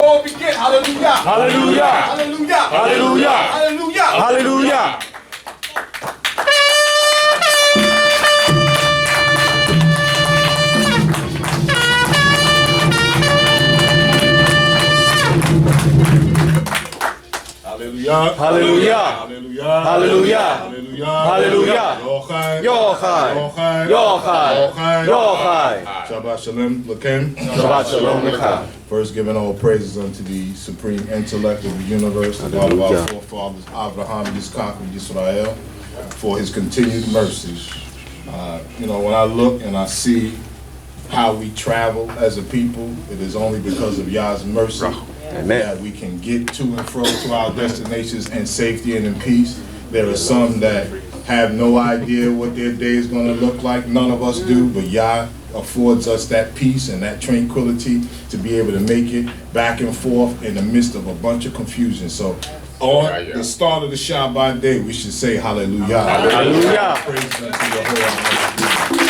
all begin. Hallelujah. Hallelujah. Hallelujah. Hallelujah. Hallelujah. Hallelujah. Hallelujah. Hallelujah. Hallelujah. Hallelujah. Hallelujah. Hallelujah. Yochai. Yochai. Yochai. Yochai. Yochai. Yochai. Shabbat shalom, Lakem. Shabbat shalom lecha. First, giving all praises unto the supreme intellect of the universe, the God of our Hallelujah. forefathers, Abraham, Yitzchak, and Yisrael, for his continued mercies. When I look and I see how we travel as a people, it is only because of Yah's mercy that we can get to and fro to our destinations in safety and in peace. There are some that have no idea what their day is going to look like. None of us do, but Yah affords us that peace and that tranquility to be able to make it back and forth in the midst of a bunch of confusion. So on the start of the Shabbat day, we should say hallelujah. Hallelujah. Praise unto Yehovah.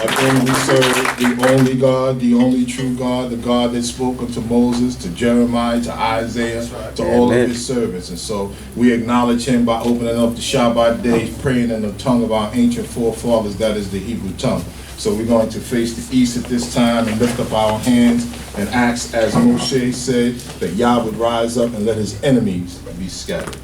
Again, we serve the only God, the only true God, the God that spoke unto Moses, to Jeremiah, to Isaiah, to all of his servants. And so we acknowledge him by opening up the Shabbat day, praying in the tongue of our ancient forefathers, that is the Hebrew tongue. So we're going to face the east at this time and lift up our hands and ask, as Moshe said, that Yah would rise up and let his enemies be scattered.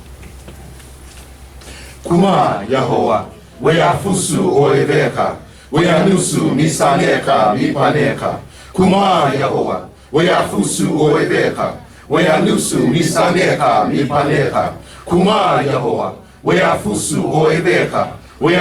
Kuma Yahowa, weyafusu oeveka, weyanusu misaneka mipaneka. Kuma Yahowa, weyafusu oeveka, weyanusu misaneka mipaneka. Kuma Yahowa, weyafusu oeveka. We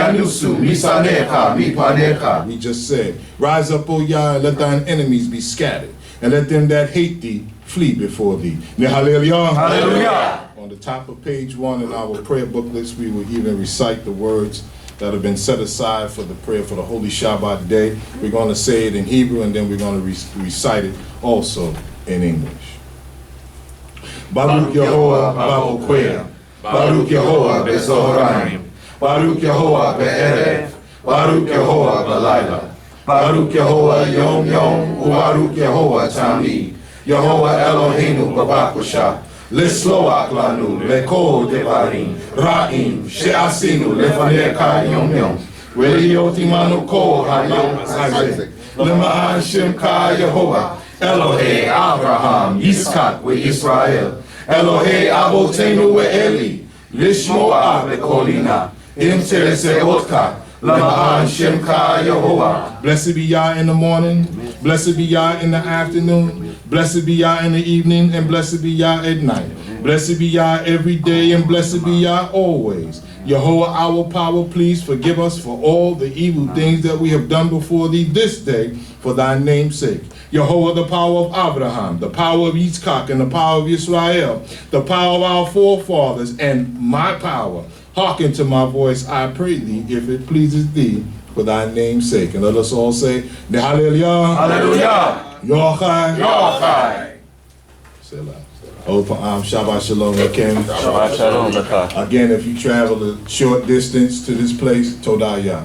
just said, rise up, O Yah, and let thine enemies be scattered, and let them that hate thee flee before thee. Hallelujah. Hallelujah. On the top of page 1 in our prayer booklets, we will even recite the words that have been set aside for the prayer for the Holy Shabbat day. We're going to say it in Hebrew, and then we're going to recite it also in English. Baruch Yehovah Balaq Morning. Baruch Yehovah bezoraim. Baruch Yehovah be'erev, Baruch Yehovah b'layla, Baruch Yehovah yom yom, u'Baruch Yehovah tamid, Yehovah Eloheinu b'bakusha, Lisloach lanu lekol devarim, ra'im she'asinu lefaneka yom yom, V'liyot imanu kol hayom hazeh, Lema'an Shemka Yehovah, Elohei Abraham, Yitzchak ve'Yisrael, Elohei Avotenu ve'Eli, Lishmo'a bekolina, Blessed be Yah in the morning, blessed be Yah in the afternoon, blessed be Yah in the evening, and blessed be Yah at night. Blessed be Yah every day, and blessed be Yah always. Yehovah, our power, please forgive us for all the evil things that we have done before thee this day, for thy name's sake. Yehovah, the power of Abraham, the power of Yitzchak, and the power of Israel, the power of our forefathers, and my power. Hearken to my voice, I pray thee, if it pleases thee, for thy name's sake. And let us all say, Hallelujah. Hallelujah. Yochai. Yochai. Selah. Shabbat shalom again. Shabbat shalom lecha. Again, if you travel a short distance to this place, Todah Yah.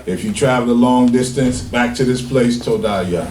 If you travel a long distance back to this place, Todah Yah.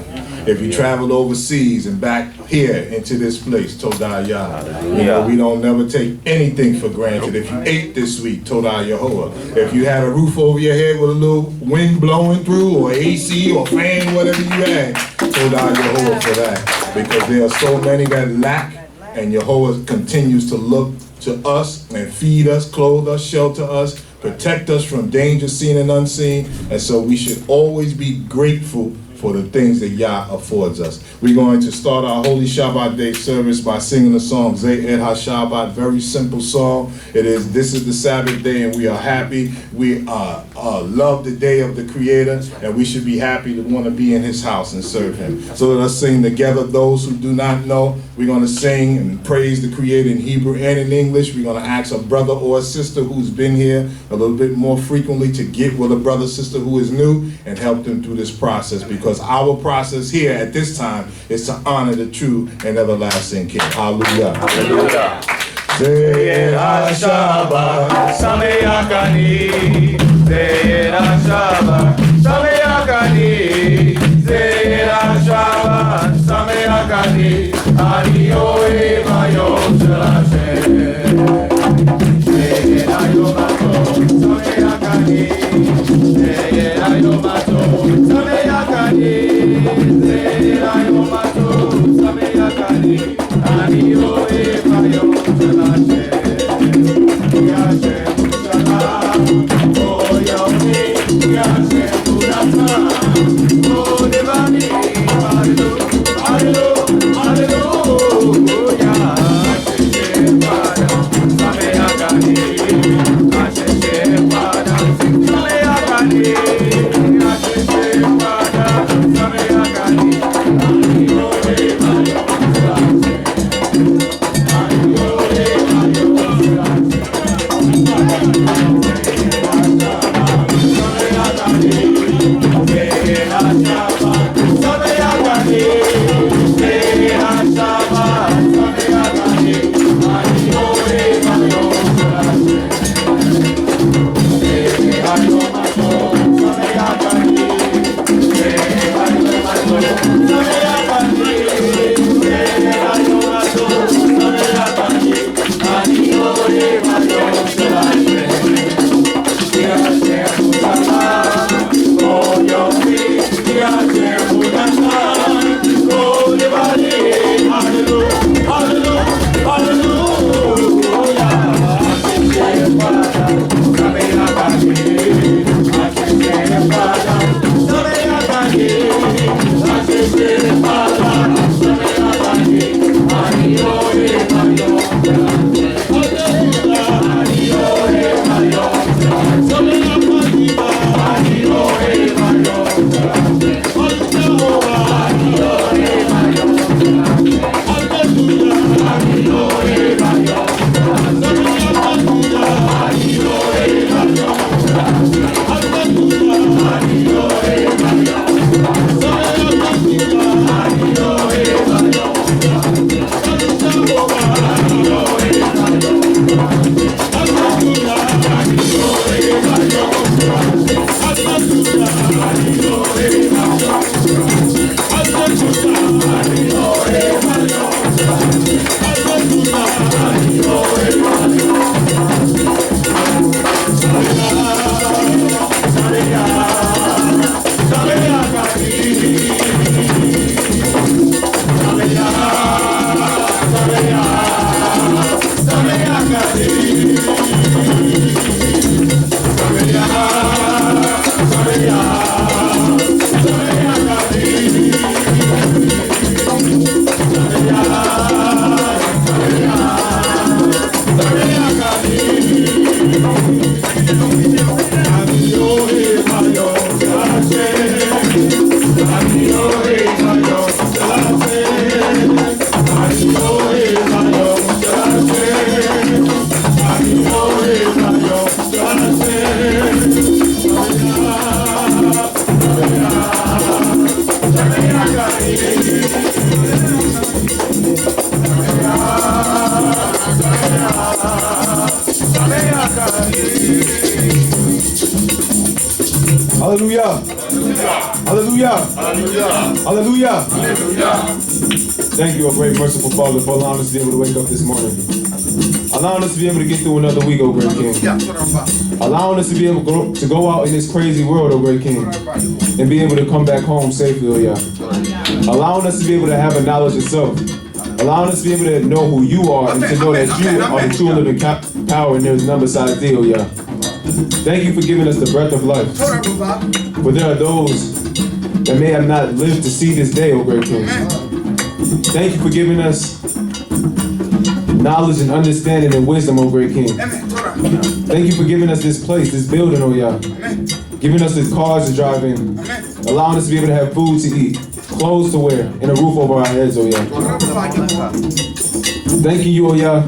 If you travel overseas and back here into this place, Todah Yah. We don't never take anything for granted. If you ate this week, Todah Yehovah. If you had a roof over your head with a little wind blowing through, or AC or fan, whatever you had, Todah Yehovah for that. Because there are so many that lack, and Yehovah continues to look to us and feed us, clothe us, shelter us, protect us from danger seen and unseen. And so we should always be grateful for the things that Yah affords us. We're going to start our Holy Shabbat Day service by singing the song Zeh Et HaShabbat. Very simple song. This is the Sabbath day, and we are happy. We love the day of the Creator, and we should be happy to want to be in His house and serve Him. So let us sing together. Those who do not know, we're going to sing and praise the Creator in Hebrew and in English. We're going to ask a brother or a sister who's been here a little bit more frequently to get with a brother or sister who is new and help them through this process, because our process here at this time is to honor the true and everlasting King. Hallelujah. Hallelujah. Zeh Et HaShabbat Sameachani. Zeh Et HaShabbat Sameachani. Zeh Et HaShabbat Sameachani. Ani oe mayom shel Hashem. She'ena yom hatov sameach ani. She'ena yom hatov sameach ani. She'ena yom hatov sameach ani. Ani oe mayom shel Hashem. Ki Hashem shalom, oh yomi, ki Hashem uratzah, oh devani, hallelujah, hallelujah, hallelujah. Hashem Pada, sameach ani. Hashem Pada, sameach ani. Hashem Pada, sameach ani. Ani oe mayom shel Hashem. Ani oe mayom shel Hashem. Hallelujah. Hallelujah. Hallelujah. Thank you, O great merciful Father, for allowing us to be able to wake up this morning. Allowing us to be able to get through another week, O great King. Allowing us to be able to go out in this crazy world, O great King, and be able to come back home safely, O Yah. Allowing us to be able to have a knowledge of self. Allowing us to be able to know who you are and to know that you are the true living power and there's none besides thee, O Yah. Thank you for giving us the breath of life. For there are those that may have not lived to see this day, O great King. Thank you for giving us knowledge and understanding and wisdom, O great King. Thank you for giving us this place, this building, O Yah. Giving us the cars to drive in. Allowing us to be able to have food to eat, clothes to wear, and a roof over our heads, O Yah. Thanking you, O Yah,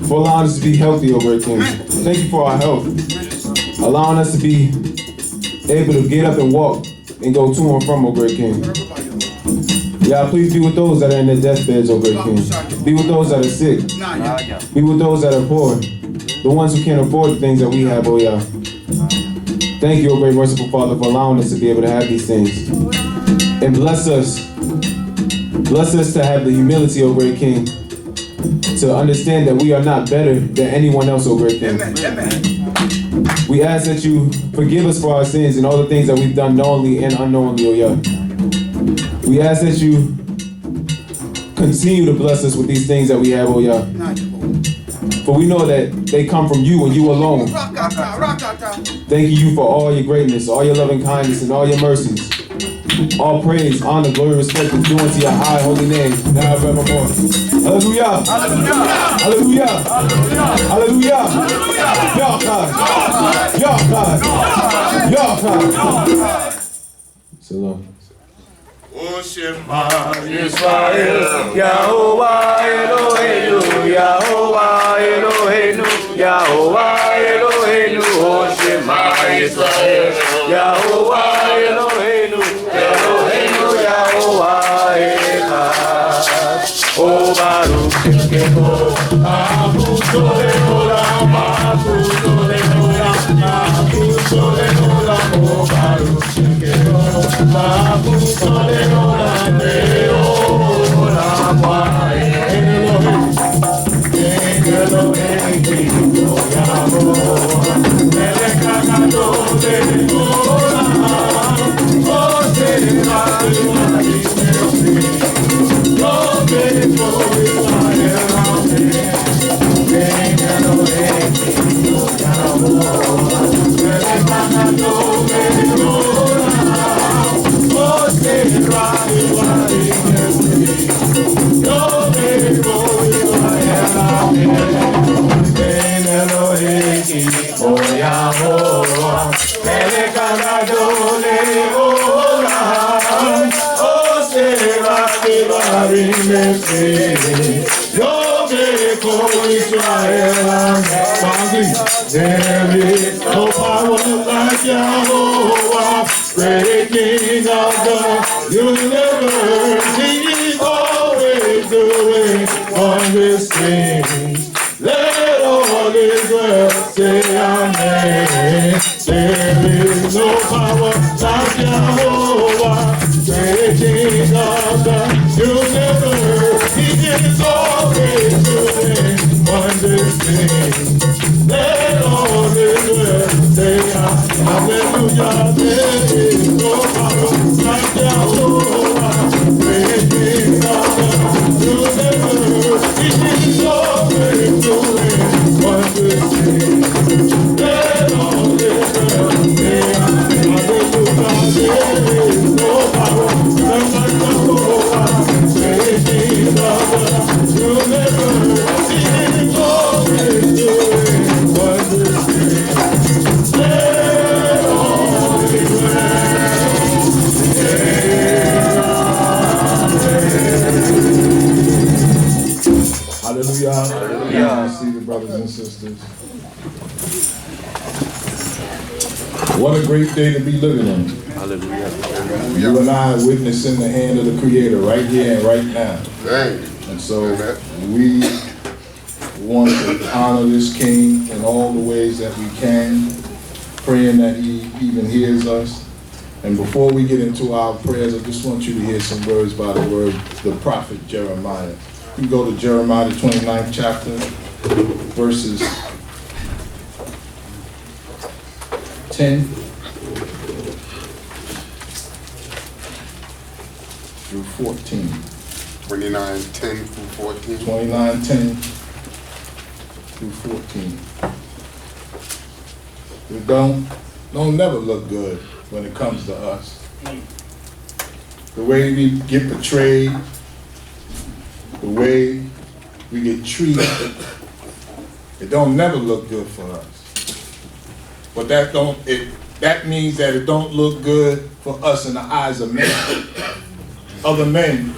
for allowing us to be healthy, O great King. Thank you for our health. Allowing us to be able to get up and walk and go to and from, O great King. Yah, please be with those that are in their deathbeds, O great King. Be with those that are sick. Be with those that are poor. The ones who can't afford the things that we have, O Yah. Thank you, O great merciful Father, for allowing us to be able to have these things. And bless us Bless us to have the humility, O great King, to understand that we are not better than anyone else, O great King. We ask that you forgive us for our sins and all the things that we've done knowingly and unknowingly, O Yah. We ask that you continue to bless us with these things that we have, O Yah. For we know that they come from you and you alone. Thanking you for all your greatness, all your loving kindness, and all your mercies. All praise, honor, glory, respect is due unto your high holy name, now and forevermore. Hallelujah! Hallelujah! Hallelujah! Yah God! Yah God! Yah God! Salam. Shema Yisrael, Yahovah Eloheinu, Yahovah Eloheinu, Yahovah Eloheinu, O Shema Yisrael, Yahovah Eloheinu, Eloheinu, Yahovah Echad. O Baruch Shemkecho, Abuso Leolam, Abuso Leolam, Abuso Leolam, O Baruch Shemkecho, Abuso Leolam, Leolam, Elohim, Yahovah, Melech HaGadol, Leolam, O Sidrah, there is no power like Jehovah, great King of the universe. He is always doing wondrous things. Let all Israel say amen. There is no power like Jehovah, great King of the universe. He is always doing wondrous things. Let all Israel say hallelujah. There is no power like Jehovah, great King of the universe. He is always doing wondrous things. Let all Israel say hallelujah. There is no power like Jehovah, great King of the universe. He is always doing wondrous things. Let all Israel say Hallelujah. Hallelujah. I see the brothers and sisters. What a great day to be living in. Hallelujah. You and I are witnessing the hand of the Creator right here and right now. And so we want to honor this King in all the ways that we can, praying that he even hears us. And before we get into our prayers, I just want you to hear some words by the prophet Jeremiah. You can go to Jeremiah, the 29th chapter, verses 10 through 14. 29:10 through 14. 29:10 through 14. It don't never look good when it comes to us. The way we get betrayed, the way we get treated, it don't never look good for us. But that means that it don't look good for us in the eyes of men. Other men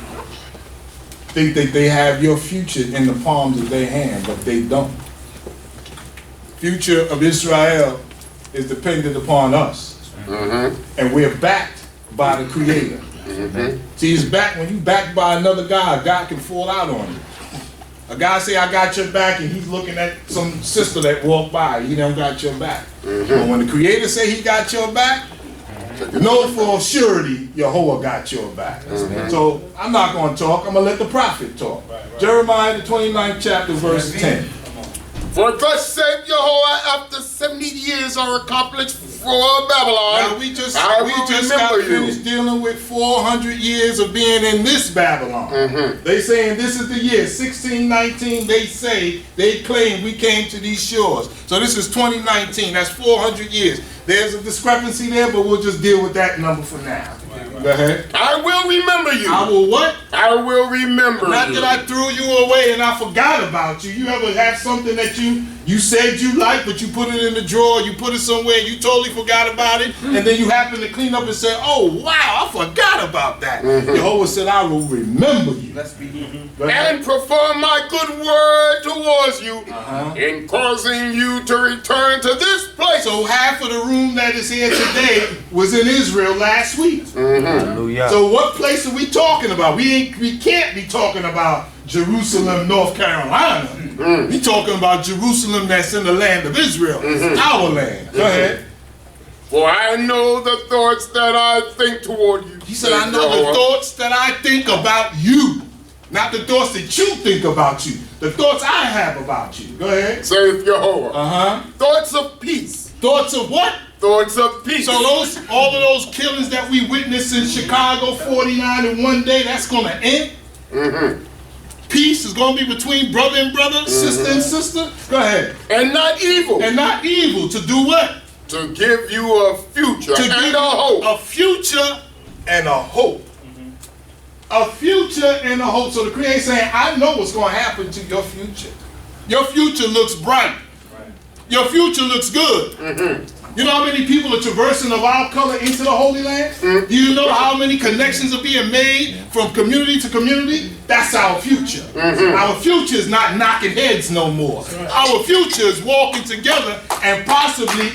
think that they have your future in the palms of their hand, but they don't. Future of Israel is dependent upon us. And we're backed by the Creator. See, it's back. When you backed by another guy, God can fall out on you. A guy say, I got your back, and he's looking at some sister that walked by. He don't got your back. But when the Creator say he got your back, Know for surety Yahweh got your back. So I'm not going to talk. I'm going to let the prophet talk. Jeremiah, the 29th chapter, verse 10. For thus said Yahweh, after 70 years are accomplished for Babylon, Now we just I will got remember you. finished dealing with 400 years of being in this Babylon. They saying this is the year 1619. They claim we came to these shores. So this is 2019. That's 400 years. There's a discrepancy there, but we'll just deal with that number for now. Go ahead. I will remember you. I will what? I will remember Not you. that I threw you away and I forgot about you. You ever have something that you said you liked, but you put it in the drawer, you put it somewhere, you totally forgot about it, and then you happen to clean up and say, oh, wow, I forgot about that. Jehovah said, I will remember you. And perform my good word towards you in causing you to return to this place. So half of the room that is here today was in Israel last week. Hallelujah. So what place are we talking about? We can't be talking about Jerusalem, North Carolina. We talking about Jerusalem that's in the land of Israel, our land. Go ahead. For I know the thoughts that I think toward you. He said, I know the thoughts that I think about you. Not the thoughts that you think about you. The thoughts I have about you. Go ahead. Saith Jehovah. Thoughts of peace. Thoughts of what? Thoughts of peace. So all of those killings that we witnessed in Chicago, 49 in one day, that's going to end? Peace is going to be between brother and brother, sister and sister? Go ahead. And not evil. And not evil. To do what? To give you a future and a hope. A future and a hope. A future and a hope. So the Creator saying, I know what's going to happen to your future. Your future looks bright. Your future looks good. You know how many people are traversing of our color into the Holy Land? Do you know how many connections are being made from community to community? That's our future. Our future is not knocking heads no more. Our future is walking together and possibly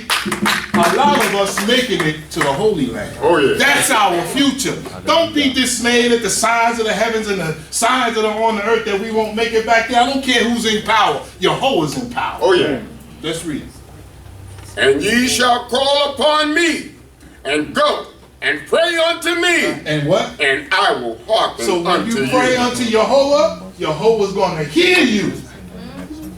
a lot of us making it to the Holy Land. Oh, yeah. That's our future. Don't be dismayed at the signs of the heavens and the signs that are on the earth that we won't make it back there. I don't care who's in power. Yahweh's in power. Oh, yeah. Let's read. And ye shall call upon me, and go, and pray unto me. And what? And I will hearken So when unto you pray unto Yahweh, Yahweh's going to hear you.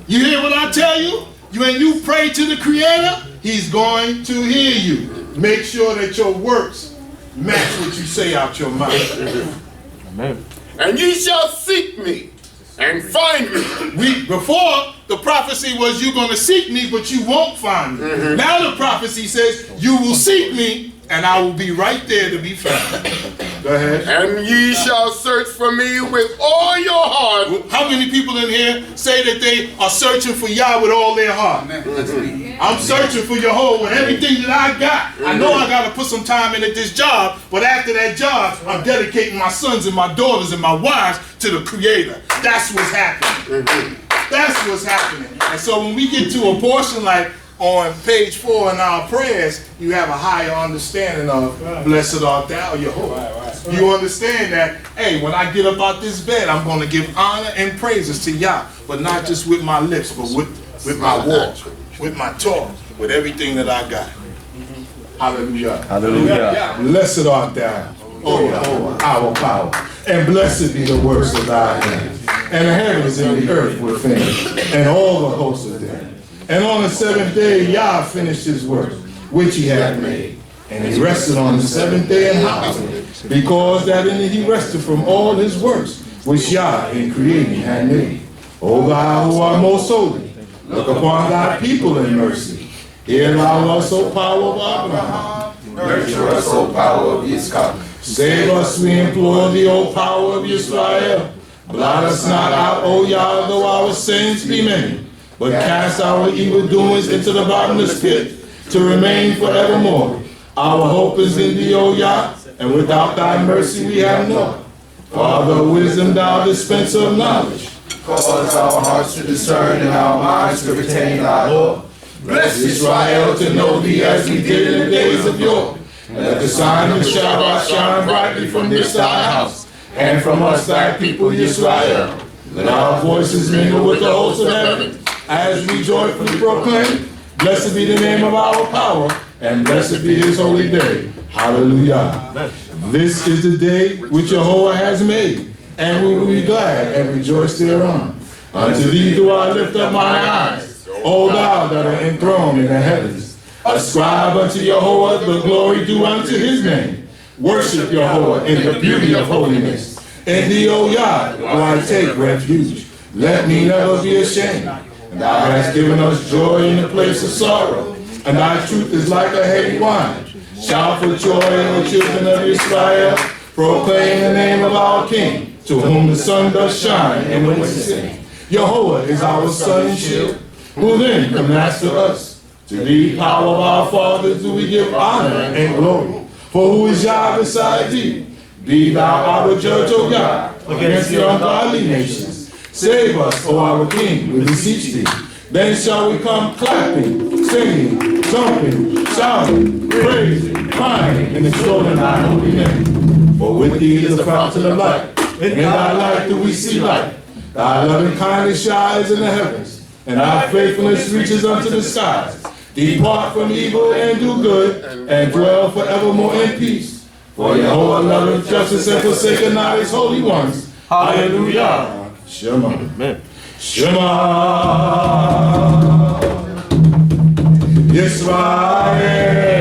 You hear what I tell you? When you pray to the Creator, He's going to hear you. Make sure that your works match what you say out your mouth. Amen. And ye shall seek me, and find me. Before, the prophecy was you're going to seek me, but you won't find me. Now the prophecy says you will seek me, and I will be right there to be found. Go ahead. And ye shall search for me with all your heart. How many people in here say that they are searching for Yah with all their heart? I'm searching for Yahweh with everything that I got. I know I got to put some time in at this job, but after that job, I'm dedicating my sons and my daughters and my wives to the Creator. That's what's happening. That's what's happening. And so when we get to a portion like on page 4 in our prayers, you have a higher understanding of blessed art thou, Yahweh. You understand that, hey, when I get up out this bed, I'm going to give honor and praises to Yah, but not just with my lips, but with my walk, with my talk, with everything that I got. Hallelujah. Hallelujah. Blessed art thou, O Yahweh, our power, and blessed be the works of thy hands, and the heavens and the earth within, and all the hosts of them. And on the seventh day, Yah finished his work, which he had made. And he rested on the seventh day and hallowed it, because that in it he rested from all his works, which Yah in creating had made. O thou who art most holy, look upon thy people in mercy. Hear thou us, O power of Abraham. Nurture us, O power of Yitzchak. Save us, we implore thee, O power of Israel. Blot us not out, O Yah, though our sins be many, but cast our evil doings into the bottomless pit, to remain forevermore. Our hope is in thee, O Yah, and without thy mercy we have naught. Father of wisdom, thou dispenser of knowledge. Cause our hearts to discern and our minds to retain thy law. Bless Israel to know thee as we did in the days of yore. And let the sign of Shabbat shine brightly from this thy house, and from us thy people Israel. Let our voices mingle with the hosts of heaven, as we joyfully proclaim, blessed be the name of our power, and blessed be his holy day. Hallelujah. This is the day which Jehovah has made, and we will be glad and rejoice thereon. Unto thee do I lift up my eyes, O thou that art enthroned in the heavens. Ascribe unto Jehovah the glory due unto his name. Worship Jehovah in the beauty of holiness. In thee, O Yah, do I take refuge. Let me never be ashamed. And thou hast given us joy in the place of sorrow, and thy truth is like a heady wine. Shout for joy, O children of Israel. Proclaim the name of our King, to whom the sun does shine in the winter season. Jehovah is our sun and shield. Who then can master us? To thee, power of our fathers, do we give honor and glory. For who is Yah beside thee? Be thou our judge, O God, against the ungodly nations. Save us, O our King, we beseech thee. Then shall we come clapping, singing, jumping, shouting, praising, crying, and exalting thy holy name. For with thee is the fountain of life. In thy light do we see light. Thy loving kindness shines in the heavens, and thy faithfulness reaches unto the skies. Depart from evil and do good, and dwell forevermore in peace. For Jehovah loveth justice and forsaketh not his holy ones. Hallelujah. Shema. Amen. Shema Yisrael.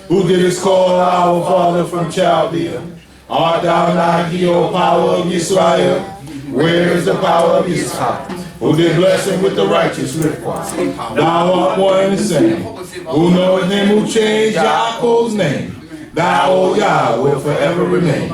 Who didst call our father from Chaldea? Art thou not he, O power of Israel? Where is the power of Yitzchak? Who did bless him with the righteous Rivkah? Thou art one and the same. Who knoweth him who changed Yaakov's name? Thou, O Yah, will forever remain.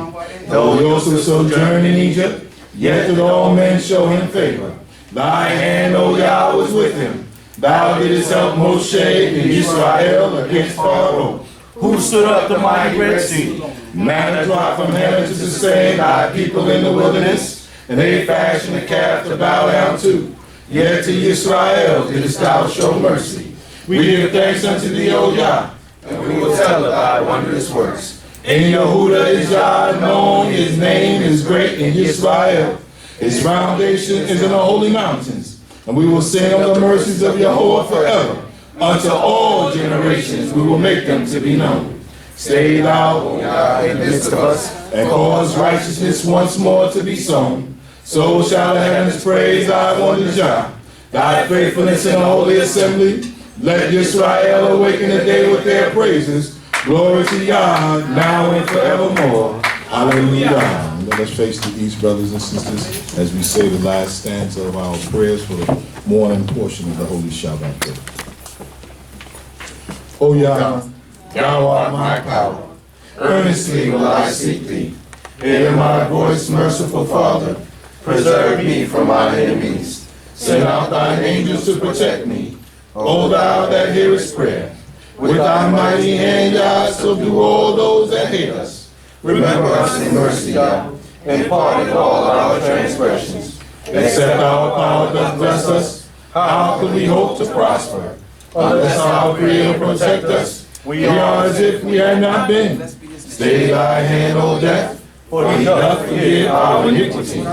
Though he also sojourned in Egypt, yet did all men show him favor. Thy hand, O Yah, was with him. Thou didst help Moshe in Israel against Pharaoh, who stood up the mighty Red Sea. Manna dropped from heaven to sustain thy people in the wilderness, and they fashioned a calf to bow down to. Yet to Israel didst thou show mercy. We give thanks unto thee, O Yah, and we will tell of thy wondrous works. In Yehuda is Yah known, his name is great in Israel. His foundation is in the holy mountains, and we will sing of the mercies of Jehovah forever. Unto all generations we will make them to be known. Stay thou, O Yah, in the midst of us, and cause righteousness once more to be sown. So shall the heavens praise thy wonders, Yah, thy faithfulness in the holy assembly. Let Israel awaken the day with their praises. Glory to Yah, now and forevermore. Hallelujah. Let us face the east, brothers and sisters, as we say the last stanza of our prayers for the morning portion of the Holy Shabbat. O Yah, thou art my power. Earnestly will I seek thee. Hear my voice, merciful Father. Preserve me from my enemies. Send out thine angels to protect me. O thou that hearest prayer. With thy mighty hand, Yah, subdue all those that hate us. Remember us in mercy, Yah, and pardon all our transgressions. Except our power doth bless us, how can we hope to prosper? Unless our Creator protect us, we are as if we had not been. Stay thy hand, O death, for he doth forgive our iniquities.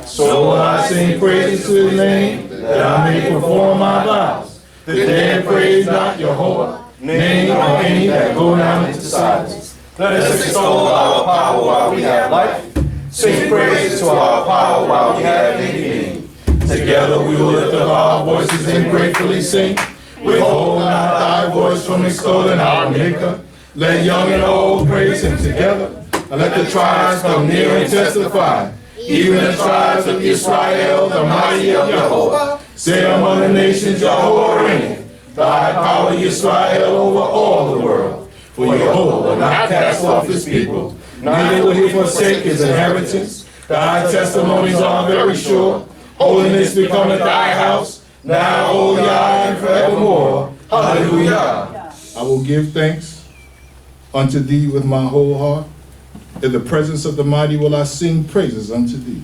So will I sing praises to his name, that I may perform my vows. The dead praise not Jehovah, name or any that go down into silence. Let us extol our power while we have life. Sing praises to our power while we have any being. Together we will lift up our voices and gratefully sing. Withhold not thy voice from extolling our Maker. Let young and old praise him together. And let the tribes come near and testify. Even the tribes of Israel, the mighty of Jehovah. Say among the nations, Jehovah reigneth. Thy power, Israel, over all the world. For Jehovah will not cast off his people, neither will he forsake his inheritance. Thy testimonies are very sure. Holiness becometh thy house, now, O Yah, and forevermore. Hallelujah. I will give thanks unto thee with my whole heart. In the presence of the mighty will I sing praises unto thee.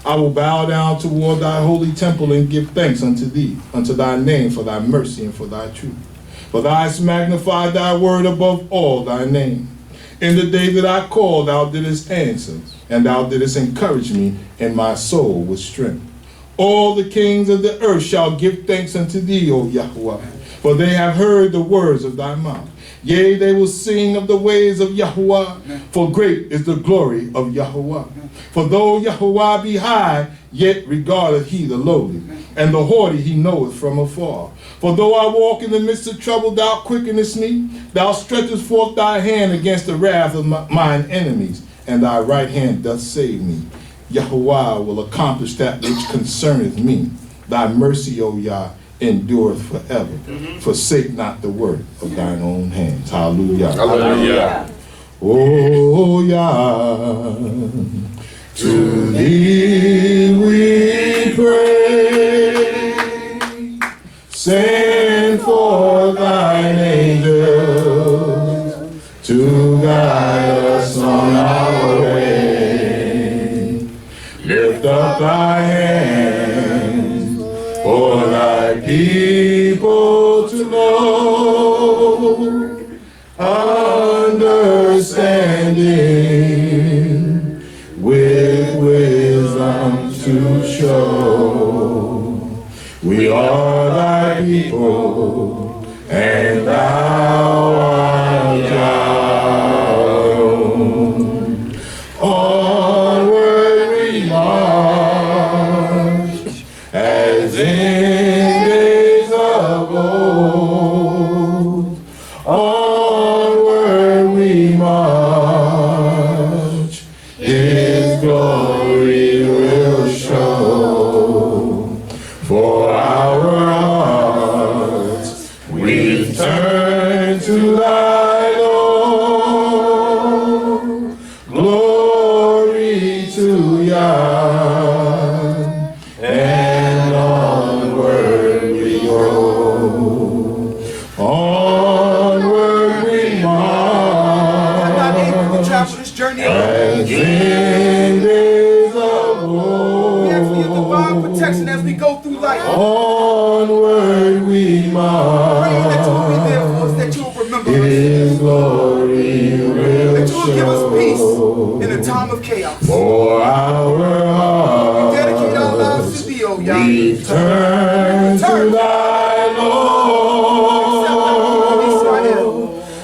I will bow down toward thy holy temple and give thanks unto thee, unto thy name for thy mercy and for thy truth. For thou hast magnified thy word above all thy name. In the day that I called, thou didst answer, and thou didst encourage me, and my soul with strength. All the kings of the earth shall give thanks unto thee, O Yahweh, for they have heard the words of thy mouth. Yea, they will sing of the ways of Yahweh, for great is the glory of Yahweh. For though Yahweh be high, yet regardeth he the lowly, and the haughty he knoweth from afar. For though I walk in the midst of trouble, thou quickenest me. Thou stretchest forth thy hand against the wrath of mine enemies, and thy right hand doth save me. Yahweh will accomplish that which concerneth me. Thy mercy, O Yah, endureth forever. Forsake not the work of thine own hands. Hallelujah. Hallelujah. O Yah, to thee we pray. Send forth thine angels to guide us on our way. Lift up thy hands for thy people to know, understanding with wisdom to show. We are thy people, and thou art our own. Onward we march, as in days of old. Onward we march, his glory will show. For our hearts we turn to thy Lord. Glory to Yah, and onward we go. Onward we march, as in days of old. Protection as we go through life. Onward we march. Praying that you will be there for us, that you will remember us, His glory will that you will give us peace show. in a time of chaos. For our Dedicate our lives hearts to thee, O Yah. we turn to thy Lord.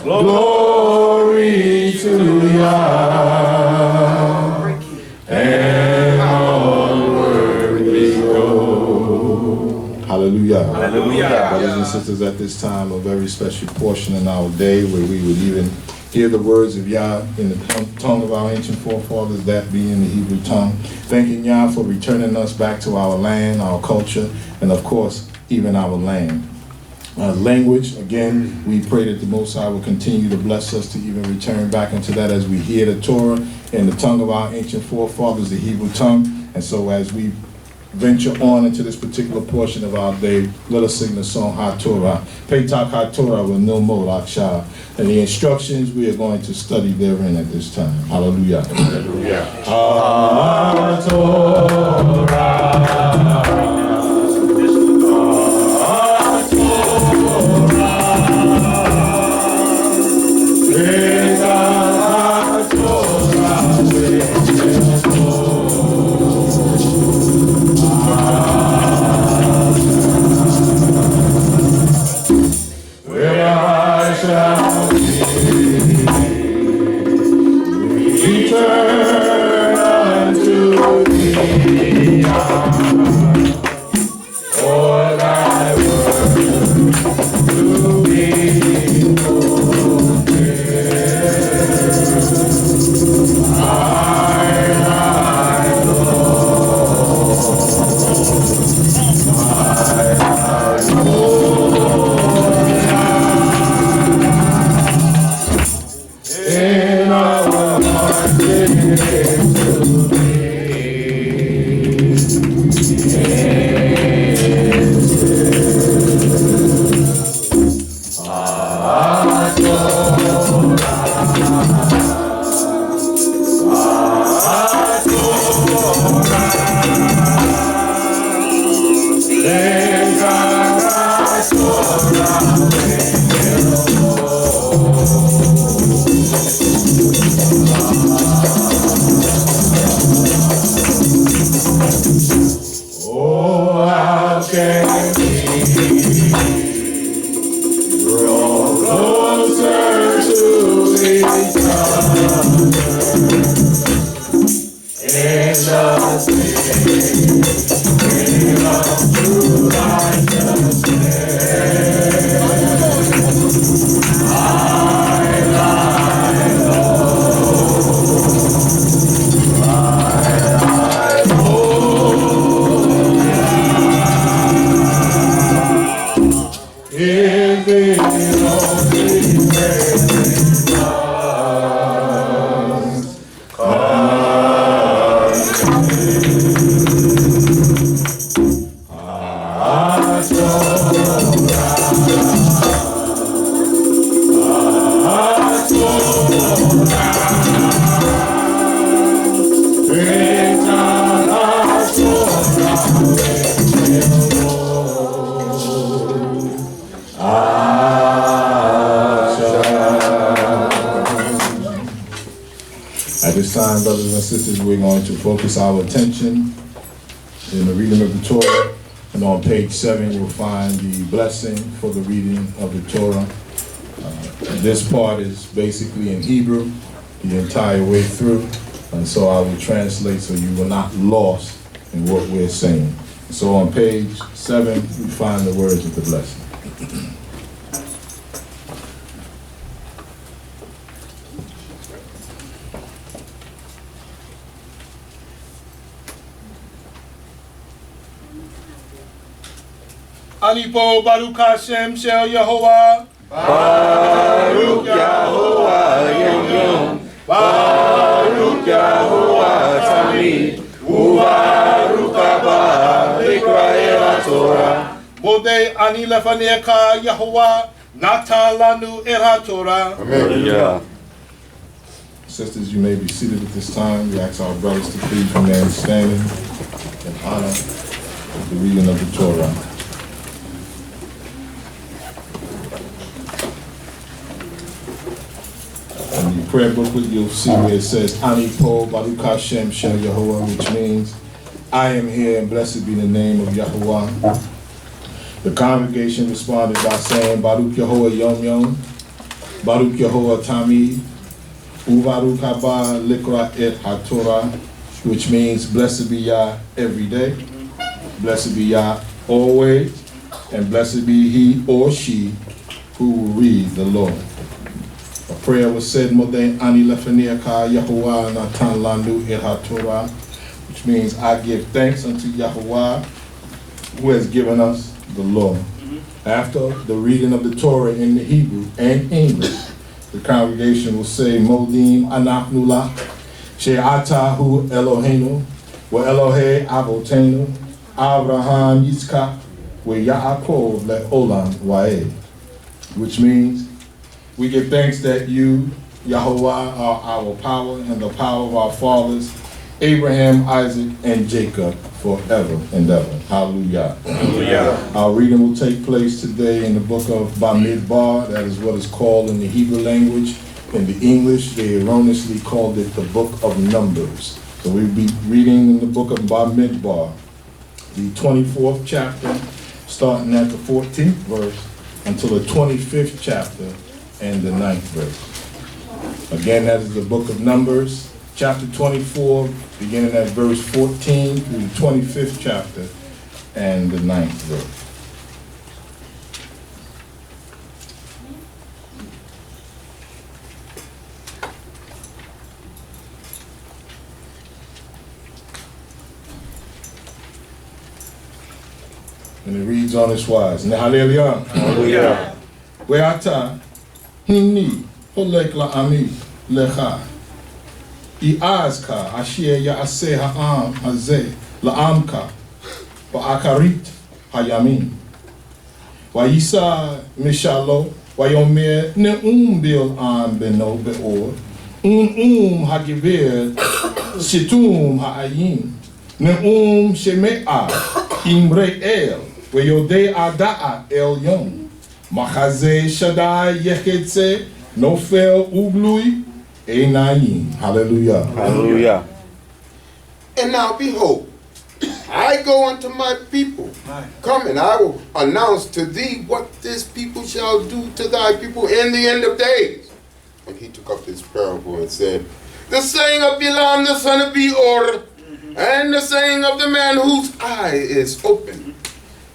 Glory to Yah, and onward we go. Hallelujah. Hallelujah. Brothers and sisters, at this time, a very special portion in our day where we would even hear the words of Yah in the tongue of our ancient forefathers, that being the Hebrew tongue. Thanking Yah for returning us back to our land, our culture, and of course, even our land. Language, again, we pray that the Most High will continue to bless us to even return back into that as we hear the Torah in the tongue of our ancient forefathers, the Hebrew tongue. And so as we venture on into this particular portion of our day, let us sing the song HaTorah. Peitak HaTorah with no more Aksha. And the instructions we are going to study therein at this time. Hallelujah. Hallelujah. HaTorah. is the only praising At this time, brothers and sisters, we're going to focus our attention in the reading of the Torah. And on page 7, you'll find the blessing for the reading of the Torah. This part is basically in Hebrew the entire way through. And so I will translate so you will not lost in what we're saying. So on page 7, you find the words of the blessing. Anipo Baruch Hashem Shel Yehovah. Baruch Yahuwah Yom Yom. Baruch Yahuwah Tamid. Ubaruch Haba Likra Torah. Bodei Ani Lefanecha Yehovah. Natan Lanu El Torah. Hallelujah. Sisters, you may be seated at this time. We ask our brothers to please remain standing in honor of the reading of the Torah. In the prayer booklet, you'll see where it says, Ani Po Baruch Hashem Shel Yehovah, which means, I am here and blessed be the name of Yahuwah. The congregation responded by saying, Baruch Yehovah Yom Yom, Baruch Yehovah Tamid, Ubaruch Haba Likra Et HaTorah, which means, blessed be Yah every day, blessed be Yah always, and blessed be he or she who will read the Lord. A prayer was said, Modeh Ani Lefanecha Yahuwah Natan Lanu El HaTorah, which means, I give thanks unto Yahuwah, who has given us the law. After the reading of the Torah in the Hebrew and English, the congregation will say, Modim Anachnu Lach, She'atahu Eloheinu, Wa Elohe Avotenu, Abraham Yitzchak, Wa Yaakov Le'olam Wa'ed, which means, we give thanks that you, Yahuwah, are our power and the power of our fathers, Abraham, Isaac, and Jacob, forever and ever. Hallelujah. Hallelujah. Our reading will take place today in the book of Bamidbar. That is what is called in the Hebrew language. In the English, they erroneously called it the book of Numbers. So we'll be reading in the book of Bamidbar, the 24th chapter, starting at the 14th verse, until the 25th chapter and the 9th verse. Again, that is the book of Numbers, chapter 24, beginning at verse 14 through the 25th chapter and the 9th verse. And it reads on this wise. Hallelujah. Hallelujah. We'ata hini holek la'ami lecha. I'azka asher ya'aseh ha'am hazeh la'amka ba'akarit hayamin. Vayisa mishalo vayomer ne'um bil'am beno be'or hagiver shitum ha'ayim ne'um sheme'ah imre el vayodei ada'at el yom machazeh shaddai yechetse nofel ublui Einayim. Hallelujah. Hallelujah. And now behold, I go unto my people. Come, and I will announce to thee what this people shall do to thy people in the end of days. And he took up this parable and said, the saying of Bilam the son of Beor, and the saying of the man whose eye is open,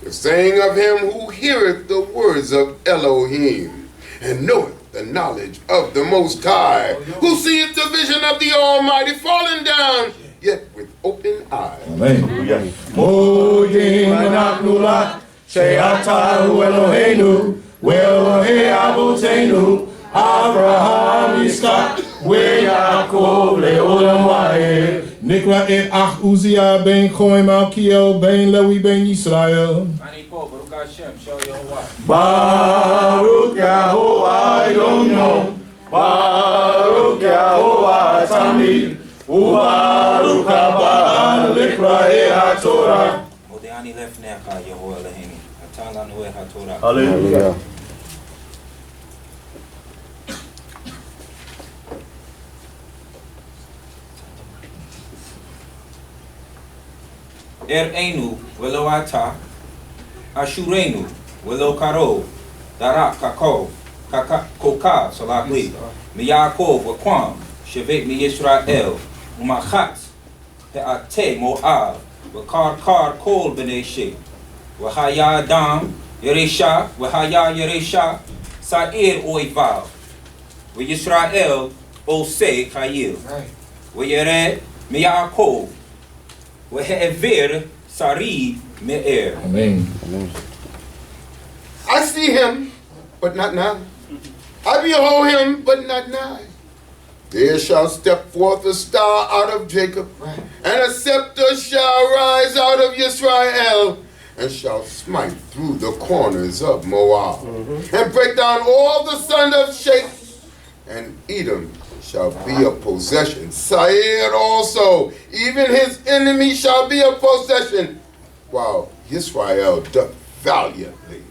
the saying of him who heareth the words of Elohim, and knoweth the knowledge of the Most High, who seeth the vision of the Almighty falling down, yet with open eyes. Amen. Modim Anachnu Lach, She'atahu Eloheinu, Ve'Elohei Avotenu, Abraham, Yitzchak, Ve'Yaakov, Le'olam Va'ed. Nikra et Akh Uzziah ben Cohane Malkiel ben Lewi ben Yisrael. Baruch Yahovah Yom Yom, Baruch Yahovah Tamid, Ubaruch Haba Likra'e HaTorah. Hallelujah. Einu, Velo Ata, Ashurenu, Velo Karo, Darak Kako, Koka, Salakli, Miyakov, Wakwam, Shevet Mi Yisrael, Umachat, Pe'ate Moab, Wakar Kol B'nei She, Wahaya Dam, Yeresha, Wahaya Yeresha, Sa'ir Oivav, Yisrael, Ose Khayil, Wayere, Miyakov, Ve'evir Sari Me'er. Amen. I see him, but not now. I behold him, but not nigh. There shall step forth a star out of Jacob, and a scepter shall rise out of Israel, and shall smite through the corners of Moab, and break down all the sons of Sheth, and Edom shall be a possession. Sair also, even his enemy shall be a possession, while Israel doth valiantly.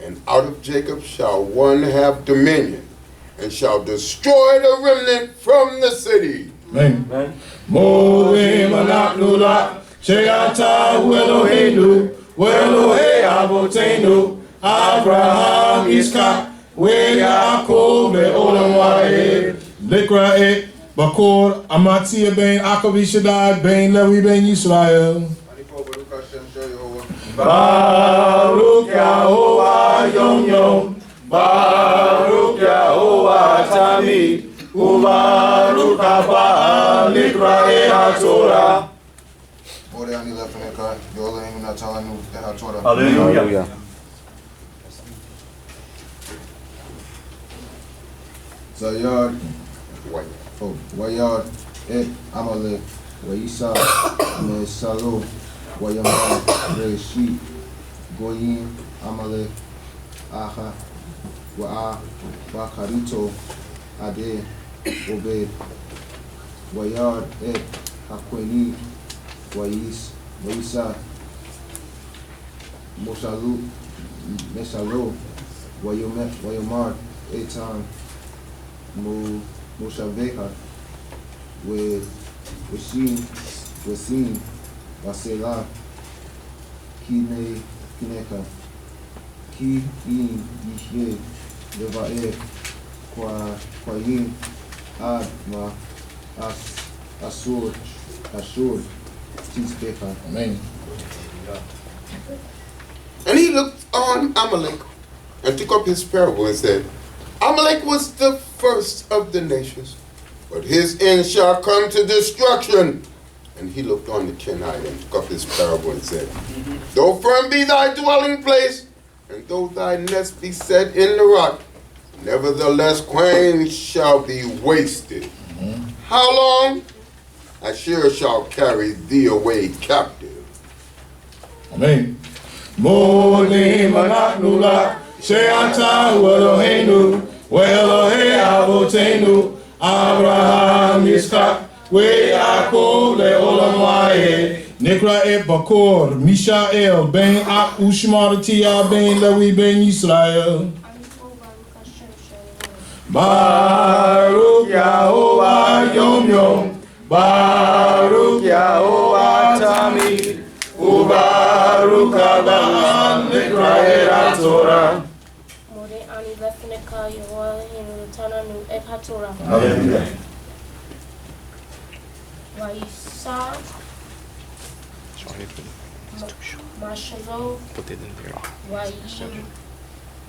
And out of Jacob shall one have dominion, and shall destroy the remnant from the city. Amen. Mo'e Manaknula, She'atahu Eloheinu, Ve'Elohei Avotenu, Abraham, Yitzchak, Ve'Yaakov, Le'olam Va'ed. Nikra et Bakor, Amatzia ben Akavishadai ben Lewi ben Yisrael. Baruch Yahovah Yom Yom, Baruch Yahovah Tamid, Ubaruch Haba Likra'e HaTorah. Hallelujah. Zayad, Wayad, Et Amalek, Wayisa, Mesalo, Wayamar, Reshit, Goyim, Amalek, Aha, Wa'a, Bakarito, Ade, Obed, Wayad, Et Hakweni, Wayisa, Meshalo, Wayomar, Etan, Moshaveha, Wasim, Vasela, Kineka, Ki in Yishye, Levae, Kwayim, Adma, Asur, Tispecha. Amen. And he looked on Amalek and took up his parable and said, Amalek was the first of the nations, but his end shall come to destruction. And he looked on the Kenite and took up his parable and said, Though firm be thy dwelling place, and though thy nest be set in the rock, nevertheless Cohane shall be wasted. How long? Asher shall carry thee away captive. Amen. Mo'e Manaknula, She'atahu Eloheinu, Ve'Elohei Avotenu, Abraham, Yitzchak, Ve'Yaakov, Le'olam Va'ed. Nikra et Bakor, Mishael ben Akh Ushmaratia ben Lewi ben Yisrael. Baruch Yahovah Yom Yom, Baruch Yahovah Tamid, Ubaruch Haba Likra'e HaTorah. Hallelujah. Waisa, Mashalo, Wayim,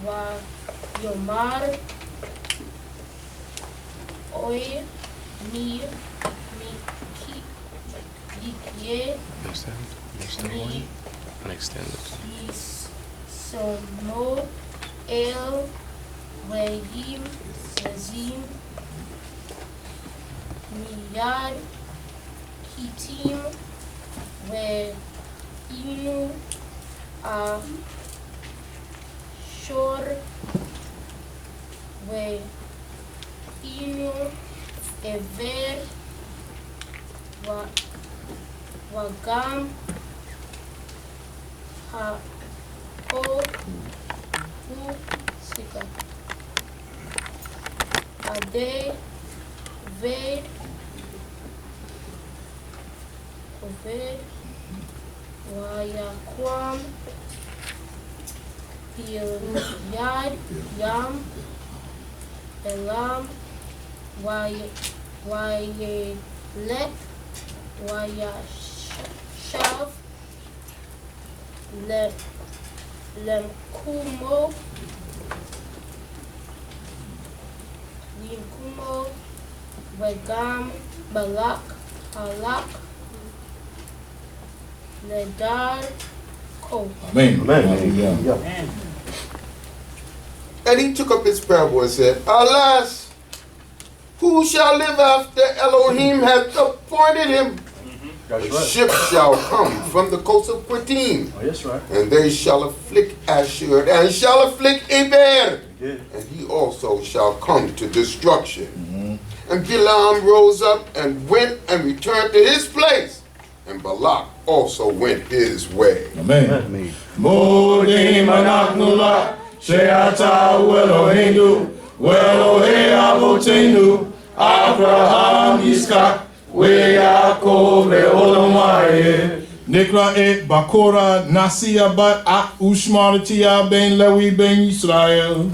Wayomar, Oy, Mi, Yikye, Unextended. Somo El Reim Sezim Miyad Kitim Inu Ashor Inu Ever Wagam Ade Ved Wayakwam Yad Yam Elam Wayelek Wayashav Lemkumo Vagam Balaq Halak Ledar Ko. Amen. Amen. And he took up his parable and said, Alas, who shall live after Elohim hath appointed him? That's The right. ship shall come from the coast of Quitim, Oh, that's right. and they shall afflict Ashur, and shall afflict Eber, Yeah. and he also shall come to destruction. And Bilam rose up and went and returned to his place, and Balak also went his way. Amen. Amen. Modim anaknula, she'ata Eloheinu, Elohei Avotenu, Abraham, Yitzchak, Yaakov, le'olam va'ed. Nikra et Bakora Nasia Bat Akh Ushmaratia Ben Lewi Ben Yisrael.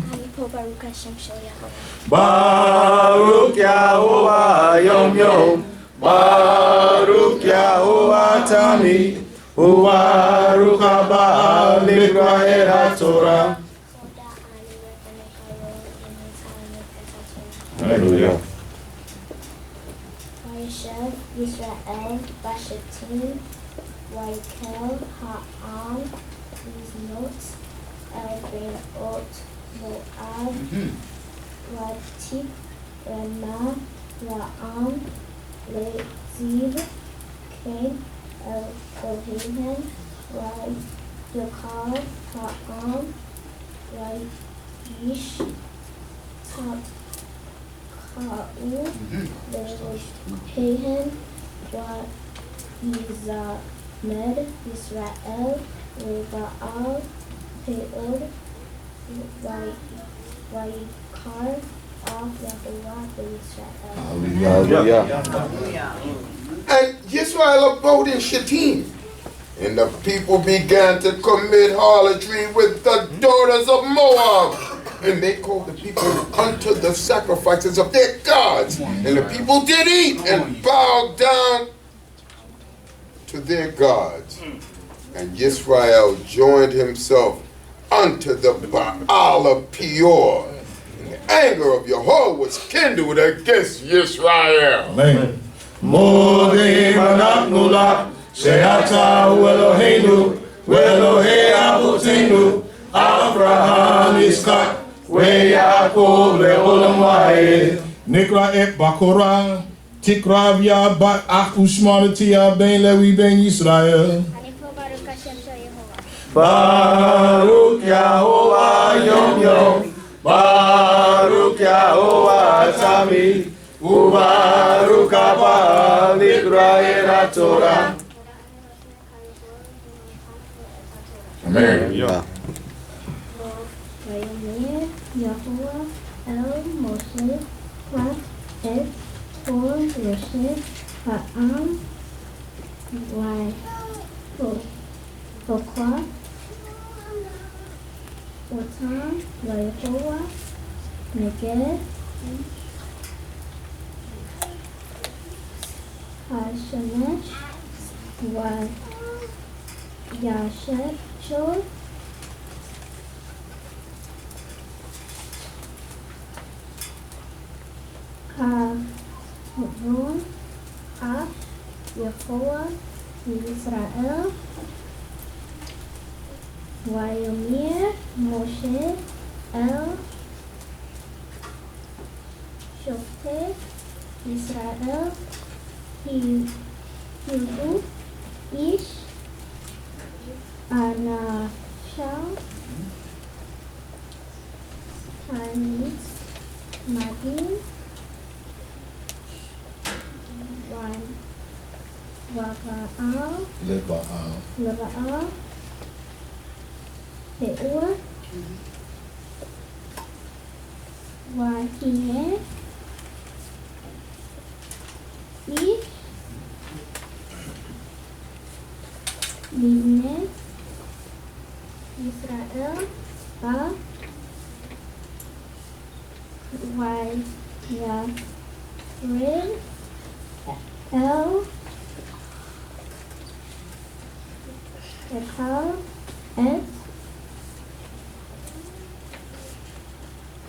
Baruch Yahovah Yom Yom, Baruch Yahovah Tamid, Ubaruch Haba Nikra et HaTorah. Hallelujah. Vaishav Yisrael Bashatim Vaikel Ha'am Liznot El Ben Ot Moab Vatik Rama Ra'am Leziv King El Kohen Yokal Ha'am Vaish Tab Ka'u Pehen Yizamed Yisrael Baal Peod Vaikar of Yahuwah Yisrael. Hallelujah. And Yisrael abode in Shittim, and the people began to commit harlotry with the daughters of Moab. And they called the people unto the sacrifices of their gods. And the people did eat and bowed down to their gods. And Yisrael joined himself unto the Baal of Peor. And the anger of Yahweh was kindled against Yisrael. Amen. Modim anaknula, she'ata Eloheinu, Elohei Avotenu, Abraham, Yitzchak, Yaakov, le'olam va'ed. Nikra et Bakora Tikravia Bat Akh Ushmaratia Ben Lewi Ben Yisrael. Baruch Yahovah Yom Yom, Baruch Yahovah Tamid, Ubaruch Haba Nikra et HaTorah. Amen. Yeah. Vayomer Yahuwah El Moshe Prat Et Kol Roshet Ha'am Vayokwa Otam Vayehovah Neged Hashemesh Vayashet Shor Kavon Af Yehoah Yisrael Vayomir Moshe El Shofte Israel Hidu Ish Anashal Tanis Madin Wava'al Leva'al Pe'ur Wahiyeh Ish Mibne Israel Ba Wayafred El Ekal Et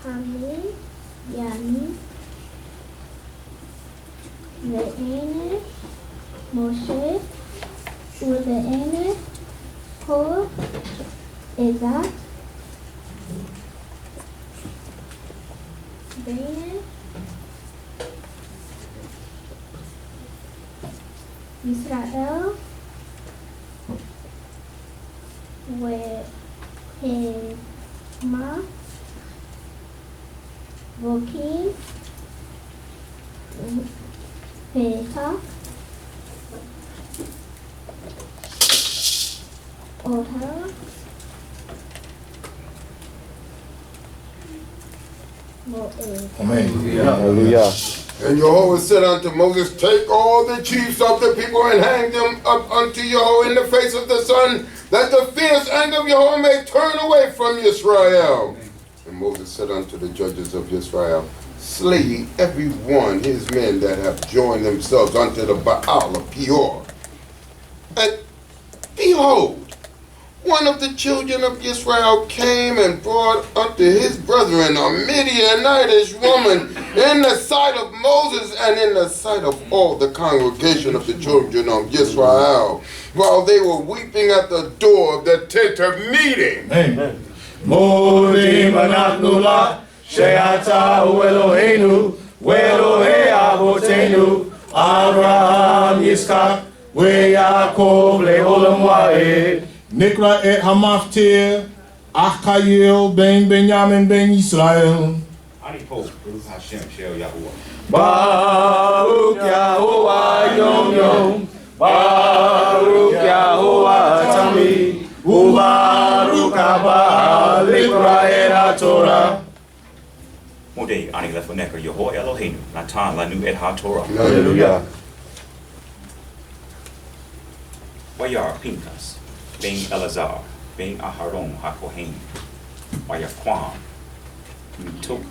Hamid Yani Ve'ene Moshe Uve'ene Kol Egat Bene Israel Hema Vokim Pekah Ohel Moed. Amen. Hallelujah. And Jehovah said unto Moses, take all the chiefs of the people and hang them up unto Jehovah in the face of the sun, that the fierce anger of Jehovah may turn away from Israel. And Moses said unto the judges of Israel, slay every one his men that have joined themselves unto the Baal of Peor. And behold, one of the children of Israel came and brought unto his brethren a Midianitish woman in the sight of Moses and in the sight of all the congregation of the children of Israel, while they were weeping at the door of the tent of meeting. Amen. Modim anachnu la she'ata hu Eloheinu ve'Elohei avotenu Avraham Yitzchak ve'Yakov le'olam va'ed. Nikra et Maftir, Akh Khayil ben Benyamin ben Yisrael. Baruch Yahuwah Yom Yom, Baruch Yahuwah Tamid, Ubaruch Haba Likra et HaTorah. Modei ani lefoneka Yehovah Eloheinu natan lanu et HaTorah. Hallelujah. Wayar Pinkas, ben Elazar, ben Aharon HaKohane, Wayaquam, Mitok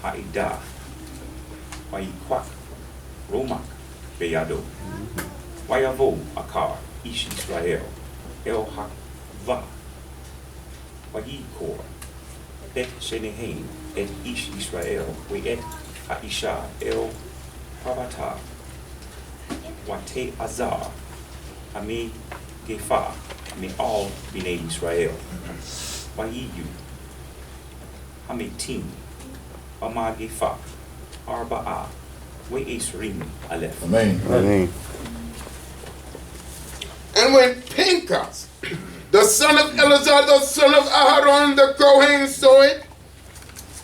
Ha'idah, Wayiquak, Romak, Beyado, Wayavo Akar, Ish Israel, El Hakva, Wayikor, Et Shenehain, Et Ish Israel, We Et Haisha, El Pravata, Wate Azar, Ami Gefa, Ami all Bnei Israel, Wayiyu, Hamitim, Amad Gefa, Arba'a, We Esrim Aleph. Amen. Amen. And when Pinchas, the son of Eleazar, the son of Aharon, the Cohane, saw it,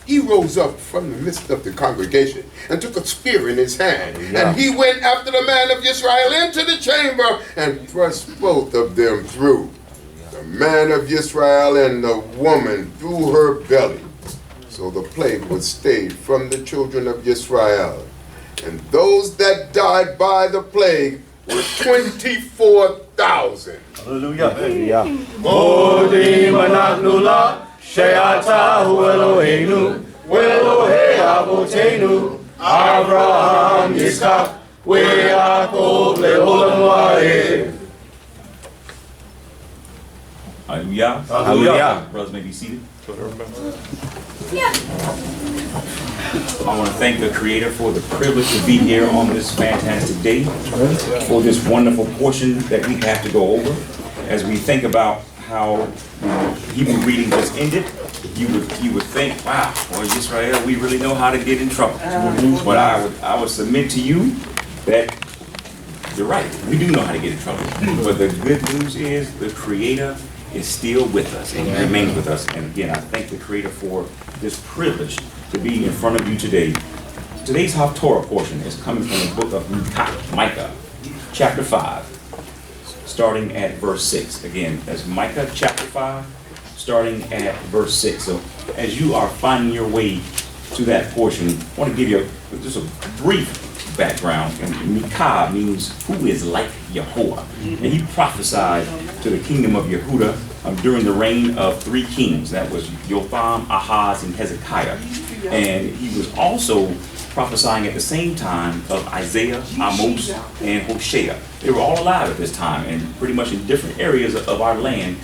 he rose up from the midst of the congregation and took a spear in his hand. And he went after the man of Israel into the chamber and thrust both of them through, the man of Israel and the woman through her belly. So the plague was stayed from the children of Israel. And those that died by the plague were 24,000. Hallelujah. Modim anachnu la she'ata hu Eloheinu ve'Elohei avotenu Avraham Yitzchak ve'Yakov le'olam va'ed. Hallelujah. Hallelujah. Brothers may be seated. I want to thank the Creator for the privilege to be here on this fantastic day, for this wonderful portion that we have to go over as we think about how Hebrew reading just ended, you would think, wow, well, Israel, we really know how to get in trouble. But I would submit to you that you're right. We do know how to get in trouble. But the good news is the Creator is still with us and He remains with us. And again, I thank the Creator for this privilege to be in front of you today. Today's Haftorah portion is coming from the book of Micah, chapter 5, starting at verse 6. Again, that's Micah chapter 5, starting at verse 6. So as you are finding your way to that portion, I want to give you just a brief background. And Micah means who is like Yahweh. And he prophesied to the kingdom of Yehudah during the reign of 3 kings. That was Jotham, Ahaz, and Hezekiah. And he was also prophesying at the same time of Isaiah, Amos, and Hosea. They were all alive at this time and pretty much in different areas of our land,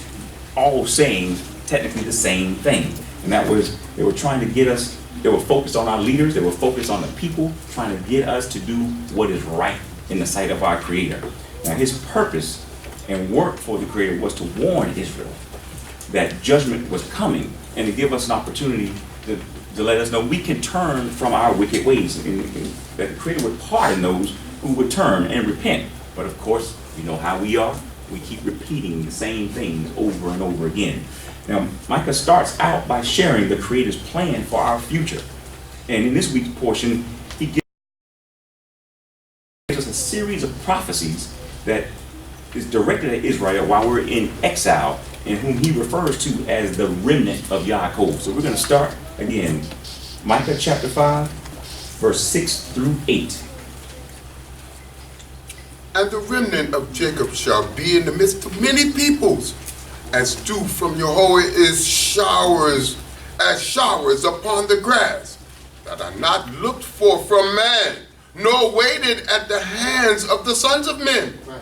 all saying technically the same thing. And that was, they were trying to get us, they were focused on our leaders, they were focused on the people, trying to get us to do what is right in the sight of our Creator. Now his purpose and work for the Creator was to warn Israel that judgment was coming and to give us an opportunity to let us know we can turn from our wicked ways, and that the Creator would pardon those who would turn and repent. But of course, you know how we are. We keep repeating the same things over and over again. Now, Micah starts out by sharing the Creator's plan for our future. And in this week's portion, he gives us a series of prophecies that is directed at Israel while we're in exile, and whom he refers to as the remnant of Yaakov. So we're going to start again, Micah chapter 5, verse 6 through 8. And the remnant of Jacob shall be in the midst of many peoples, as dew from Yahweh is showers, as showers upon the grass, that are not looked for from man, nor waited at the hands of the sons of men. Right.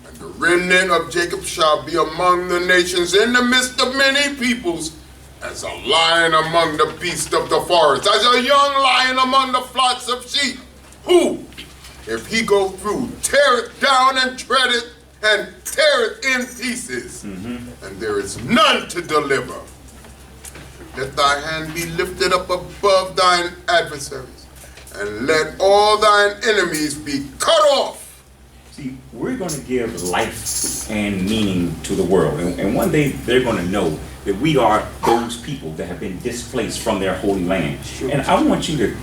And the remnant of Jacob shall be among the nations in the midst of many peoples, as a lion among the beasts of the forest, as a young lion among the flocks of sheep, who, if he go through, tear it down and tread it, and tear it in pieces, and there is none to deliver. Let thy hand be lifted up above thine adversaries, and let all thine enemies be cut off. See, we're going to give life and meaning to the world, and one day they're going to know that we are those people that have been displaced from their holy land. And I want you to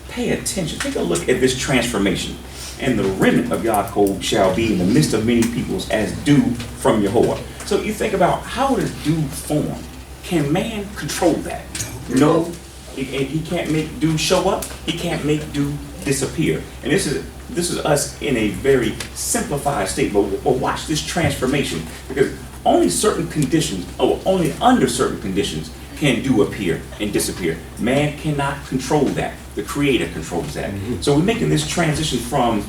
pay attention. Take a look at this transformation. And the remnant of Yaakov shall be in the midst of many peoples as dew from Yahweh. So you think about, how does dew form? Can man control that? No, he can't make dew show up. He can't make dew disappear. And this is us in a very simplified state. But watch this transformation, because only certain conditions, or only under certain conditions, can dew appear and disappear. Man cannot control that. The Creator controls that. So we're making this transition from,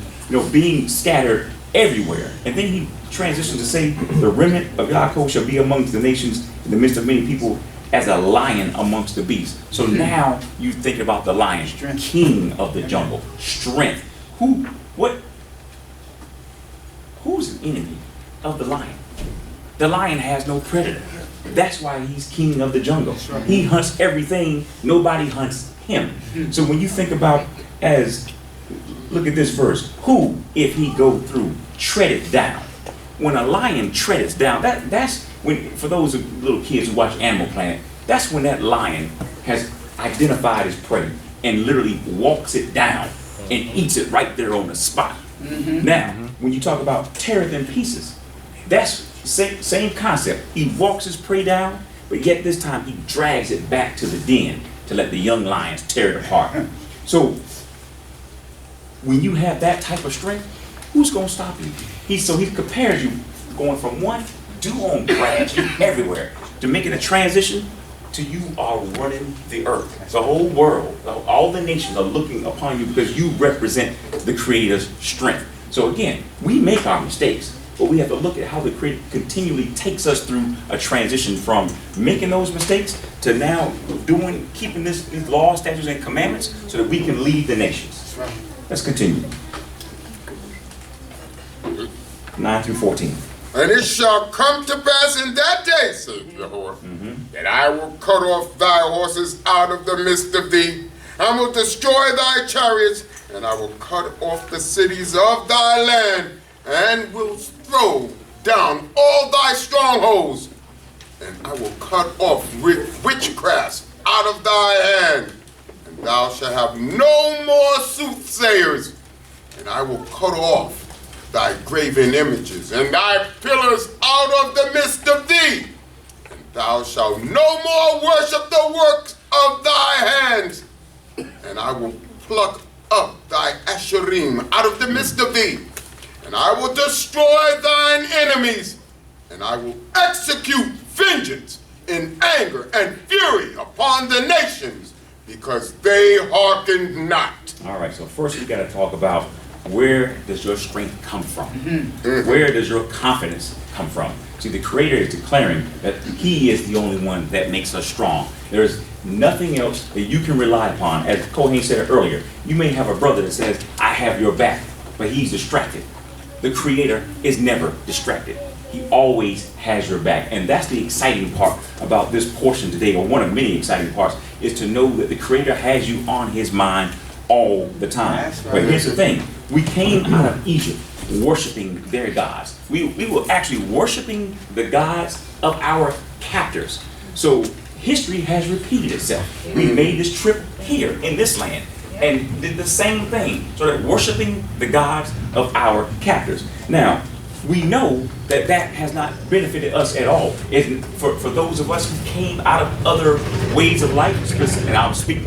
being scattered everywhere, and then he transitions to say, the remnant of Yaakov shall be amongst the nations in the midst of many people, as a lion amongst the beasts. So now you think about the lion, king of the jungle, strength. Who's an enemy of the lion? The lion has no predator. That's why he's king of the jungle. He hunts everything, nobody hunts him. So when you think about, look at this verse, who, if he go through, tread it down. When a lion treads down, that's when, for those little kids who watch Animal Planet, that's when that lion has identified his prey and literally walks it down and eats it right there on the spot. Now, when you talk about tear it in pieces, that's same concept. He walks his prey down, but yet this time he drags it back to the den to let the young lions tear it apart. So when you have that type of strength, who's going to stop you? He compares you going from one dew on grass, you everywhere, to making a transition to you are running the earth. The whole world, all the nations are looking upon you because you represent the Creator's strength. So again, we make our mistakes, but we have to look at how the Creator continually takes us through a transition from making those mistakes to now keeping these laws, statutes, and commandments so that we can lead the nations. Let's continue. 9 through 14. And it shall come to pass in that day, saith Jehovah, that I will cut off thy horses out of the midst of thee. I will destroy thy chariots, and I will cut off the cities of thy land, and will throw down all thy strongholds. And I will cut off witchcrafts out of thy hand, and thou shalt have no more soothsayers. And I will cut off thy graven images, and thy pillars out of the midst of thee. And thou shalt no more worship the works of thy hands. And I will pluck up thy Asherim out of the midst of thee. And I will destroy thine enemies. And I will execute vengeance in anger and fury upon the nations, because they hearkened not. All right, so first we got to talk about, where does your strength come from? Where does your confidence come from? See, the Creator is declaring that He is the only one that makes us strong. There's nothing else that you can rely upon. As Cohane said earlier, you may have a brother that says, I have your back, but he's distracted. The Creator is never distracted. He always has your back. And that's the exciting part about this portion today, or one of many exciting parts, is to know that the Creator has you on His mind all the time. Right. But here's the thing. We came out of Egypt worshiping their gods. We were actually worshiping the gods of our captors. So history has repeated itself. We made this trip here in this land and did the same thing, sort of worshiping the gods of our captors. Now, we know that that has not benefited us at all. For those of us who came out of other ways of life, and I'll speak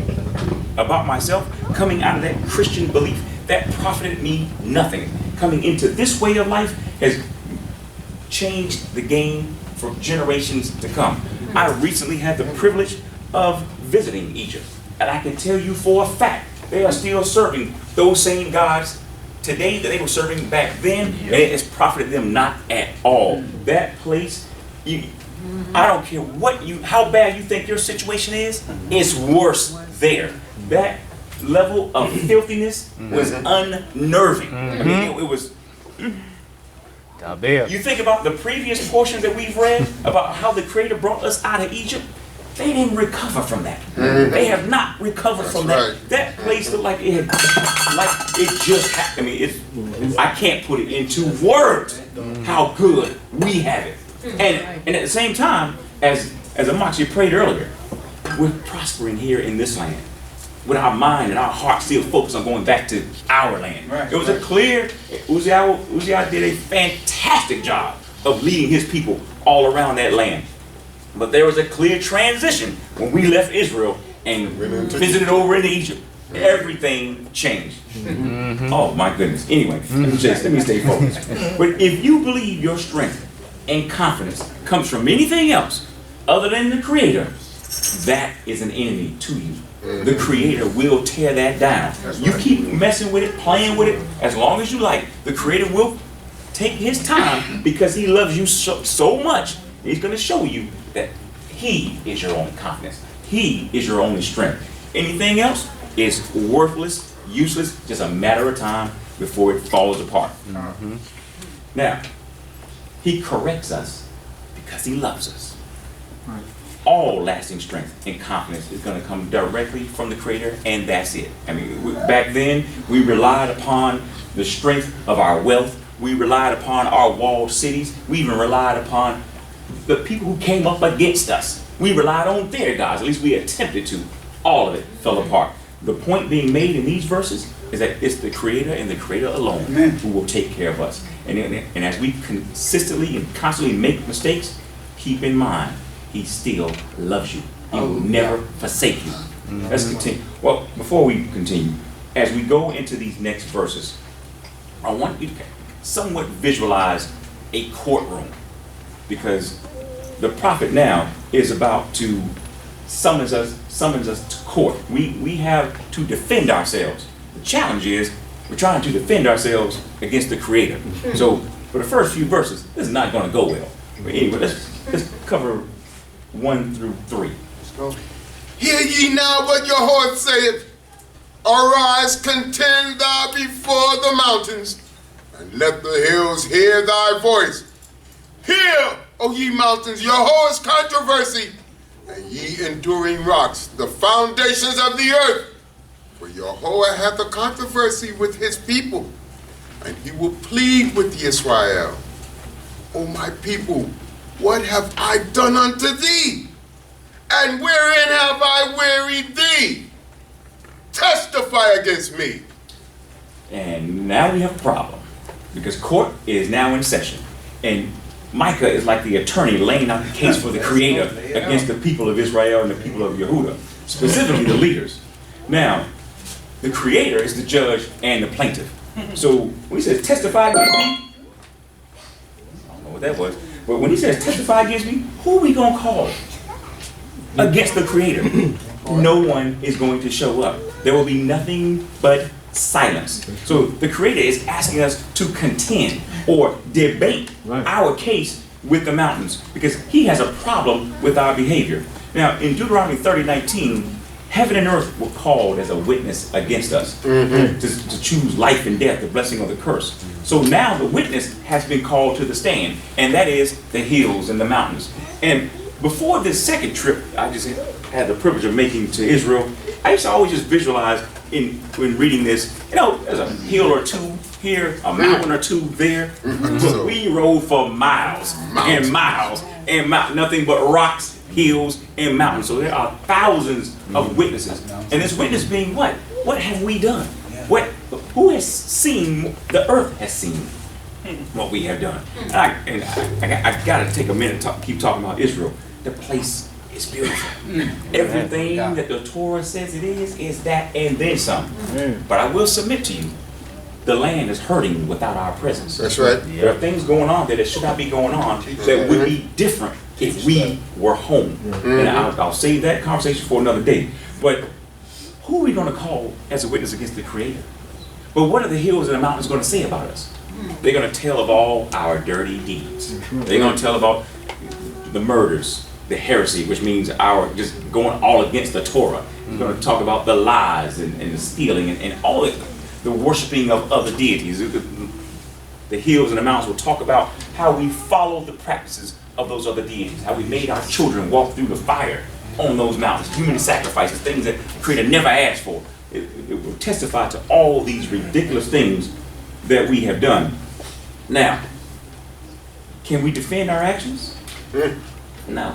about myself, coming out of that Christian belief, that profited me nothing. Coming into this way of life has changed the game for generations to come. I recently had the privilege of visiting Egypt, and I can tell you for a fact, they are still serving those same gods today that they were serving back then, and it has profited them not at all. That place, I don't care how bad you think your situation is, it's worse there. That level of filthiness was unnerving. I mean, it was. You think about the previous portion that we've read about how the Creator brought us out of Egypt. They didn't recover from that. They have not recovered from that. Right. That place looked like it had, like it just happened. I mean, I can't put it into words how good we have it. And at the same time, as Amachi prayed earlier, we're prospering here in this land, with our mind and our heart still focused on going back to our land. Right, it was a clear, Uzziah did a fantastic job of leading his people all around that land. But there was a clear transition when we left Israel and visited over into Egypt. Everything changed. Oh my goodness. Anyway, let me stay focused. But if you believe your strength and confidence comes from anything else other than the Creator, that is an enemy to you. The Creator will tear that down. You keep messing with it, playing with it, as long as you like. The Creator will take His time because He loves you so much. He's going to show you that He is your only confidence. He is your only strength. Anything else is worthless, useless, just a matter of time before it falls apart. Now, He corrects us because He loves us. All lasting strength and confidence is going to come directly from the Creator, and that's it. I mean, back then, we relied upon the strength of our wealth. We relied upon our walled cities. We even relied upon the people who came up against us. We relied on their gods. At least we attempted to. All of it fell apart. The point being made in these verses is that it's the Creator and the Creator alone who will take care of us. And as we consistently and constantly make mistakes, keep in mind, He still loves you. He will never forsake you. Let's continue. Well, before we continue, as we go into these next verses, I want you to somewhat visualize a courtroom, because the prophet now is about to summons us to court. We have to defend ourselves. The challenge is we're trying to defend ourselves against the Creator. So for the first few verses, this is not going to go well. But anyway, let's cover 1 through 3. Let's go. Hear ye now what your Lord saith. Arise, contend thou before the mountains, and let the hills hear thy voice. Hear, O ye mountains, Yahweh's controversy, and ye enduring rocks, the foundations of the earth. For Yahweh hath a controversy with his people, and he will plead with Israel. O my people, what have I done unto thee? And wherein have I wearied thee? Testify against me. And now we have a problem, because court is now in session, and Micah is like the attorney laying out the case for the Creator against the people of Israel and the people of Yehudah, specifically the leaders. Now, the Creator is the judge and the plaintiff. So when he says testify against me, I don't know what that was, but when he says testify against me, who are we going to call against the Creator? No one is going to show up. There will be nothing but silence. So the Creator is asking us to contend or debate our case with the mountains, because he has a problem with our behavior. Now, in Deuteronomy 30:19, heaven and earth were called as a witness against us to choose life and death, the blessing or the curse. So now the witness has been called to the stand, and that is the hills and the mountains. And before this second trip I just had the privilege of making to Israel, I used to always just visualize when reading this, there's a hill or two here, a mountain or two there. But we rode for miles and miles and nothing but rocks, hills, and mountains. So there are thousands of witnesses. And this witness being what? What have we done? Who has seen, the earth has seen what we have done. And I got to take a minute to keep talking about Israel. The place is beautiful. Everything that the Torah says it is that and then some. But I will submit to you, the land is hurting without our presence. That's right. There are things going on there that should not be going on that would be different if we were home. And I'll save that conversation for another day. But who are we going to call as a witness against the Creator? But what are the hills and the mountains going to say about us? They're going to tell of all our dirty deeds. They're going to tell about the murders, the heresy, which means our just going all against the Torah. We're going to talk about the lies and the stealing and all the worshiping of other deities. The hills and the mountains will talk about how we followed the practices of those other deities, how we made our children walk through the fire on those mountains, human sacrifices, things that the Creator never asked for. It will testify to all these ridiculous things that we have done. Now, can we defend our actions? No.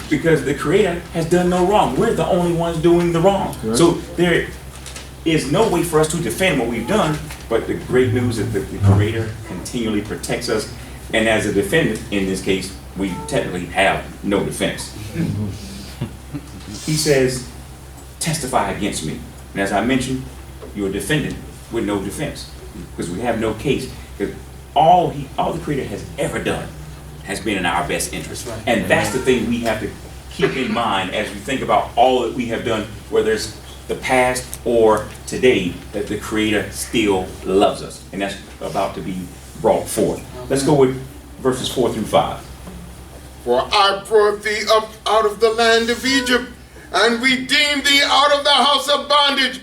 Because the Creator has done no wrong. We're the only ones doing the wrong. Right. So there is no way for us to defend what we've done, but the great news is that the Creator continually protects us, and as a defendant in this case, we technically have no defense. He says, testify against me. And as I mentioned, you're a defendant with no defense, because we have no case. Because all the Creator has ever done has been in our best interest. And that's the thing we have to keep in mind as we think about all that we have done, whether it's the past or today, that the Creator still loves us. And that's about to be brought forth. Let's go with verses 4 through 5. For I brought thee up out of the land of Egypt, and redeemed thee out of the house of bondage.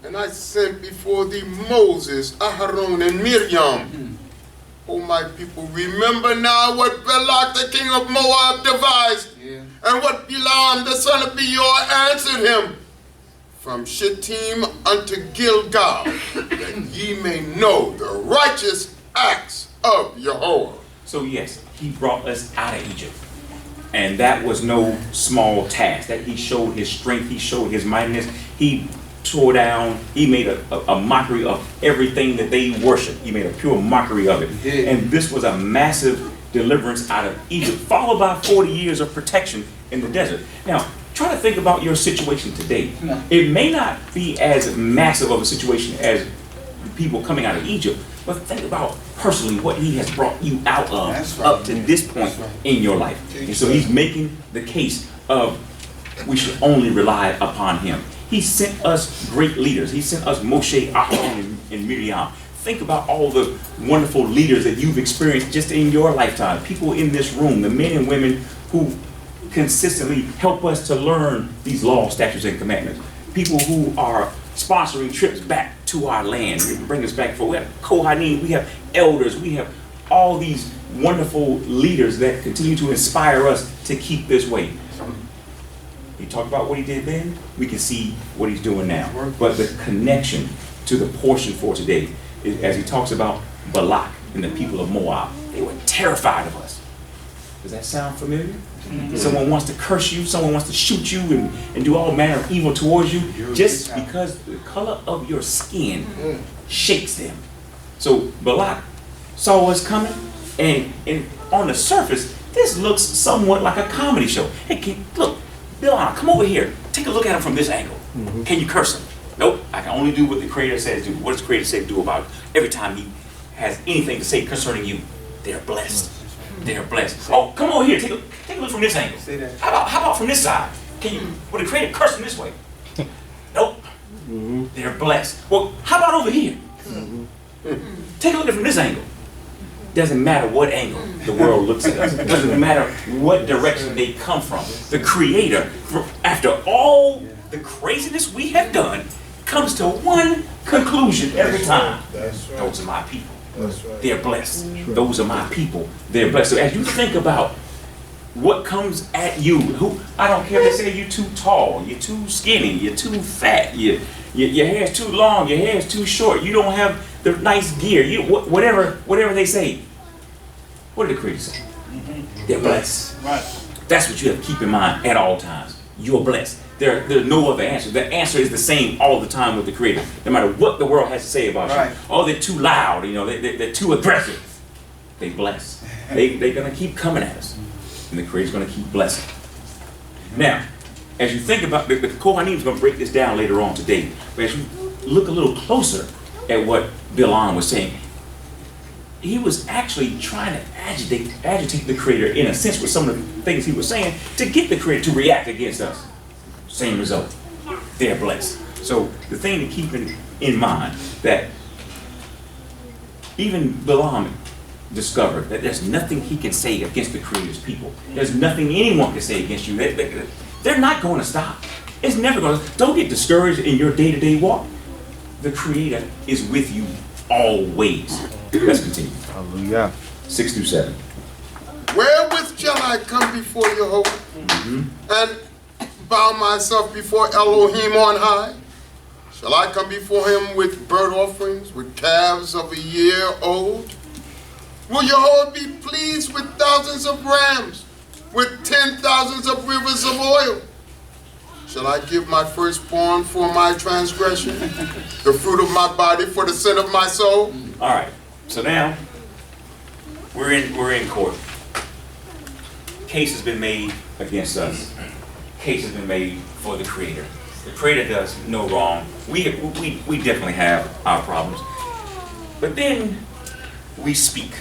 And I sent before thee Moses, Aharon, and Miriam. O my people, remember now what Balaq the king of Moab devised, and what Balaam the son of Beor answered him. From Shittim unto Gilgal, that ye may know the righteous acts of Yahweh. So yes, he brought us out of Egypt. And that was no small task. That he showed his strength, he showed his mightiness. He tore down, he made a mockery of everything that they worshiped. He made a pure mockery of it. And this was a massive deliverance out of Egypt, followed by 40 years of protection in the desert. Now, try to think about your situation today. It may not be as massive of a situation as people coming out of Egypt, but think about personally what he has brought you out of up to this point in your life. And so he's making the case of we should only rely upon him. He sent us great leaders. He sent us Moshe, Aaron, and Miriam. Think about all the wonderful leaders that you've experienced just in your lifetime. People in this room, the men and women who consistently help us to learn these laws, statutes, and commandments. People who are sponsoring trips back to our land, bring us back for. We have Cohane, we have elders, we have all these wonderful leaders that continue to inspire us to keep this way. He talked about what he did then, we can see what he's doing now. But the connection to the portion for today, is, as he talks about Balaq and the people of Moab, they were terrified of us. Does that sound familiar? Someone wants to curse you, someone wants to shoot you and do all manner of evil towards you, just because the color of your skin shakes them. So Balaq saw us coming, and on the surface, this looks somewhat like a comedy show. Hey, look, Balaq, come over here. Take a look at him from this angle. Can you curse him? Nope, I can only do what the Creator says do. What does the Creator say do about it? Every time he has anything to say concerning you, they're blessed. They're blessed. Oh, come over here. Take a look from this angle. How about from this side? Will the Creator curse them this way? Nope. They're blessed. Well, how about over here? Take a look at it from this angle. Doesn't matter what angle the world looks at us. It doesn't matter what direction they come from. The Creator, after all the craziness we have done, comes to one conclusion every time. Those are my people. They're blessed. Those are my people. They're blessed. So as you think about what comes at you, I don't care if they say you're too tall, you're too skinny, you're too fat, your hair's too long, your hair's too short, you don't have the nice gear, whatever they say. What did the Creator say? They're blessed. That's what you have to keep in mind at all times. You're blessed. There's no other answer. The answer is the same all the time with the Creator, no matter what the world has to say about you. Oh, they're too loud, they're too aggressive. They bless. They're going to keep coming at us, and the Creator's going to keep blessing. Now, as you think about, the Cohane is going to break this down later on today, but as you look a little closer at what Balaq was saying, he was actually trying to agitate the Creator in a sense with some of the things he was saying to get the Creator to react against us. Same result. They're blessed. So the thing to keep in mind that even Balaq discovered that there's nothing he can say against the Creator's people. There's nothing anyone can say against you. They're not going to stop. It's never going to. Don't get discouraged in your day-to-day walk. The Creator is with you always. Let's continue. Hallelujah. 6 through 7. Wherewith shall I come before Jehovah and bow myself before Elohim on high? Shall I come before him with burnt offerings, with calves of a year old? Will Jehovah be pleased with thousands of rams, with 10,000s of rivers of oil? Shall I give my firstborn for my transgression, the fruit of my body for the sin of my soul? All right. So now we're in court. Case has been made against us. Case has been made for the Creator. The Creator does no wrong. We definitely have our problems. But then we speak.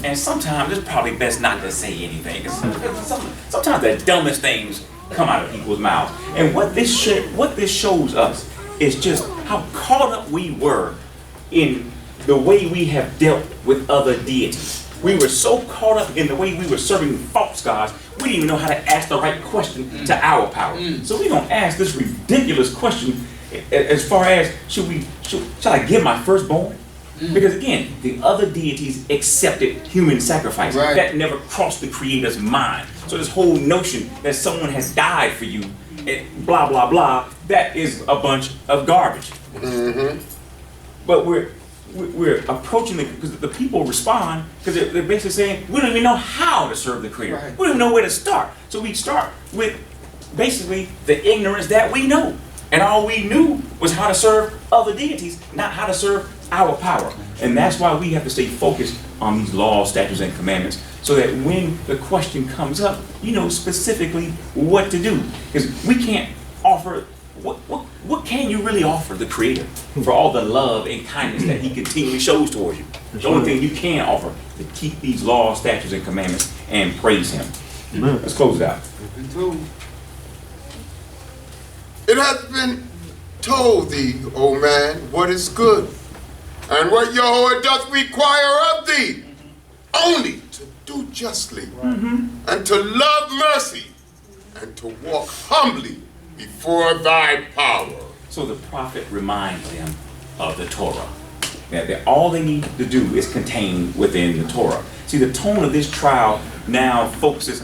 And sometimes it's probably best not to say anything. Sometimes the dumbest things come out of people's mouths. And what this shows us is just how caught up we were in the way we have dealt with other deities. We were so caught up in the way we were serving false gods, we didn't even know how to ask the right question to our power. So we're going to ask this ridiculous question as far as, shall I give my firstborn? Because again, the other deities accepted human sacrifice. That never crossed the Creator's mind. So this whole notion that someone has died for you, blah, blah, blah, that is a bunch of garbage. But we're approaching it because the people respond because they're basically saying, we don't even know how to serve the Creator. We don't even know where to start. So we start with basically the ignorance that we know. And all we knew was how to serve other deities, not how to serve our power. And that's why we have to stay focused on these laws, statutes, and commandments so that when the question comes up, you know specifically what to do. Because we can't offer, what can you really offer the Creator for all the love and kindness that he continually shows towards you? The only thing you can offer is to keep these laws, statutes, and commandments and praise him. Let's close it out. It hath been told thee, O man, what is good, and what Jehovah doth require of thee, only to do justly, and to love mercy, and to walk humbly before thy power. So the prophet reminds them of the Torah. That all they need to do is contained within the Torah. See, the tone of this trial now focuses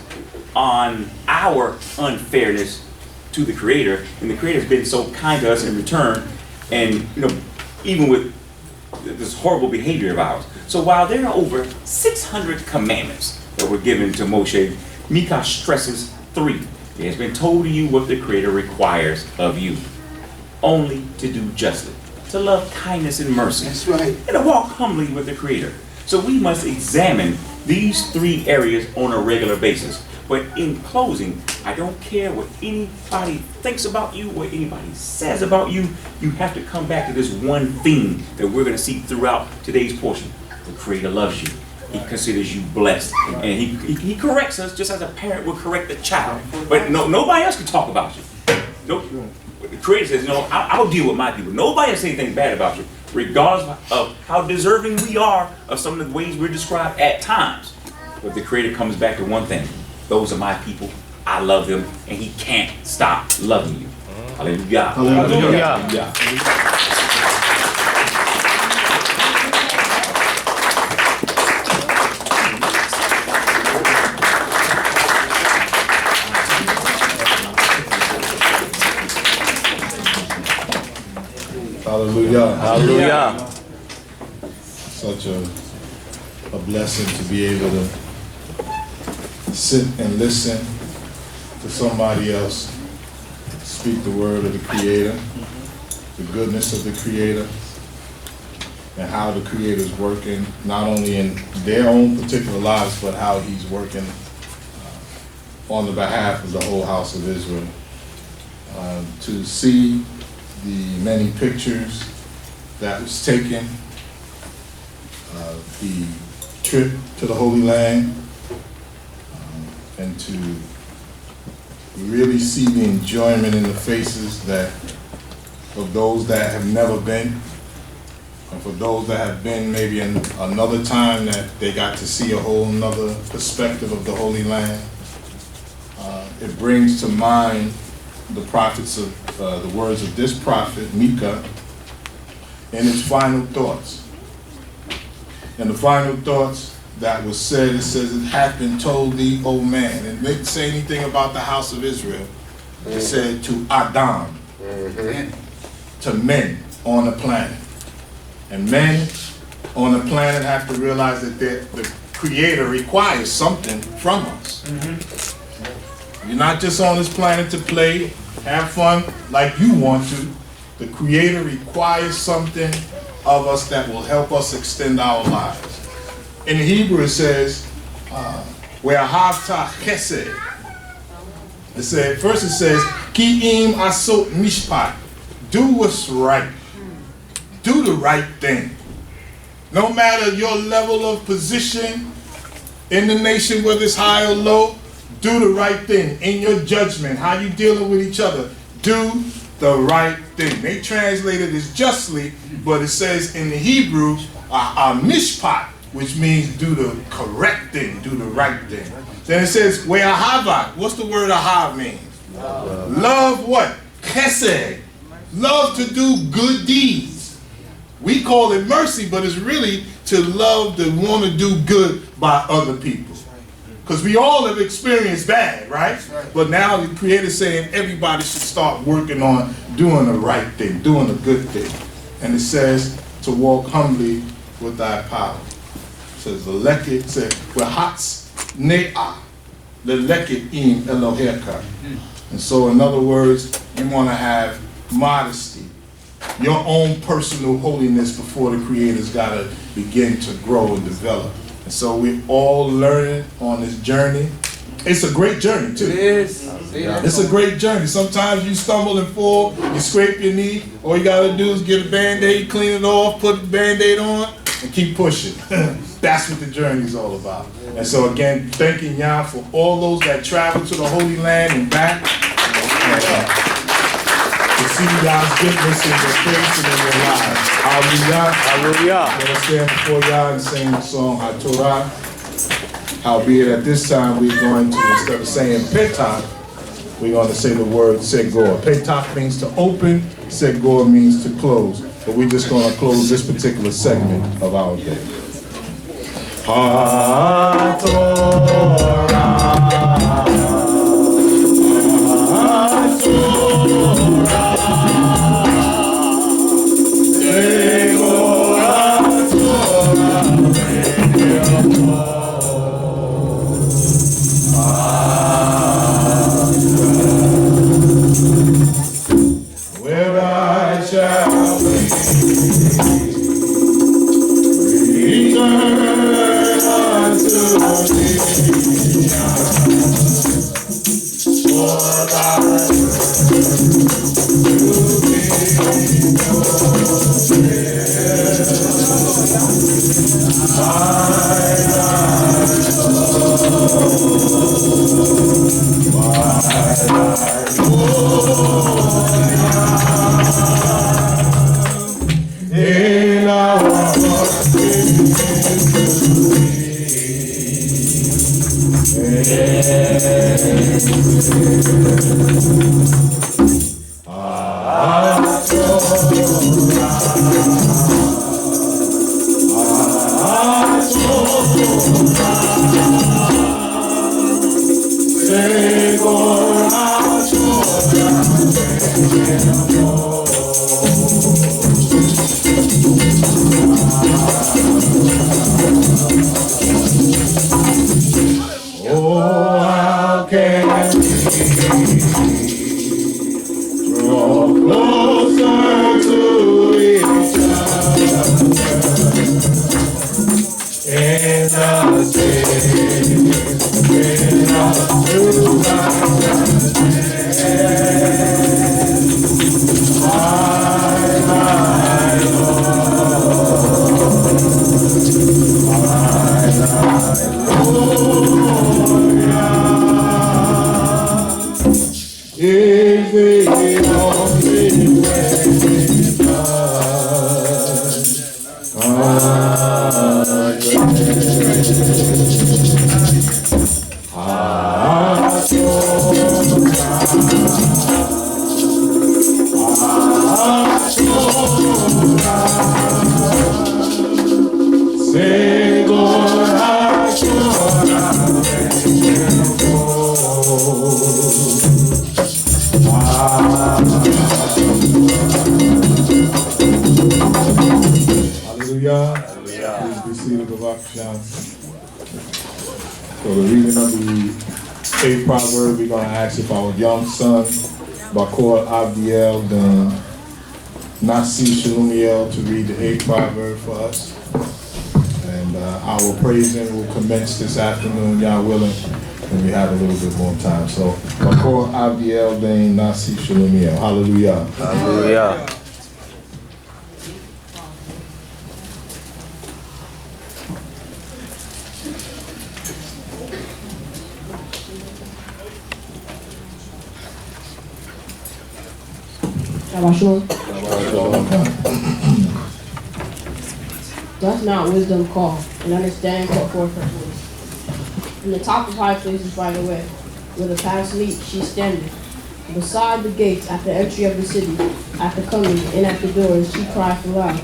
on our unfairness to the Creator, and the Creator's been so kind to us in return, and you know, even with this horrible behavior of ours. So while there are over 600 commandments that were given to Moshe, Micah stresses 3. It has been told to you what the Creator requires of you. Only to do justly, to love kindness and mercy. That's right. And to walk humbly with the Creator. So we must examine these 3 areas on a regular basis. But in closing, I don't care what anybody thinks about you, what anybody says about you, you have to come back to this one theme that we're going to see throughout today's portion. The Creator loves you. He considers you blessed. And he corrects us just as a parent would correct a child. But nobody else can talk about you. Nope. The Creator says, no, I'll deal with my people. Nobody will say anything bad about you, regardless of how deserving we are of some of the ways we're described at times. But the Creator comes back to one thing. Those are my people. I love them, and He can't stop loving you. Hallelujah. Hallelujah. Hallelujah. Hallelujah. Hallelujah. Such a blessing to be able to sit and listen to somebody else speak the word of the Creator, the goodness of the Creator, and how the Creator is working, not only in their own particular lives, but how He's working on the behalf of the whole house of Israel. To see the many pictures that was taken, the trip to the Holy Land, and to really see the enjoyment in the faces of those that have never been, and for those that have been maybe in another time that they got to see a whole nother perspective of the Holy Land. It brings to mind the prophets of the words of this prophet Micah in his final thoughts. And the final thoughts that was said, it says, "It hath been told thee, O man." It didn't say anything about the house of Israel. It said to Adam, to men on the planet. And men on the planet have to realize that the Creator requires something from us. You're not just on this planet to play, have fun like you want to. The Creator requires something of us that will help us extend our lives. In Hebrew it says, "Ve'ahavta chesed." First it says, "Ki'im asot mishpat." Do what's right. Do the right thing. No matter your level of position in the nation, whether it's high or low, do the right thing. In your judgment, how you dealing with each other, do the right thing. They translate it as justly, but it says in the Hebrew, mishpat, which means do the correct thing, do the right thing. Then it says, ve'ahavat. What's the word ahav mean? Love what? Chesed. Love to do good deeds. We call it mercy, but it's really to love to want to do good by other people. Because we all have experienced bad, right? But now the Creator's saying everybody should start working on doing the right thing, doing the good thing. And it says to walk humbly with thy power. It says the lekit says, "V'hatz ne'ah lelekit im Eloheka." And so in other words, you want to have modesty. Your own personal holiness before the Creator's got to begin to grow and develop. And so we're all learning on this journey. It's a great journey too. It is. It's a great journey. Sometimes you stumble and fall, you scrape your knee. All you got to do is get a Band-Aid, clean it off, put the Band-Aid on, and keep pushing. That's what the journey is all about. And so again, thanking Yah for all those that travel to the Holy Land and back. To see Yah's goodness in your face and in your lives. Hallelujah. Hallelujah. Let's stand before Yah and sing the song HaTorah. Howbeit at this time we're going to, instead of saying Petach, we're going to say the word Segor. Petach means to open, Segor means to close. But we're just going to close this particular segment of our day. Where I shall return unto thee, for thy in our oh, how can we draw closer to each other in the city, in is the only Hallelujah. Please be seated, Balaq. So the reading of the 8th proverb, we're going to ask if our young son, Bakor Abdiel, then Nasi Shalumiel, to read the 8th proverb for us. And our praising will commence this afternoon, Yah willing, and we have a little bit more time. So Bakor Abdiel, then Nasi Shalumiel. Hallelujah. Hallelujah. Does not wisdom call, and understanding put forth her voice? In the top of high places by the way, where the paths meet, she standeth. Beside the gates, at the entry of the city, at the coming, and at the doors, she crieth aloud.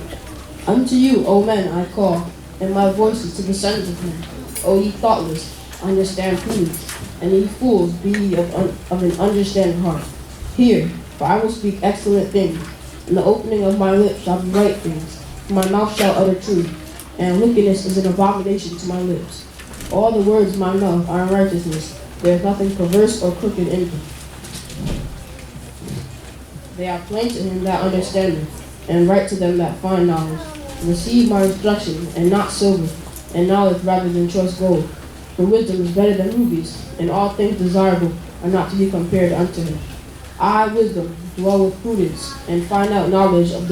Unto you, O men, I call, and my voice is to the sons of men. O ye thoughtless, understand prudence, and ye fools, be ye of an understanding heart. Hear, for I will speak excellent things, and the opening of my lips shall be right things. My mouth shall utter truth, and wickedness is an abomination to my lips. All the words of my mouth are in righteousness. There is nothing perverse or crooked in them. They are plain to him that understandeth, and right to them that find knowledge. Receive my instruction, and not silver, and knowledge rather than choice gold. For wisdom is better than rubies, and all things desirable are not to be compared unto her. I, wisdom, dwell with prudence, and find out knowledge of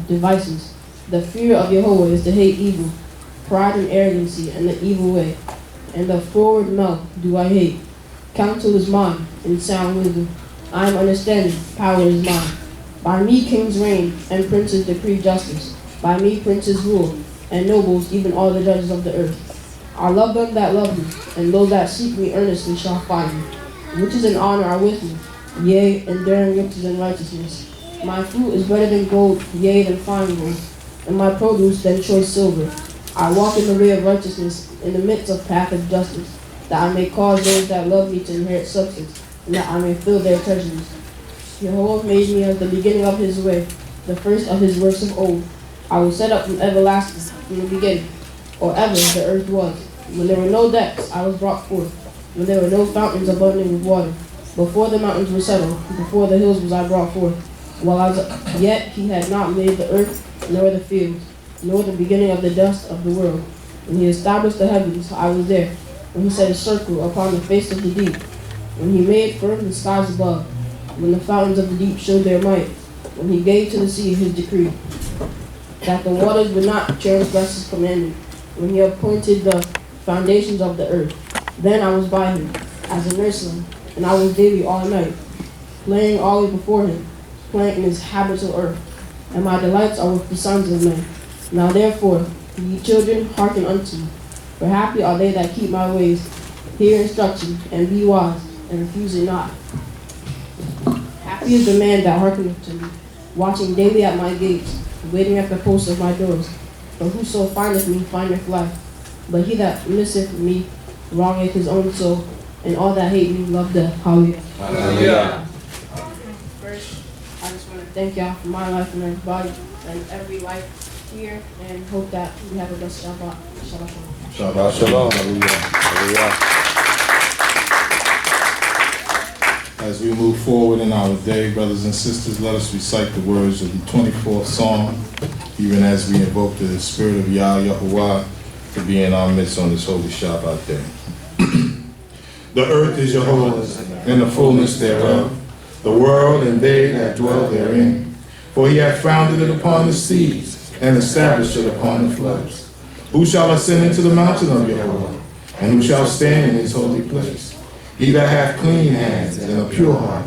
devices. The fear of Jehovah is to hate evil, pride and arrogancy, and the evil way. And the forward mouth do I hate. Counsel is mine, and sound wisdom. I am understanding, power is mine. By me kings reign, and princes decree justice. By me princes rule, and nobles, even all the judges of the earth. I love them that love me, and those that seek me earnestly shall find me. Riches and honor are with me, yea, enduring riches and righteousness. My fruit is better than gold, yea, than fine gold, and my produce than choice silver. I walk in the way of righteousness, in the midst of path of justice, that I may cause those that love me to inherit substance, and that I may fill their treasuries. Jehovah made me as the beginning of his way, the first of his works of old. I was set up from everlasting, from the beginning, or ever the earth was. When there were no depths, I was brought forth. When there were no fountains abundant with water. Before the mountains were settled, before the hills was I brought forth. Yet he had not made the earth, nor the fields, nor the beginning of the dust of the world. When he established the heavens, I was there. When he set a circle upon the face of the deep. When he made firm the skies above. When the fountains of the deep showed their might. When he gave to the sea his decree, that the waters would not transgress his commandment. When he appointed the foundations of the earth. Then I was by him, as a nursling, and I was daily all night, playing always before him, playing in his habitable earth. And my delights are with the sons of men. Now therefore, ye children, hearken unto me. For happy are they that keep my ways, hear instruction, and be wise, and refuse it not. Happy is the man that hearkeneth to me, watching daily at my gates, waiting at the posts of my doors. For whoso findeth me findeth life, but he that misseth me wrongeth his own soul, and all that hate me love death. Hallelujah. Hallelujah. First, I just want to thank y'all for my life and everybody, and every life here, and hope that we have a blessed Shabbat. Shabbat shalom. Shabbat shalom. Hallelujah. As we move forward in our day, brothers and sisters, let us recite the words of the 24th Psalm, even as we invoke the Spirit of Yah Yahuwah to be in our midst on this holy Shabbat day. The earth is Jehovah's, and the fullness thereof, the world and they that dwell therein. For he hath founded it upon the seas, and established it upon the floods. Who shall ascend into the mountain of Jehovah, and who shall stand in his holy place? He that hath clean hands and a pure heart,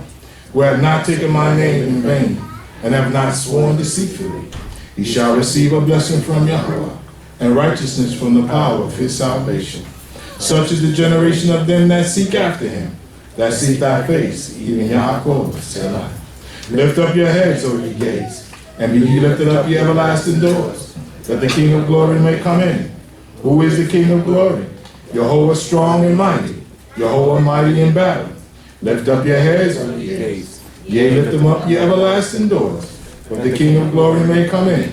who hath not taken my name in vain, and have not sworn deceitfully, he shall receive a blessing from Yahweh, and righteousness from the power of his salvation. Such is the generation of them that seek after him, that seek thy face, even Yaakov, Selah. Lift up your heads, O ye gates, and be ye lifted up, ye everlasting doors, that the King of glory may come in. Who is the King of glory? Jehovah strong and mighty, Jehovah mighty in battle. Lift up your heads, O ye gates, yea, lift them up, ye everlasting doors, that the King of glory may come in.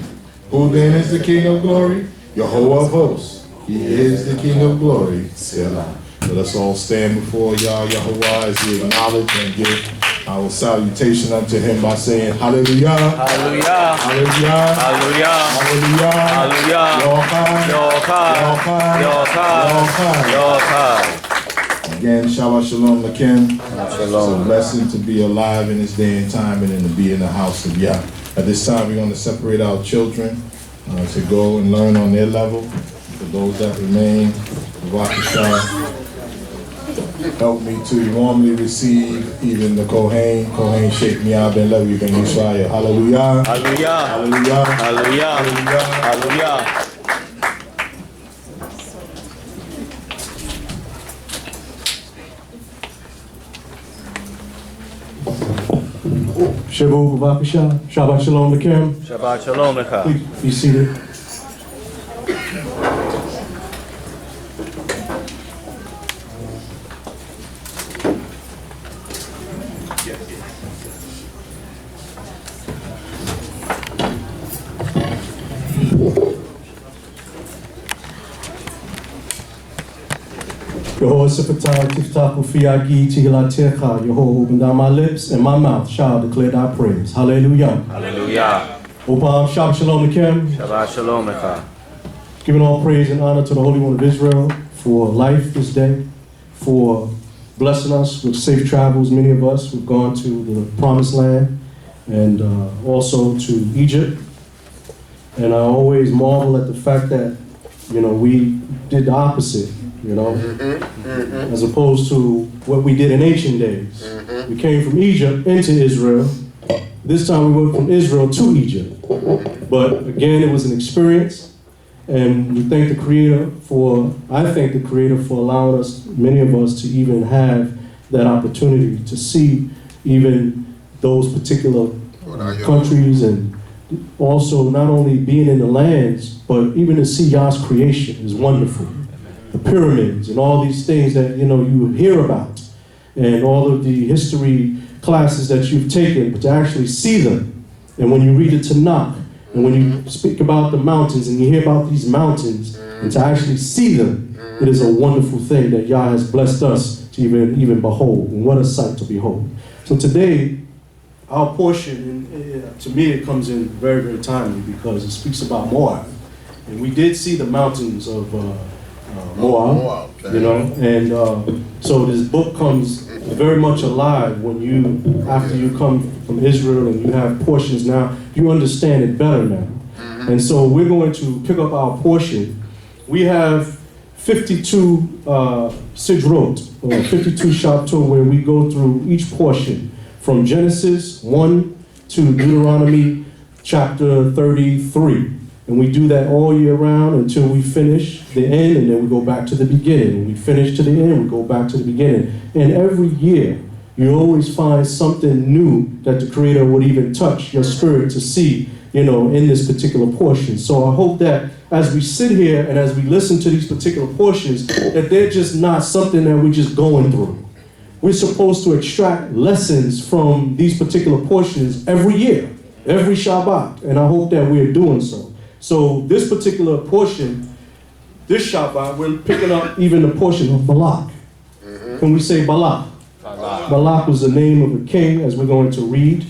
Who then is the King of glory? Jehovah of hosts. He is the King of glory. Selah. Let us all stand before Yah Yahuwah as we acknowledge and give our salutation unto him by saying Hallelujah. Hallelujah. Hallelujah. Hallelujah. Hallelujah. Hallelujah. Yochai. Yochai. Yochai. Again, Shabbat Shalom Lakim. Shalom. It's a blessing to be alive in this day and time and to be in the house of Yah. At this time, we're going to separate our children to go and learn on their level. For those that remain, help me to warmly receive even the Cohane, Shetmeyah, Ben Levi, Ben Yisrael. Hallelujah. Hallelujah. Hallelujah. Hallelujah. Hallelujah. Shavu Bavakasha, Shabbat Shalom Lakim. Shabbat Shalom Lecha. Please be seated. Yehovah Sifatah, Tiftach, Ufiagi, Tihilatecha, Yehovah, open down my lips and my mouth shall declare thy praise. Hallelujah. Hallelujah. Opam, Shabbat Shalom Lakim. Shabbat Shalom Lecha. Giving all praise and honor to the Holy One of Israel for life this day, for blessing us with safe travels. Many of us who've gone to the Promised Land and also to Egypt. And I always marvel at the fact that, we did the opposite. As opposed to what we did in ancient days. We came from Egypt into Israel. This time we went from Israel to Egypt. But again, it was an experience. And we thank the Creator I thank the Creator for allowing us, many of us, to even have that opportunity to see even those particular countries and also not only being in the lands, but even to see Yah's creation is wonderful. The pyramids and all these things that you hear about, and all of the history classes that you've taken, but to actually see them, and when you read the Tanakh, and when you speak about the mountains and you hear about these mountains, and to actually see them, it is a wonderful thing that Yah has blessed us to even behold. And what a sight to behold. So today, our portion, and to me, it comes in very, very timely because it speaks about Moab. And we did see the mountains of Moab, and so this book comes very much alive when after you come from Israel and you have portions now, you understand it better now. And so we're going to pick up our portion. We have 52 Sidrah, or 52 chapter, where we go through each portion from Genesis 1 to Deuteronomy chapter 33. And we do that all year round until we finish the end, and then we go back to the beginning. When we finish to the end, we go back to the beginning. And every year, you always find something new that the Creator would even touch your spirit to see, in this particular portion. So I hope that as we sit here and as we listen to these particular portions, that they're just not something that we're just going through. We're supposed to extract lessons from these particular portions every year, every Shabbat, and I hope that we're doing so. So this particular portion, this Shabbat, we're picking up even the portion of Balaq. When we say Balaq, Balaq was the name of a king, as we're going to read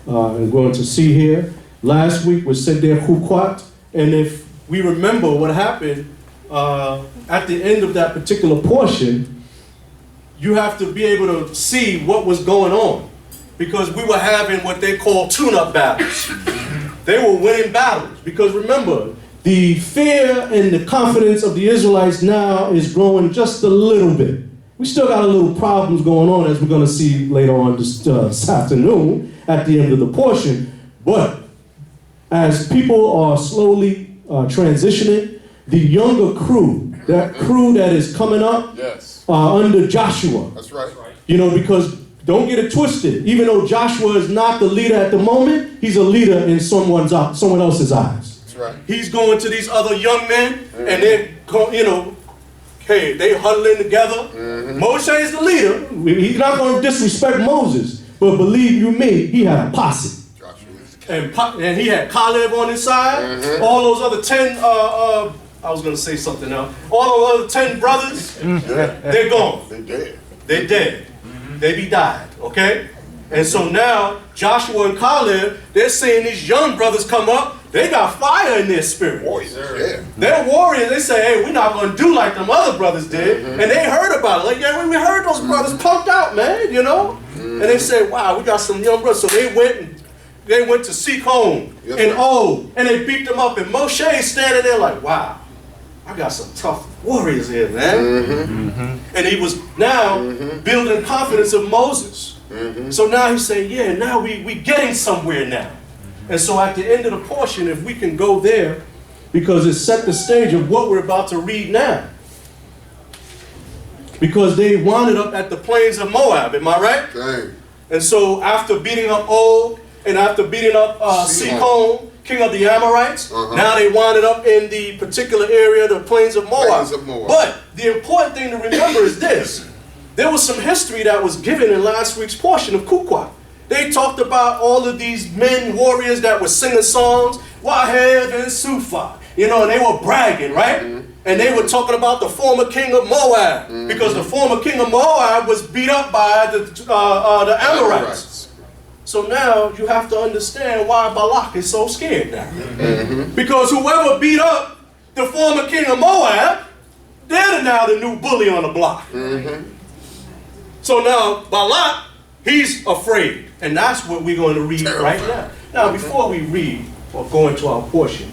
and going to see here. Last week was Sidrah Hukwat, and if we remember what happened at the end of that particular portion, you have to be able to see what was going on, because we were having what they call tune-up battles. They were winning battles, because remember, the fear and the confidence of the Israelites now is growing just a little bit. We still got a little problems going on, as we're going to see later on this afternoon at the end of the portion. But as people are slowly transitioning, the younger crew, that crew that is coming up under Joshua. That's right. Because don't get it twisted. Even though Joshua is not the leader at the moment, he's a leader in someone else's eyes. That's right. He's going to these other young men, and they're, hey, they huddling together. Moshe is the leader. He's not going to disrespect Moses, but believe you me, he had a posse. And he had Caleb on his side. All those other 10, I was going to say something else. All those other 10 brothers, they're gone. They're dead. They're dead. They be died, okay? And so now, Joshua and Caleb, they're seeing these young brothers come up. They got fire in their spirit. Warriors, yeah. They're warriors. They say, hey, we're not going to do like them other brothers did. And they heard about it. Like, yeah, we heard those brothers pumped out, man, And they said, wow, we got some young brothers. So they went to Cohane and they beat them up. And Moshe standing there like, wow, I got some tough warriors here, man. And he was now building confidence of Moses. So now he's saying, yeah, now we getting somewhere now. And so at the end of the portion, if we can go there, because it set the stage of what we're about to read now. Because they wound up at the plains of Moab, am I right? Dang. And so after beating up Og, and after beating up Sihon, king of the Amorites, now they wound up in the particular area, the plains of Moab. But the important thing to remember is this. There was some history that was given in last week's portion of Kukwat. They talked about all of these men, warriors that were singing songs, Wahev and Sufa, and they were bragging, right? And they were talking about the former king of Moab, because the former king of Moab was beat up by the Amorites. So now you have to understand why Balaq is so scared now. Because whoever beat up the former king of Moab, they're now the new bully on the block. So now Balaq, he's afraid. And that's what we're going to read right now. Now, before we read or go into our portion,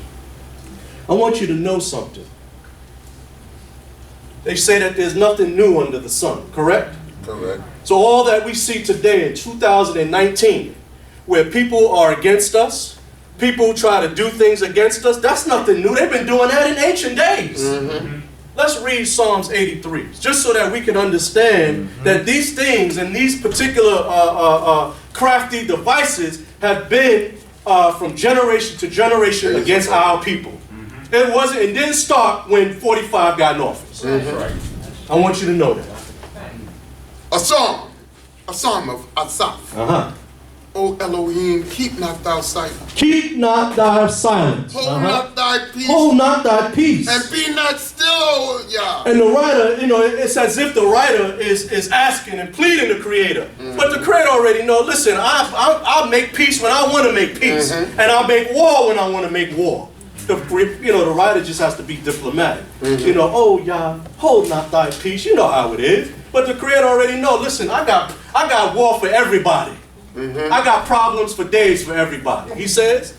I want you to know something. They say that there's nothing new under the sun, correct? Correct. So all that we see today in 2019, where people are against us, people try to do things against us, that's nothing new. They've been doing that in ancient days. Let's read Psalms 83, just so that we can understand that these things and these particular crafty devices have been from generation to generation against our people. It didn't start when 45 got in office. I want you to know that. A psalm of Asaph. O Elohim, keep not thou silent. Keep not thy silence. Hold not thy peace. Hold not thy peace. And be not still, O Yah. And the writer, it's as if the writer is asking and pleading the Creator. But the Creator already knows, listen, I'll make peace when I want to make peace. And I'll make war when I want to make war. The writer just has to be diplomatic. Oh Yah, hold not thy peace. You know how it is. But the Creator already knows, listen, I got war for everybody. I got problems for days for everybody. He says,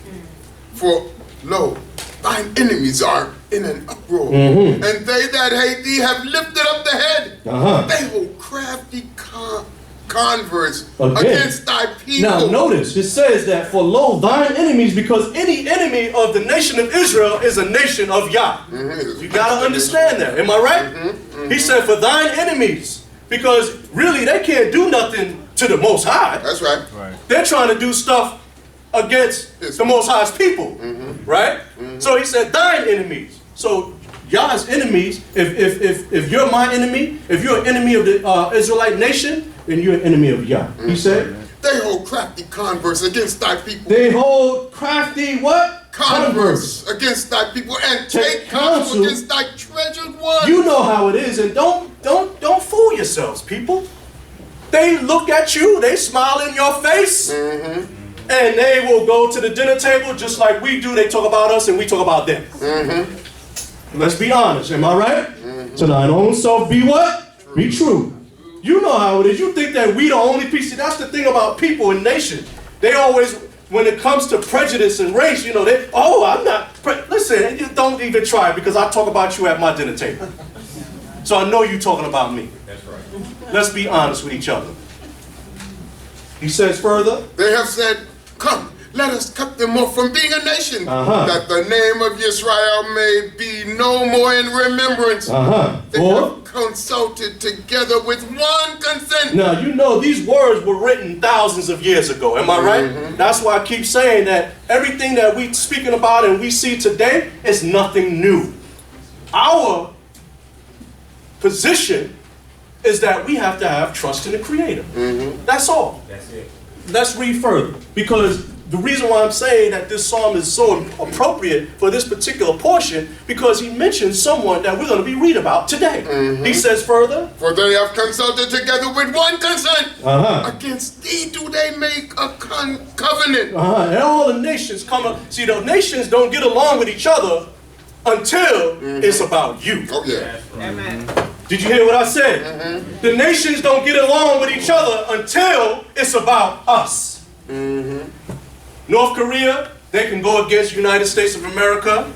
for lo, thine enemies are in an uproar, and they that hate thee have lifted up the head. They will crafty converse against thy people. Now notice, it says that for lo, thine enemies, because any enemy of the nation of Israel is a nation of Yah. You got to understand that. Am I right? He said, for thine enemies, because really they can't do nothing to the Most High. That's right. They're trying to do stuff against the Most High's people, right? So he said, thine enemies. So Yah's enemies, if you're my enemy, if you're an enemy of the Israelite nation, then you're an enemy of Yah. He said, they hold crafty converse against thy people. They hold crafty what? Converse against thy people, and take counsel against thy treasured ones. You know how it is, and don't fool yourselves, people. They look at you, they smile in your face, and they will go to the dinner table just like we do. They talk about us and we talk about them. Let's be honest, am I right? To thine own self be what? True. Be true. You know how it is. You think that we the only people. See, that's the thing about people and nations. They always, when it comes to prejudice and race, I'm not, listen, you don't even try because I talk about you at my dinner table. So I know you're talking about me. That's right. Let's be honest with each other. He says further, they have said, come, let us cut them off from being a nation, that the name of Israel may be no more in remembrance. They have consulted together with one consent. Now, you know these words were written thousands of years ago. Am I right? That's why I keep saying that everything that we speaking about and we see today is nothing new. Our position is that we have to have trust in the Creator. That's all. That's it. Let's read further, because the reason why I'm saying that this psalm is so appropriate for this particular portion, because he mentions someone that we're going to be read about today. He says further, for they have consulted together with one consent. Against thee do they make a covenant. And all the nations come up. See, the nations don't get along with each other until it's about you. Oh yeah. Amen. Did you hear what I said? The nations don't get along with each other until it's about us. North Korea, they can go against the United States of America,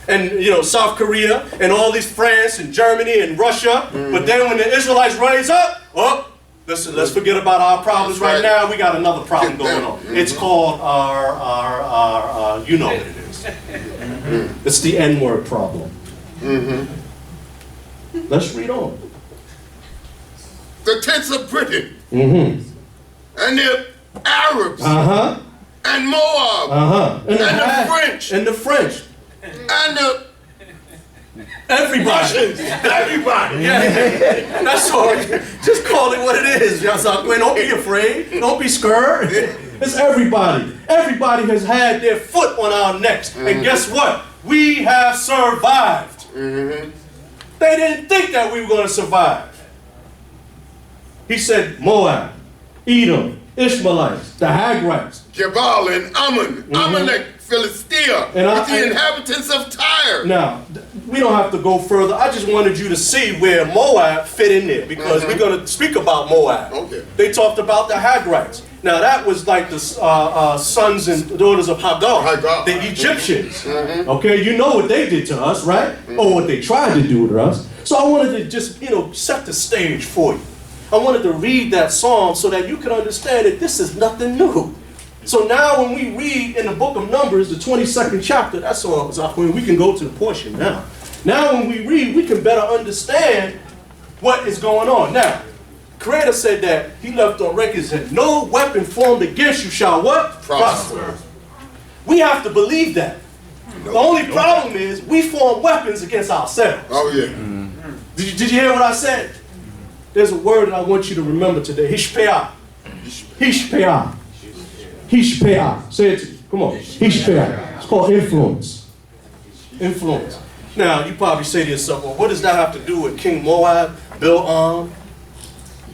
and South Korea, and all these France and Germany and Russia. But then when the Israelites rise up, listen, let's forget about our problems right now. We got another problem going on. It's called our you know what it is. It's the N-word problem. Let's read on. The tents of Britain, and the Arabs, and Moab, and the French, and the everybody. Russians, everybody. Yeah. That's all. Just call it what it is. Don't be afraid. Don't be scared. It's everybody. Everybody has had their foot on our necks. And guess what? We have survived. They didn't think that we were going to survive. He said Moab, Edom, Ishmaelites, the Hagrites, Jabal and Ammon, Amalek, Philistia, with the inhabitants of Tyre. Now, we don't have to go further. I just wanted you to see where Moab fit in there, because we're going to speak about Moab. Okay. They talked about the Hagrites. Now, that was like the sons and daughters of Hagar, the Egyptians. Okay, you know what they did to us, right? Or what they tried to do to us. So I wanted to just, set the stage for you. I wanted to read that psalm so that you can understand that this is nothing new. So now when we read in the book of Numbers, the 22nd chapter, that's all. We can go to the portion now. Now when we read, we can better understand what is going on. Now, Creator said that he left on record, said, no weapon formed against you shall what? Prosper. We have to believe that. The only problem is we form weapons against ourselves. Oh, yeah. Did you hear what I said? There's a word that I want you to remember today. Hishpeah. Hishpeah. Hishpeah. Say it to me. Come on. Hishpeah. It's called influence. Influence. Now, you probably say to yourself, well, what does that have to do with King Moab, Bil'am?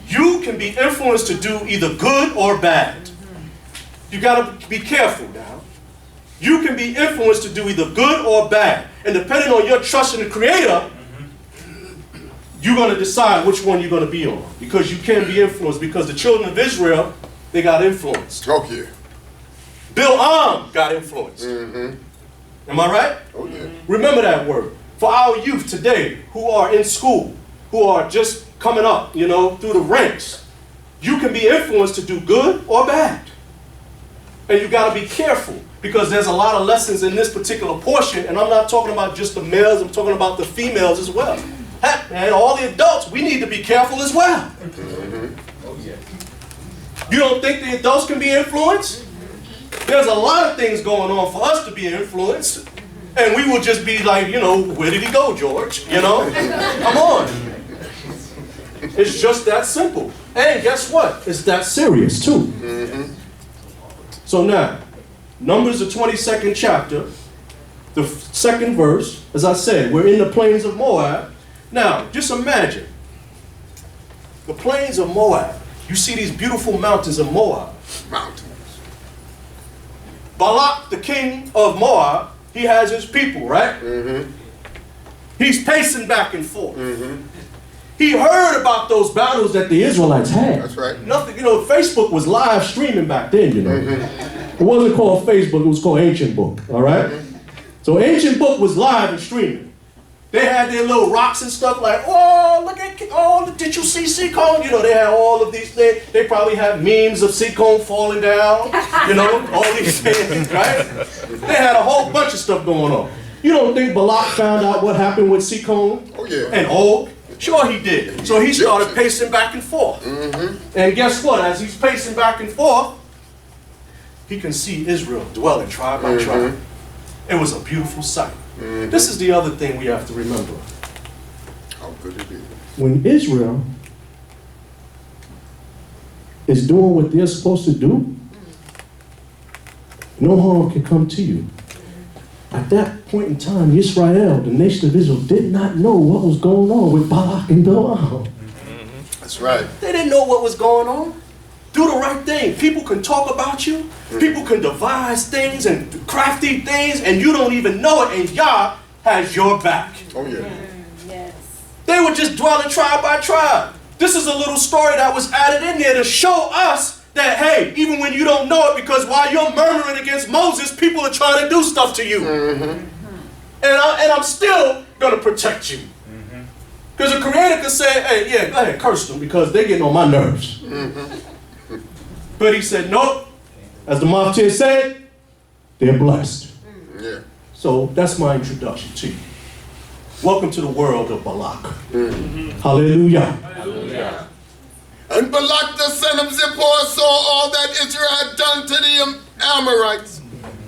You can be influenced to do either good or bad. You got to be careful now. You can be influenced to do either good or bad. And depending on your trust in the Creator, you're going to decide which one you're going to be on. Because you can be influenced. Because the children of Israel, they got influenced. Oh, yeah. Bil'am got influenced. Am I right? Oh, yeah. Remember that word. For our youth today who are in school, who are just coming up, you know, through the ranks, you can be influenced to do good or bad. And you got to be careful because there's a lot of lessons in this particular portion, and I'm not talking about just the males, I'm talking about the females as well. Heck, man, all the adults, we need to be careful as well. You don't think the adults can be influenced? There's a lot of things going on for us to be influenced. And we will just be like, you know, where did he go, George? You know? Come on. It's just that simple. And guess what? It's that serious too. So now, Numbers the 22nd chapter, the second verse, as I said, we're in the plains of Moab. Now, just imagine, the plains of Moab. You see these beautiful mountains of Moab. Mountains. Balaq, the king of Moab, he has his people, right? He's pacing back and forth. He heard about those battles that the Israelites had. That's right. Nothing, you know, Facebook was live streaming back then, you know. It wasn't called Facebook, it was called Ancient Book, all right? So Ancient Book was live and streaming. They had their little rocks and stuff like, oh, look at, oh, did you see Seacombe? You know, they had all of these things. They probably had memes of Seacombe falling down, you know, all these things, right? They had a whole bunch of stuff going on. You don't think Balaq found out what happened with Seacombe and Og? Sure he did. So he started pacing back and forth. And guess what? As he's pacing back and forth, he can see Israel dwelling tribe by tribe. It was a beautiful sight. This is the other thing we have to remember. How good it is. When Israel is doing what they're supposed to do, no harm can come to you. At that point in time, Israel, the nation of Israel, did not know what was going on with Balaq and Bil'am. That's right. They didn't know what was going on. Do the right thing. People can talk about you. People can devise things and crafty things, and you don't even know it, and Yah has your back. Oh, yeah. They were just dwelling tribe by tribe. This is a little story that was added in there to show us that, hey, even when you don't know it, because while you're murmuring against Moses, people are trying to do stuff to you. And I'm still going to protect you. Because the Creator could say, hey, yeah, go ahead, curse them, because they're getting on my nerves. But he said, nope. As the Maftir said, they're blessed. Yeah. So that's my introduction to you. Welcome to the world of Balaq. Hallelujah. Hallelujah. And Balak the son of Zippor saw all that Israel had done to the Amorites.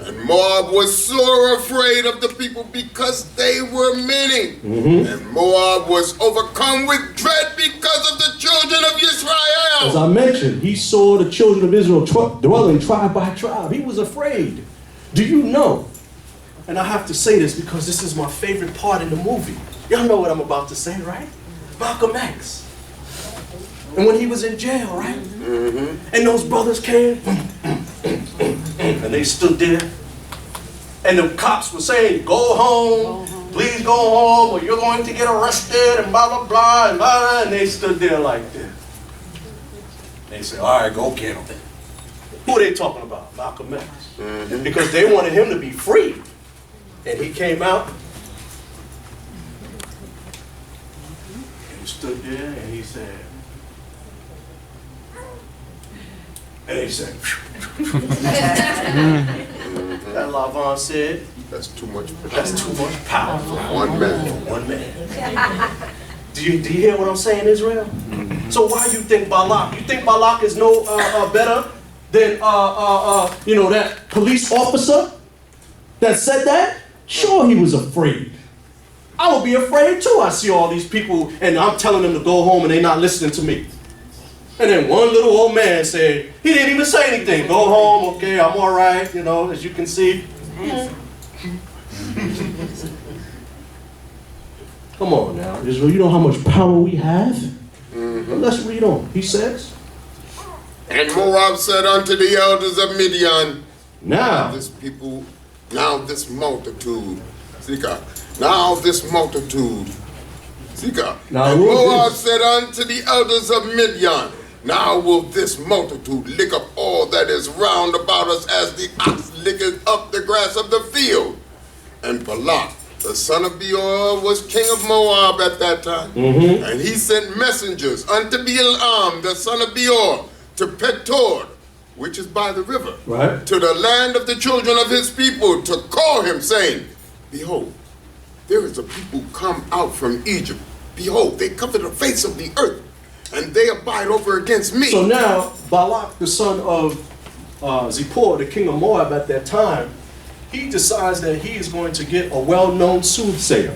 And Moab was sore afraid of the people because they were many. And Moab was overcome with dread because of the children of Israel. As I mentioned, he saw the children of Israel dwelling tribe by tribe. He was afraid. Do you know? And I have to say this because this is my favorite part in the movie. Y'all know what I'm about to say, right? Malcolm X. And when he was in jail, right? And those brothers came, and they stood there. And the cops were saying, go home, please go home, or you're going to get arrested, and blah, blah, blah, and blah, blah. And they stood there like this. They said, all right, go get him. Who are they talking about? Malcolm X. Because they wanted him to be free. And he came out. And he stood there, and he said, that Lavon said, that's too much power for one man. One man. Do you hear what I'm saying, Israel? So why you think Balaq? You think Balaq is no better than you know, that police officer that said that? Sure, he was afraid. I would be afraid too. I see all these people and I'm telling them to go home and they're not listening to me. And then one little old man said, he didn't even say anything. Go home, okay, I'm all right, you know, as you can see. Come on now, Israel, you know how much power we have? Let's read on. He says, and Moab said unto the elders of Midian, now this people, now this multitude, Zika, now this multitude, Zika. Now and Moab this? said unto the elders of Midian, now will this multitude lick up all that is round about us as the ox licketh up the grass of the field. And Balaq, the son of Beor, was king of Moab at that time. And he sent messengers unto Balaam, the son of Beor, to Petor, which is by the river, to the land of the children of his people, to call him, saying, behold, there is a people come out from Egypt. Behold, they cover the face of the earth, and they abide over against me. So now, Balaq, the son of Zippor, the king of Moab at that time, he decides that he is going to get a well-known soothsayer.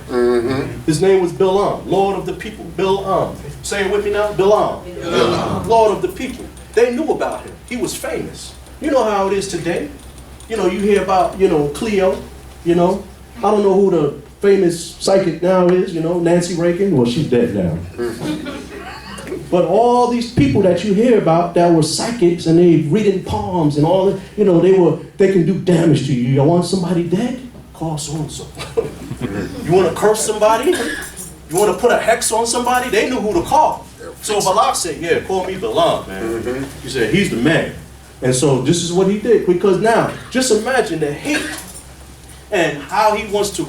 His name was Balaam, Lord of the people. Balaam. Say it with me now. Balaam. Lord of the people. They knew about him. He was famous. You know how it is today. You know, you hear about, you know, Cleo, you know. I don't know who the famous psychic now is, you know, Nancy Reagan. Well, she's dead now. But all these people that you hear about that were psychics and they reading palms and all that, you know, they can do damage to you. You want somebody dead? Call so-and-so. You want to curse somebody? You want to put a hex on somebody? They knew who to call. So Balaq said, yeah, call me Balaam, man. He said, he's the man. And so this is what he did. Because now, just imagine the hate and how he wants to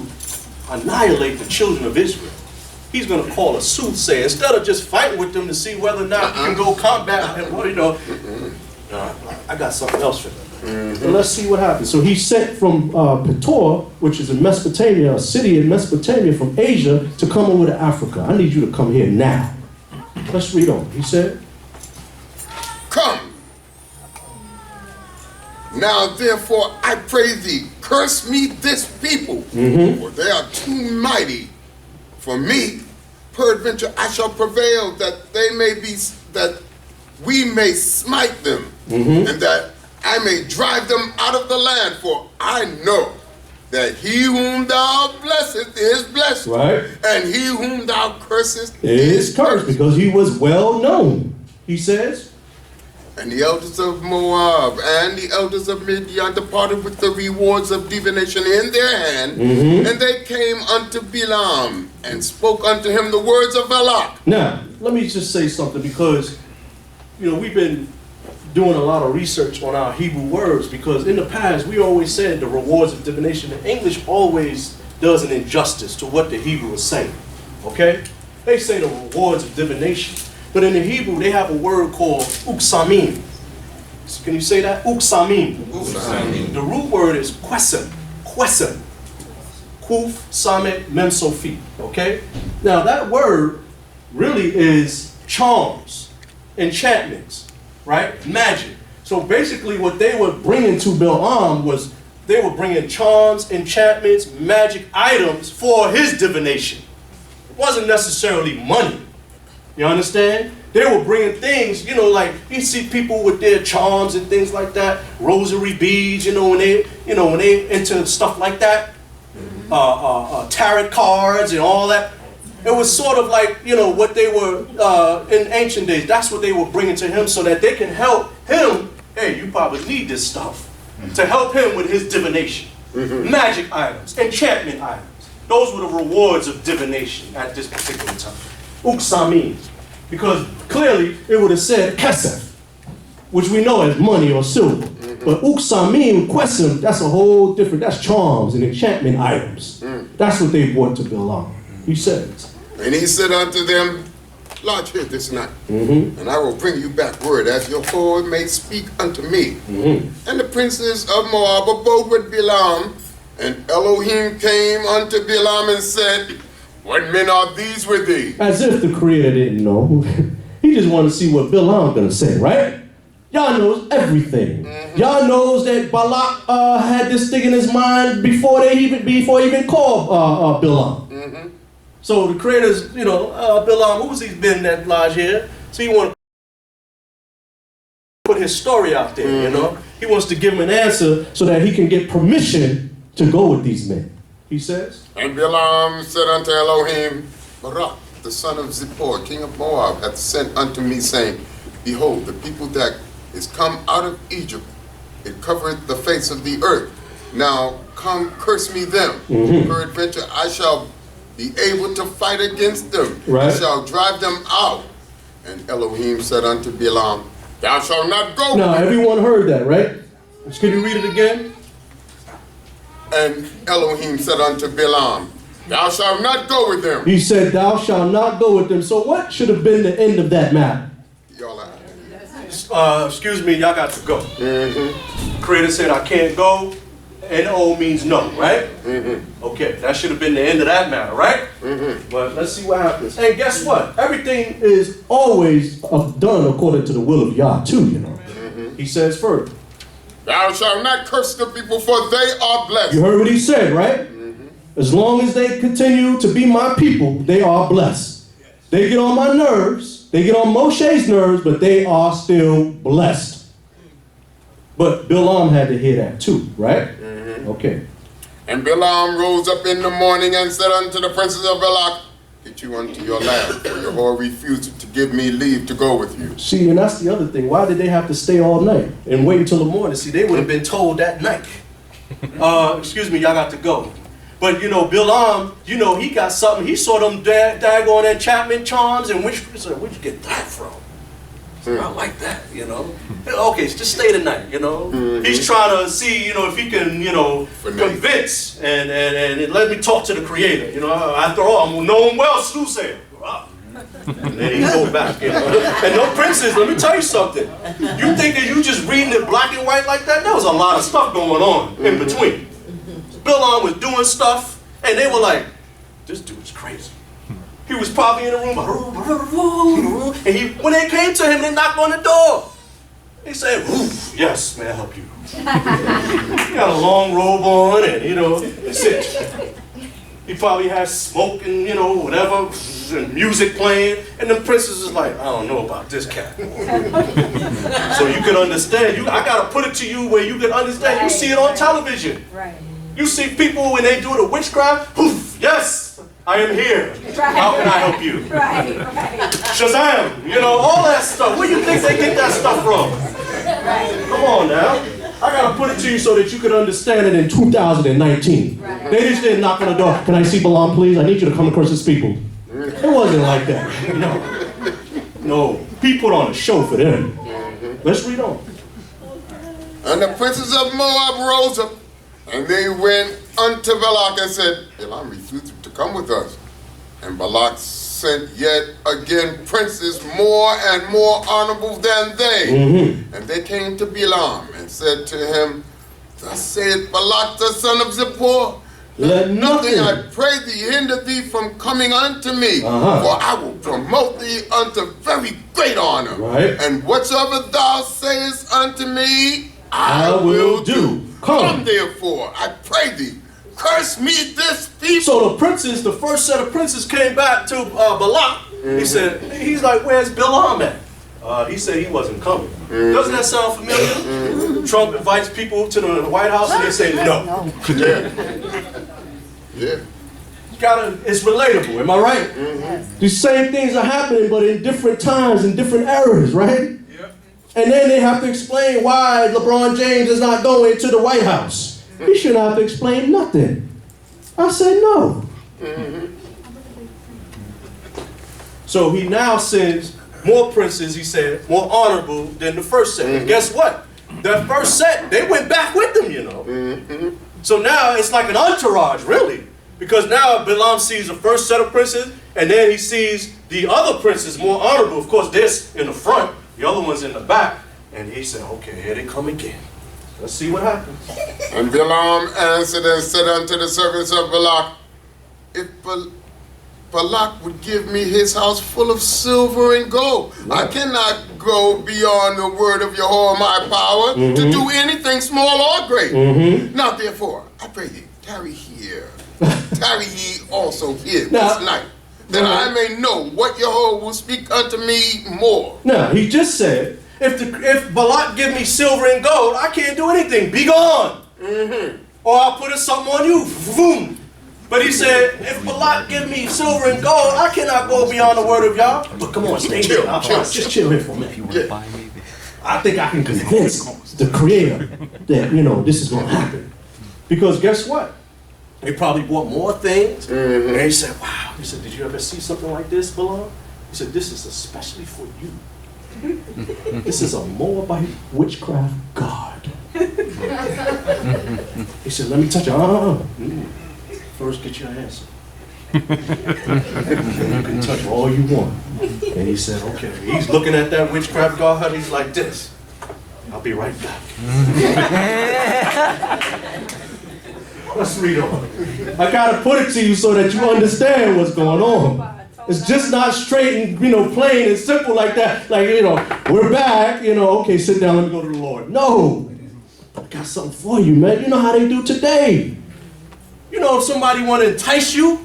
annihilate the children of Israel. He's going to call a soothsayer instead of just fighting with them to see whether or not you can go combat him. Well, you know, I got something else for them. So let's see what happens. So he sent from Petor, which is in Mesopotamia, a city in Mesopotamia from Asia, to come over to Africa. I need you to come here now. Let's read on. He said, come. Now therefore I pray thee, curse me this people, for they are too mighty for me. Peradventure I shall prevail, that we may smite them, and that I may drive them out of the land. For I know that he whom thou blessest is blessed, and he whom thou cursest is cursed, because he was well known. He says, and the elders of Moab and the elders of Midian departed with the rewards of divination in their hand, and they came unto Balaam and spoke unto him the words of Balaq. Now, let me just say something, because, you know, we've been doing a lot of research on our Hebrew words, because in the past we always said the rewards of divination. The English always does an injustice to what the Hebrew is saying. Okay? They say the rewards of divination. But in the Hebrew, they have a word called uksamim. Can you say that? Uksamim. The root word is quesem. Quesem. Kuf, samet, mem, sofi. Okay? Now that word really is charms, enchantments, right? Magic. So basically what they were bringing to Balaam was they were bringing charms, enchantments, magic items for his divination. It wasn't necessarily money. You understand? They were bringing things, you know, like you see people with their charms and things like that, rosary beads, when they into stuff like that, tarot cards and all that. It was sort of like, what they were in ancient days. That's what they were bringing to him so that they can help him. Hey, you probably need this stuff to help him with his divination. Magic items, enchantment items. Those were the rewards of divination at this particular time. Uksamim. Because clearly it would have said kesef, which we know as money or silver. But uksamim, quesem, that's a whole different, that's charms and enchantment items. That's what they brought to Balaam. He says. And he said unto them, lodge here this night, and I will bring you back word as your Lord may speak unto me. And the princes of Moab abode with Balaam, and Elohim came unto Balaam and said, what men are these with thee? As if the Creator didn't know. He just wanted to see what Balaam's going to say, right? Y'all knows everything. Y'all knows that Balaq had this thing in his mind before he even called Bilam. So the creators, Bilam, who's he been that lodge here? So he want to put his story out there, He wants to give him an answer so that he can get permission to go with these men. He says, And Balaam said unto Elohim, Balaq, the son of Zippor, king of Moab, hath sent unto me, saying, Behold, the people that is come out of Egypt, it covereth the face of the earth. Now come, curse me them. Peradventure I shall be able to fight against them. Right. I shall drive them out. And Elohim said unto Balaam, Thou shalt not go. now everyone heard that, right? Can you read it again? And Elohim said unto Balaam, Thou shalt not go with them. He said, thou shalt not go with them. So what should have been the end of that matter? Y'all are. Excuse me, y'all got to go. Creator said, I can't go. N-O means no, right? Okay, that should have been the end of that matter, right? But let's see what happens. And guess what? Everything is always done according to the will of Yah, too, He says further. Thou shalt not curse the people, for they are blessed. You heard what he said, right? As long as they continue to be my people, they are blessed. They get on my nerves. They get on Moshe's nerves, but they are still blessed. But Bilam had to hear that too, right? Okay. And Balaam rose up in the morning and said unto the princes of Balaq, Get you unto your land, for your whore refused to give me leave to go with you. See, and that's the other thing. Why did they have to stay all night and wait until the morning? See, they would have been told that night. Excuse me, y'all got to go. But, Bilam, he got something. He saw them daggone enchantment charms, and where'd you get that from? I like that, Okay, just stay the night, He's trying to see, if he can, convince and let me talk to the Creator. After all, I'm known well, soothsayer. And then he go back, And no princes, let me tell you something. You think that you just reading it black and white like that? There was a lot of stuff going on in between. Bilam was doing stuff, and they were like, this dude's crazy. He was probably in the room, and when they came to him, they knocked on the door. He said, yes, may I help you? He got a long robe on, and, that's it. He probably has smoke and, whatever, and music playing, and the princess is like, I don't know about this cat. So you can understand. I got to put it to you where you can understand. You see it on television. Right. You see people when they do the witchcraft, yes, I am here. How can I help you? Right. Shazam, all that stuff. Where do you think they get that stuff from? Come on now. I got to put it to you so that you can understand it in 2019. They just didn't knock on the door. Can I see Balaam, please? I need you to come across this people. It wasn't like that. No. He put on a show for them. Let's read on. And the princes of Moab rose up, and they went unto Balaq and said, Balaam refused to come with us. And Balaq sent yet again princes more and more honorable than they. And they came to Balaam and said to him, Thus saith Balaq the son of Zippor, let nothing, I pray thee, hinder thee from coming unto me, for I will promote thee unto very great honor. And whatsoever thou sayest unto me, I will do. Come therefore, I pray thee, curse me this people. So the first set of princes came back to Balaq. He's like, where's Bilam at? He said he wasn't coming. Doesn't that sound familiar? Trump invites people to the White House and they say no. Yeah. It's relatable, am I right? These same things are happening, but in different times, in different eras, right? And then they have to explain why LeBron James is not going to the White House. He shouldn't have to explain nothing. I said no. So he now sends more princes, he said, more honorable than the first set. And guess what? That first set, they went back with them, So now it's like an entourage, really. Because now Balaam sees the first set of princes, and then he sees the other princes more honorable. Of course, this in the front, the other one's in the back. And he said, okay, here they come again. Let's see what happens. And Balaam answered and said unto the servants of Balaq, Balaq would give me his house full of silver and gold. I cannot go beyond the word of Yahweh my power to do anything small or great. Now therefore, I pray thee, tarry here. Tarry ye also here this night, that I may know what Yahweh will speak unto me more. Now, he just said, if Balaq give me silver and gold, I can't do anything. Be gone. Or I'll put something on you. Boom. But he said, if Balaq give me silver and gold, I cannot go beyond the word of Yah. But come on, stay here. Just chill here for a minute. I think I can convince the Creator that, this is going to happen. Because guess what? They probably bought more things. And he said, wow. He said, did you ever see something like this, Balaq? He said, this is especially for you. This is a Moabite witchcraft god. He said, let me touch it. First, get your answer. You can touch all you want. And he said, okay. He's looking at that witchcraft god. He's like this. I'll be right back. Let's read on. I gotta put it to you so that you understand what's going on. It's just not straight and, plain and simple like that. Like, we're back, okay, sit down, let me go to the Lord. No. I got something for you, man. You know how they do today. If somebody want to entice you,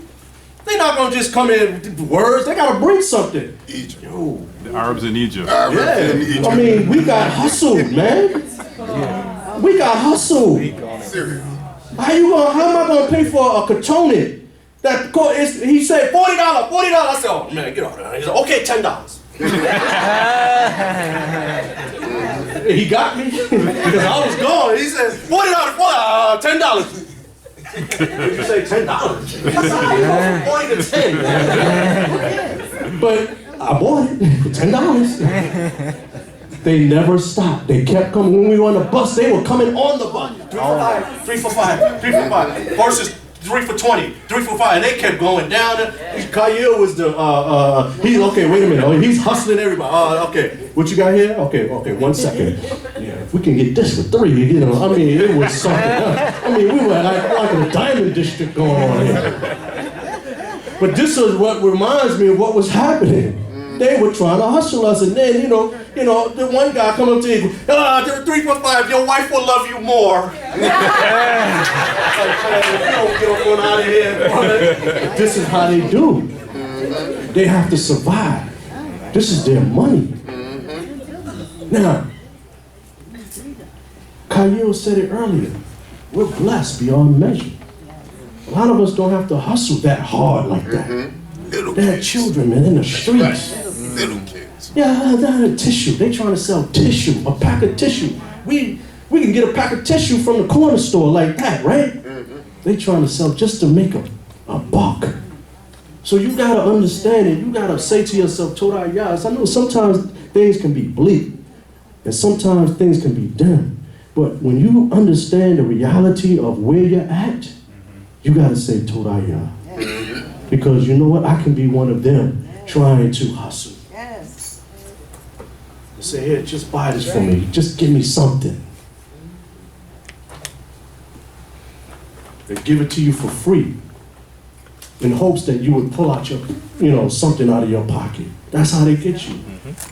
they're not going to just come in with words. They got to bring something. Egypt. Yo. The Arabs in Egypt. Yeah. I mean, we got hustled, man. We got hustled. Serious. How am I going to pay for a cantonment? He said $40. I said, oh, man, get off there. He said, okay, $10. He got me because I was gone. He said, $40, $10. Did you say $10? 40 to 10. But I bought it for $10. They never stopped. They kept coming. When we were on the bus, they were coming on the bus. 3 for 5, 3 for 5, 3 for 5. Versus 3 for 20, 3 for 5. And they kept going down. Khayil was he's okay, wait a minute. Oh, he's hustling everybody. Okay, what you got here? Okay, 1 second. Yeah, if we can get this for 3, it was something else. We were like in a diamond district going on here. But this is what reminds me of what was happening. They were trying to hustle us, and then, the one guy come up to you, 3 for 5, your wife will love you more. Get on out of here. This is how they do. They have to survive. This is their money. Now, Khayil said it earlier. We're blessed beyond measure. A lot of us don't have to hustle that hard like that. They have children, man, in the streets. Little kids. Yeah, they're tissue. They trying to sell tissue, a pack of tissue. We can get a pack of tissue from the corner store like that, right? They trying to sell just to make a buck. So you gotta understand it. You gotta say to yourself, Todah Yas. I know sometimes things can be bleak, and sometimes things can be dim. But when you understand the reality of where you're at, you gotta say Todah Yah. Because you know what? I can be one of them trying to hustle. Yes. Say, here, just buy this for me. Just give me something. They give it to you for free in hopes that you would pull out your, something out of your pocket. That's how they get you.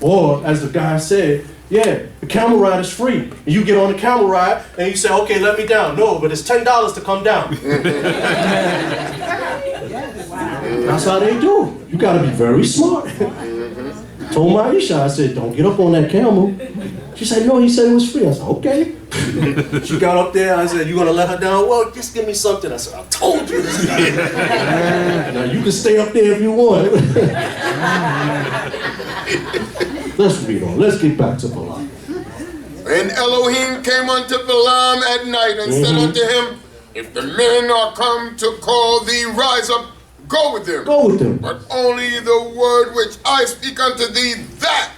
Or, as the guy said, yeah, the camel ride is free. And you get on the camel ride and you say, okay, let me down. No, but it's $10 to come down. That's how they do. You gotta be very smart. Told Maisha, I said, don't get up on that camel. She said, no, he said it was free. I said, okay. She got up there, I said, you gonna let her down? Well, just give me something. I said, I told you this guy. Now you can stay up there if you want. Let's read on. Let's get back to Balaam. And Elohim came unto Balaam at night and said unto him, if the men are come to call thee, rise up, go with them. Go with them. But only the word which I speak unto thee, that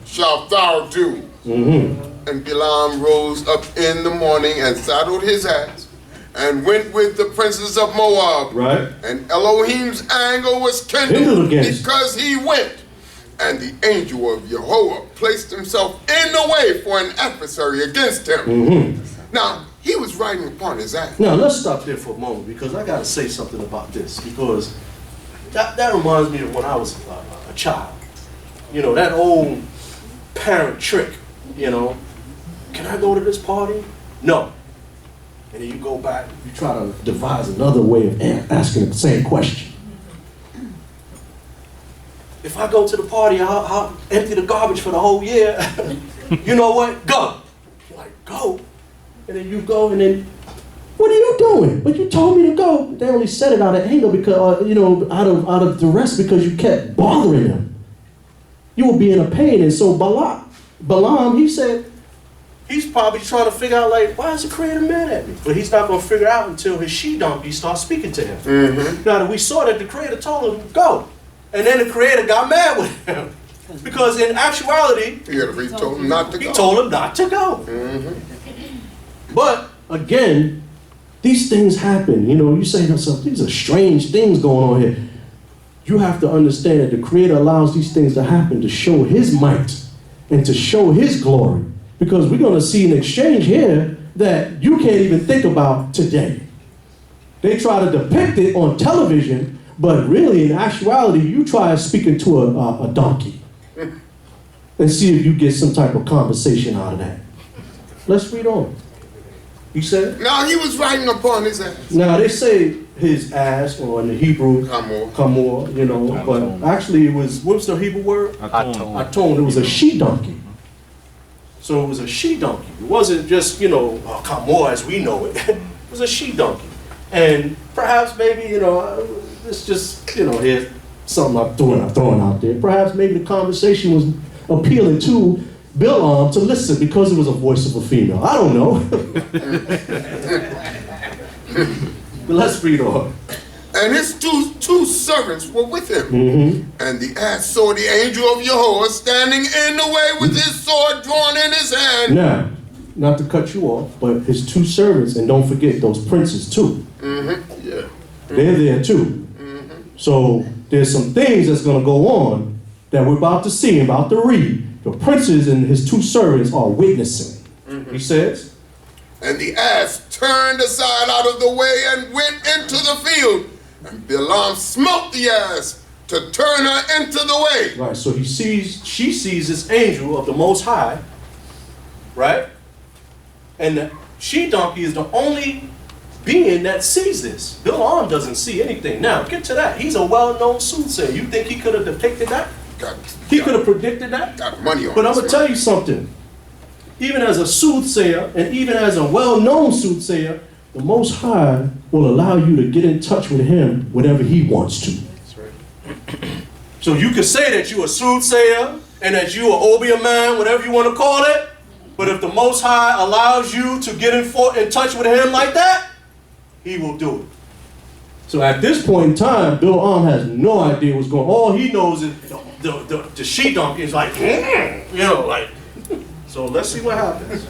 shalt thou do. And Balaam rose up in the morning and saddled his ass and went with the princes of Moab. Right. And Elohim's anger was kindled because he went. And the angel of Yahweh placed himself in the way for an adversary against him. Now, he was riding upon his ass. Now, let's stop there for a moment because I got to say something about this. Because That reminds me of when I was a child. You know, that old parent trick, you know. Can I go to this party? No. And then you go back, you try to devise another way of asking the same question. If I go to the party, I'll empty the garbage for the whole year. You know what? Go. You're like, go. And then you go, and then, what are you doing? But you told me to go. They only said it out of anger because, you know, out of duress because you kept bothering them. You were being a pain. And so Balaam, he said, he's probably trying to figure out, like, why is the Creator mad at me? But he's not going to figure out until his she-donkey starts speaking to him. Mm-hmm. Now, we saw that the Creator told him, go. And then the Creator got mad with him. Because in actuality, he told him not to go. He told him not to go. Mm-hmm. But, again, these things happen. You know, you say to yourself, these are strange things going on here. You have to understand that the Creator allows these things to happen to show His might and to show His glory. Because we're going to see an exchange here that you can't even think about today. They try to depict it on television, but really, in actuality, you try speaking to a donkey and see if you get some type of conversation out of that. Let's read on. You said? Now, he was riding upon his ass. Now, they say his ass, or in the Hebrew, kamor, you know, but actually it was, what's the Hebrew word? Aton. It was a she-donkey. So it was a she-donkey. It wasn't just, you know, kamor as we know it. It was a she-donkey. And perhaps maybe, you know, it's just, you know, here's something I'm throwing out there. Perhaps maybe the conversation was appealing to Balaam to listen because it was a voice of a female. I don't know. But let's read on. And his two servants were with him. Mm-hmm. And the ass saw the angel of Yahweh standing in the way with his sword drawn in his hand. Now, not to cut you off, but his two servants, and don't forget those princes too. Mm-hmm. Yeah. They're there too. Mm-hmm. So there's some things that's going to go on that we're about to see, about to read. The princes and his two servants are witnessing. Mm-hmm. He says, and the ass turned aside out of the way and went into the field. And Balaam smote the ass to turn her into the way. Right, so she sees this angel of the Most High, right? And the she-donkey is the only being that sees this. Balaam doesn't see anything. Now, get to that. He's a well-known soothsayer. You think he could have depicted that? He could have predicted that? Got money on. But I'm going to tell you something. Even as a soothsayer, and even as a well-known soothsayer, the Most High will allow you to get in touch with Him whenever He wants to. That's right. So you could say that you're a soothsayer, and that you're an obeah man, whatever you want to call it, but if the Most High allows you to get in touch with Him like that, He will do it. So at this point in time, Balaam has no idea what's going on. All he knows is the she-donkey is like, you know, like, so let's see what happens.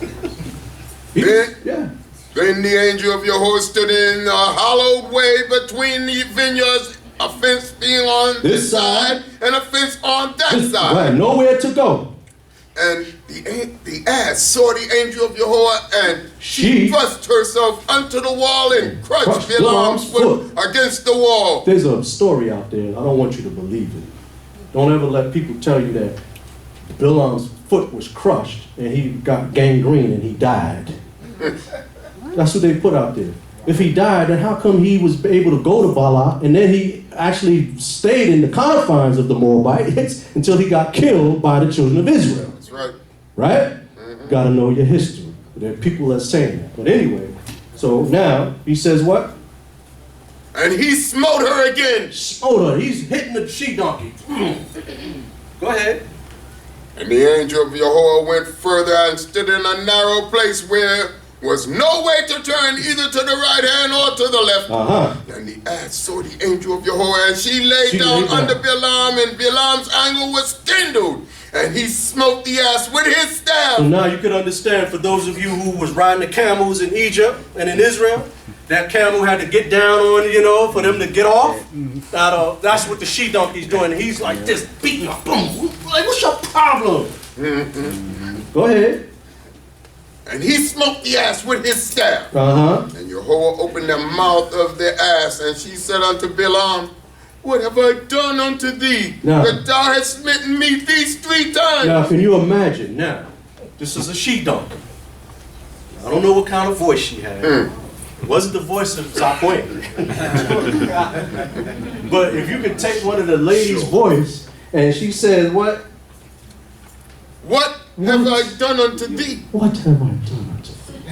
Then the angel of Yahweh stood in a hollowed way between the vineyards, a fence being on this side and a fence on that side. Right, nowhere to go. And the ass saw the angel of Yahweh, and she thrust herself unto the wall and crushed Balaam's foot against the wall. There's a story out there. I don't want you to believe it. Don't ever let people tell you that Balaam's foot was crushed and he got gangrene and he died. That's what they put out there. If he died, then how come he was able to go to Balaq and then he actually stayed in the confines of the Moabites until he got killed by the children of Israel? That's right. Right? Mm-hmm. Got to know your history. There are people that say that. But anyway, so now he says what? And he smote her again. Smote her. He's hitting the she-donkey. Go ahead. And the angel of Yahweh went further and stood in a narrow place where was no way to turn either to the right hand or to the left. And the ass saw the angel of Yahweh, and she lay down under Balaam, and Balaam's anger was kindled, and he smote the ass with his staff. So now you can understand, for those of you who was riding the camels in Egypt and in Israel, that camel had to get down on, you know, for them to get off. That's what the she-donkey's doing. He's like this, beating up, boom. Like, what's your problem? Go ahead. And he smote the ass with his staff. And Yahweh opened the mouth of the ass, and she said unto Balaam, what have I done unto thee, Now- that thou hast smitten me these 3 times? Now, can you imagine? Now, this is a she-donkey. I don't know what kind of voice she had. It wasn't the voice of Zakwe. But if you could take one of the ladies' voice, and she says, what? What have I done unto thee? What have I done unto thee?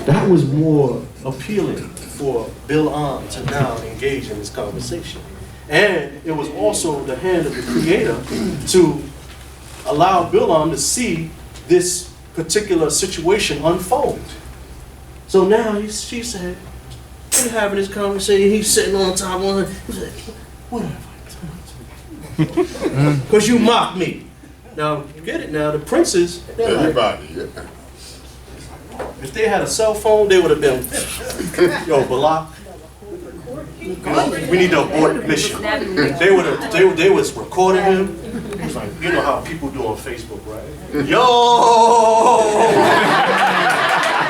That was more appealing for Bil'am to now engage in this conversation. And it was also the hand of the Creator to allow Bil'am to see this particular situation unfold. So now she said, we're having this conversation, he's sitting on top of her. He's like, what have I done unto thee? Because you mocked me. Now, you get it now, the princes, they're like, Everybody, yeah. if they had a cell phone, they would have been, yo, Balaq, we need to abort the mission. They was recording him. He was like, you know how people do on Facebook, right? Yo!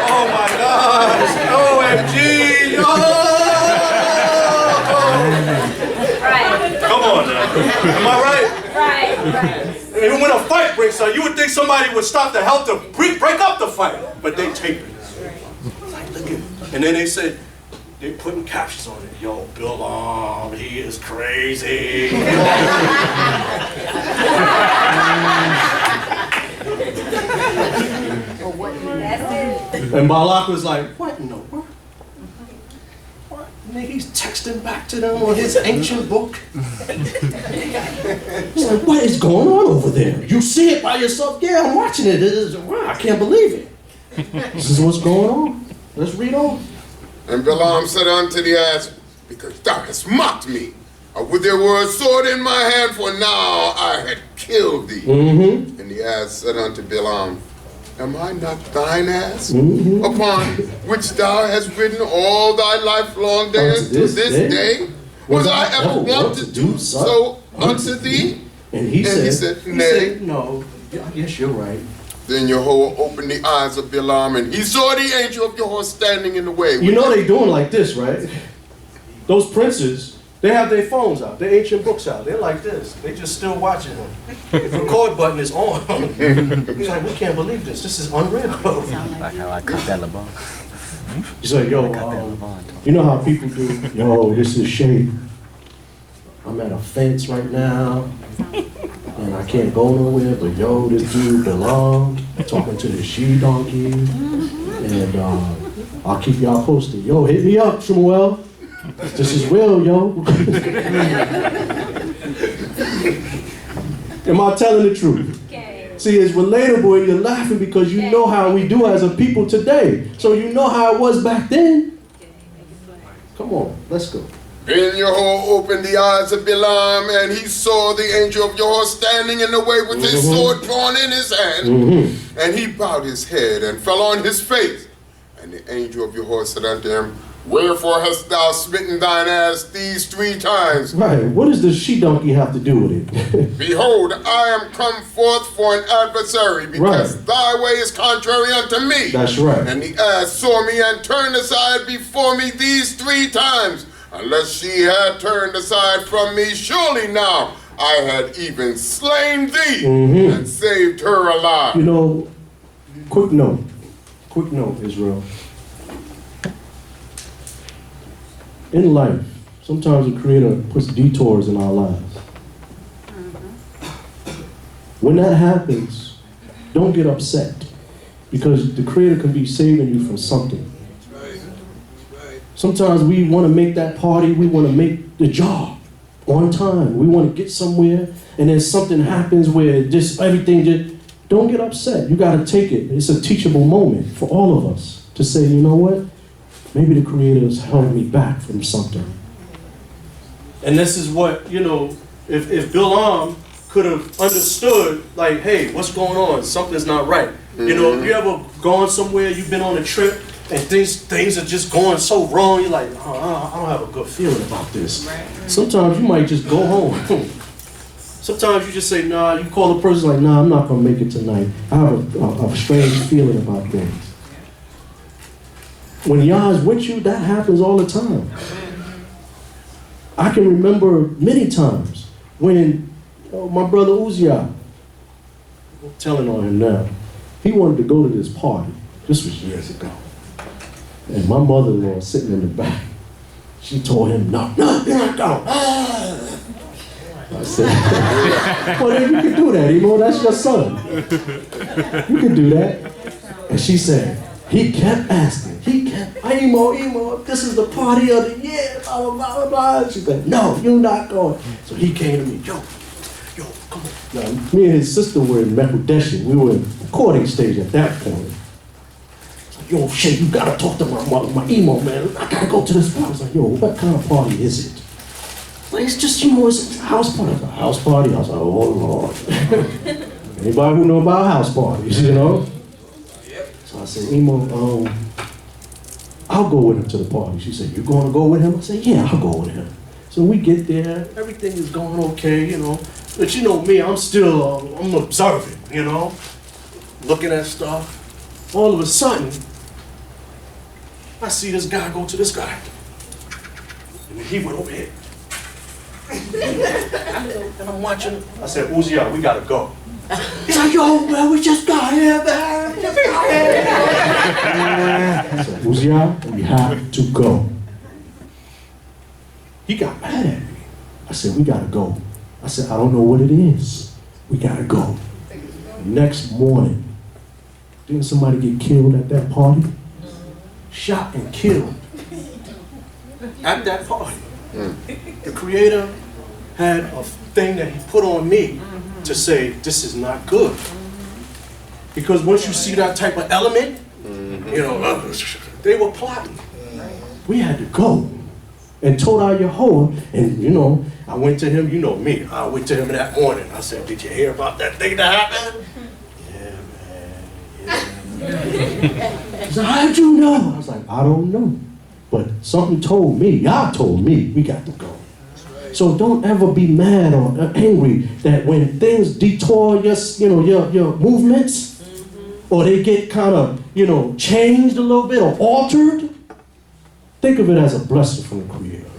Oh my gosh! OMG! Yo! Right. Come on now. Am I right? Right. Even when a fight breaks out, you would think somebody would stop to help to break up the fight. But they tape it. Like, look at it. And then they said, they putting captions on it. Yo, Bil'am, he is crazy. And Balaq was like, what in the world? What? And then he's texting back to them on his ancient book. He's like, what is going on over there? You see it by yourself? Yeah, I'm watching it. Wow, I can't believe it. This is what's going on. Let's read on. And Balaam said unto the ass, because thou hast mocked me, with there were a sword in my hand, for now I had killed thee. And the ass said unto Balaam, am I not thine ass, upon which thou hast ridden all thy lifelong days to this day? Was I ever want to do so unto thee? And he said, nay. No, I guess you're right. Then Jehovah opened the eyes of Balaam, and he saw the angel of Jehovah standing in the way. You know they doing like this, right? Those princes, they have their phones out, their ancient books out. They're like this. They just still watching them. The record button is on. He's like, we can't believe this. This is unreal. Like how I cut that LeBron. He's like, yo, you know how people do? Yo, this is Shay. I'm at a fence right now. And I can't go nowhere, but yo, this dude Balaq talking to the she-donkey, and I'll keep y'all posted. Yo, hit me up, Shmuel. This is real, yo. Am I telling the truth? See, it's relatable and you're laughing because you know how we do as a people today. So you know how it was back then. Come on, let's go. And Jehovah opened the eyes of Balaam, and he saw the angel of Jehovah standing in the way with his sword drawn in his hand. And he bowed his head and fell on his face. And the angel of Jehovah said unto him, wherefore hast thou smitten thine ass these 3 times? Right, what does the she-donkey have to do with it? Behold, I am come forth for an adversary, because thy way is contrary unto me. That's right. And the ass saw me and turned aside before me these 3 times. Unless she had turned aside from me, surely now I had even slain thee and saved her alive. You know, quick note, Israel. In life, sometimes the Creator puts detours in our lives. When that happens, don't get upset, because the Creator can be saving you from something. Sometimes we want to make that party, we want to make the job on time. We want to get somewhere, and then something happens where just everything just, don't get upset. You got to take it. It's a teachable moment for all of us to say, you know what? Maybe the Creator has held me back from something. And this is what, you know, if Bil'am could have understood, like, hey, what's going on? Something's not right. You know, if you ever gone somewhere, you've been on a trip, and things are just going so wrong, you're like, oh, I don't have a good feeling about this. Sometimes you might just go home. Sometimes you just say, nah, you call the person like, nah, I'm not going to make it tonight. I have a strange feeling about things. When Yah's with you, that happens all the time. I can remember many times when my brother Uzziah, I'm telling on him now, he wanted to go to this party. This was years ago. And my mother-in-law sitting in the back, she told him, no, you're not going. I said, well, then you can do that, Emo, that's your son. You can do that. And she said, he kept asking, Emo, this is the party of the year, blah, blah, blah, blah. She said, no, you're not going. So he came to me, yo, come on. Now, me and his sister were in Mehudeshi. We were in the recording stage at that point. Yo, shit, you gotta talk to my Emo, man. I gotta go to this party. I was like, yo, what kind of party is it? Like, it's just, it's a house party. I was like, house party? I was like, oh, Lord. Anybody who know about house parties, So I said, Emo, I'll go with him to the party. She said, you gonna go with him? I said, yeah, I'll go with him. So we get there, everything is going okay, But you know me, I'm still, I'm observing, Looking at stuff. All of a sudden, I see this guy go to this guy. And then he went over here. And I'm watching. I said, Uzziah, we gotta go. He's like, yo, man, we just got here, man. I said, Uzziah, we have to go. He got mad at me. I said, we gotta go. I said, I don't know what it is. We gotta go. Next morning, didn't somebody get killed at that party? Shot and killed at that party. The Creator had a thing that he put on me to say, this is not good. Because once you see that type of element, they were plotting. We had to go. And told our Yehovah, and I went to him, me, I went to him that morning. I said, did you hear about that thing that happened? He said, how'd you know? I was like, I don't know. But something told me, Yah told me, we got to go. So don't ever be mad or angry that when things detour your movements, or they get kind of, changed a little bit or altered, think of it as a blessing from the Creator.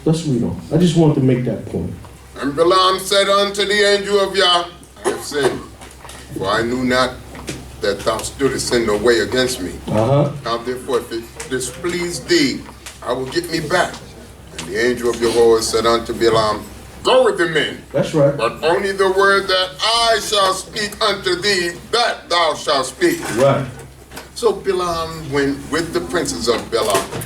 Let's read on. I just wanted to make that point. And Balaam said unto the angel of Yah, I have sinned, for I knew not that thou stoodest in the way against me. Now therefore, if it displease thee, I will get me back. And the angel of Jehovah said unto Balaam, go with the men. That's right. But only the word that I shall speak unto thee, that thou shalt speak. Right. So Balaam went with the princes of Balak.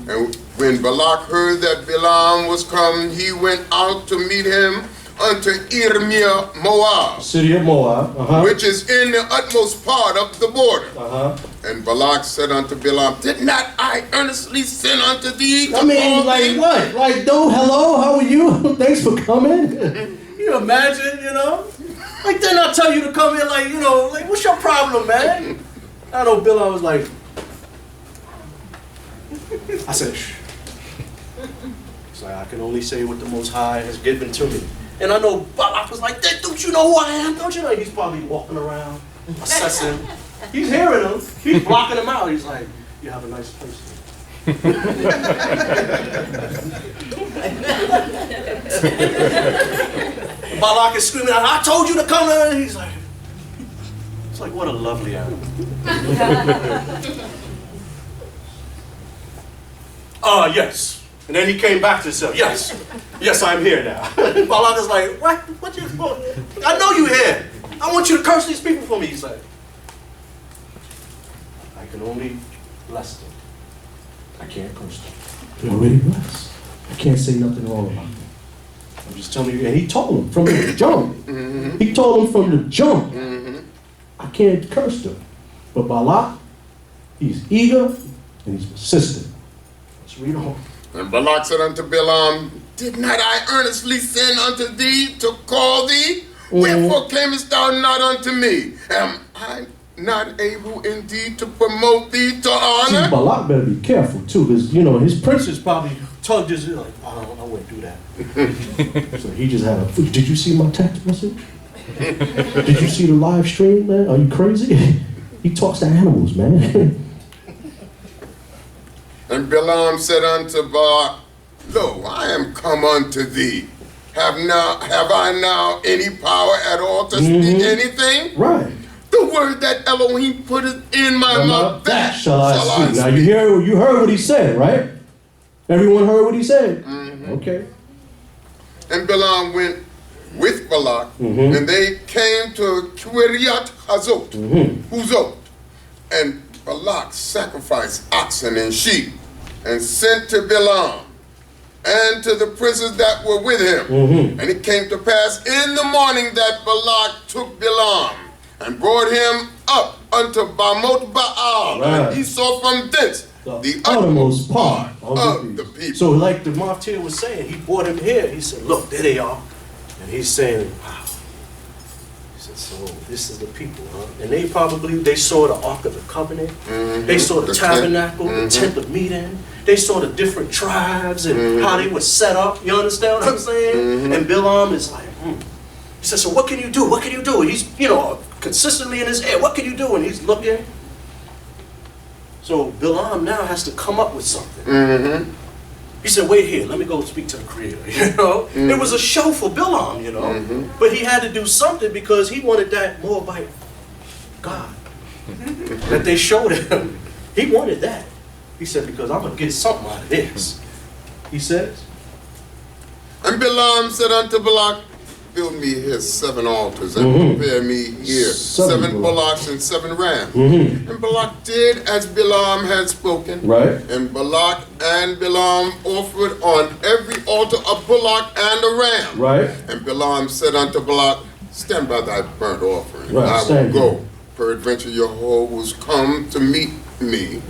And when Balak heard that Balaam was come, he went out to meet him unto Irmia, Moab. City of Moab. Which is in the utmost part of the border. And Balak said unto Balaam, did not I earnestly send unto thee? I mean, like what? Like, hello, how are you? Thanks for coming. You imagine, Like, then I'll tell you to come here, like, like, what's your problem, man? I know Balaam was like, I said, shh. It's like, I can only say what the Most High has given to me. And I know Balak was like, don't you know who I am? Don't you know? He's probably walking around, assessing. He's hearing him. He's blocking him out. He's like, you have a nice place. Balak is screaming out, I told you to come in. He's like, it's like, what a lovely animal. Yes. And then he came back to himself. Yes, I'm here now. Balak is like, what you, I know you here. I want you to curse these people for me. He's like, I can only bless them. I can't curse them. They're already blessed. I can't say nothing wrong about them. I'm just telling you. And he told them from the jump. He told them from the jump. I can't curse them. But Balak, he's eager and he's persistent. Let's read on. And Balak said unto Balaam, did not I earnestly send unto thee to call thee? Wherefore camest thou not unto me? Am I not able indeed to promote thee to honor? See, Balak better be careful too, because his princes probably tugged his like, I wouldn't do that. So he just had did you see my text message? Did you see the live stream, man? Are you crazy? He talks to animals, man. And Balaam said unto Balak, Lo, I am come unto thee. Have I now any power at all to speak anything? Right. The word that Elohim put in my mouth, that shall I speak. Now you heard what he said, right? Everyone heard what he said. Okay. And Balaam went with Balak, and they came to Kiryat Huzot, and Balak sacrificed oxen and sheep, and sent to Balaam and to the princes that were with him. And it came to pass in the morning that Balak took Balaam and brought him up unto Bamoth Baal, and he saw from thence the uttermost part of the people. So like the Maftir was saying, he brought him here. He said, look, there they are. And he's saying, wow. He said, so this is the people, huh? And they saw the Ark of the Covenant. They saw the tabernacle, the tent of meeting. They saw the different tribes and how they were set up. You understand what I'm saying? And Balaam is like, He said, so what can you do? What can you do? And he's, consistently in his head, what can you do? And he's looking. So Balaam now has to come up with something. He said, wait here, let me go speak to the Creator, It was a show for Balaam, But he had to do something because he wanted that Moabite God that they showed him. He wanted that. He said, because I'm going to get something out of this. He says. And Balaam said unto Balak, build me here 7 altars and prepare me here 7 bullocks and 7 rams. And Balak did as Balaam had spoken. Right. And Balak and Balaam offered on every altar a bullock and a ram. Right. And Balaam said unto Balak, stand by thy burnt offering. Right. I will go. Peradventure Jehovah was come to meet me.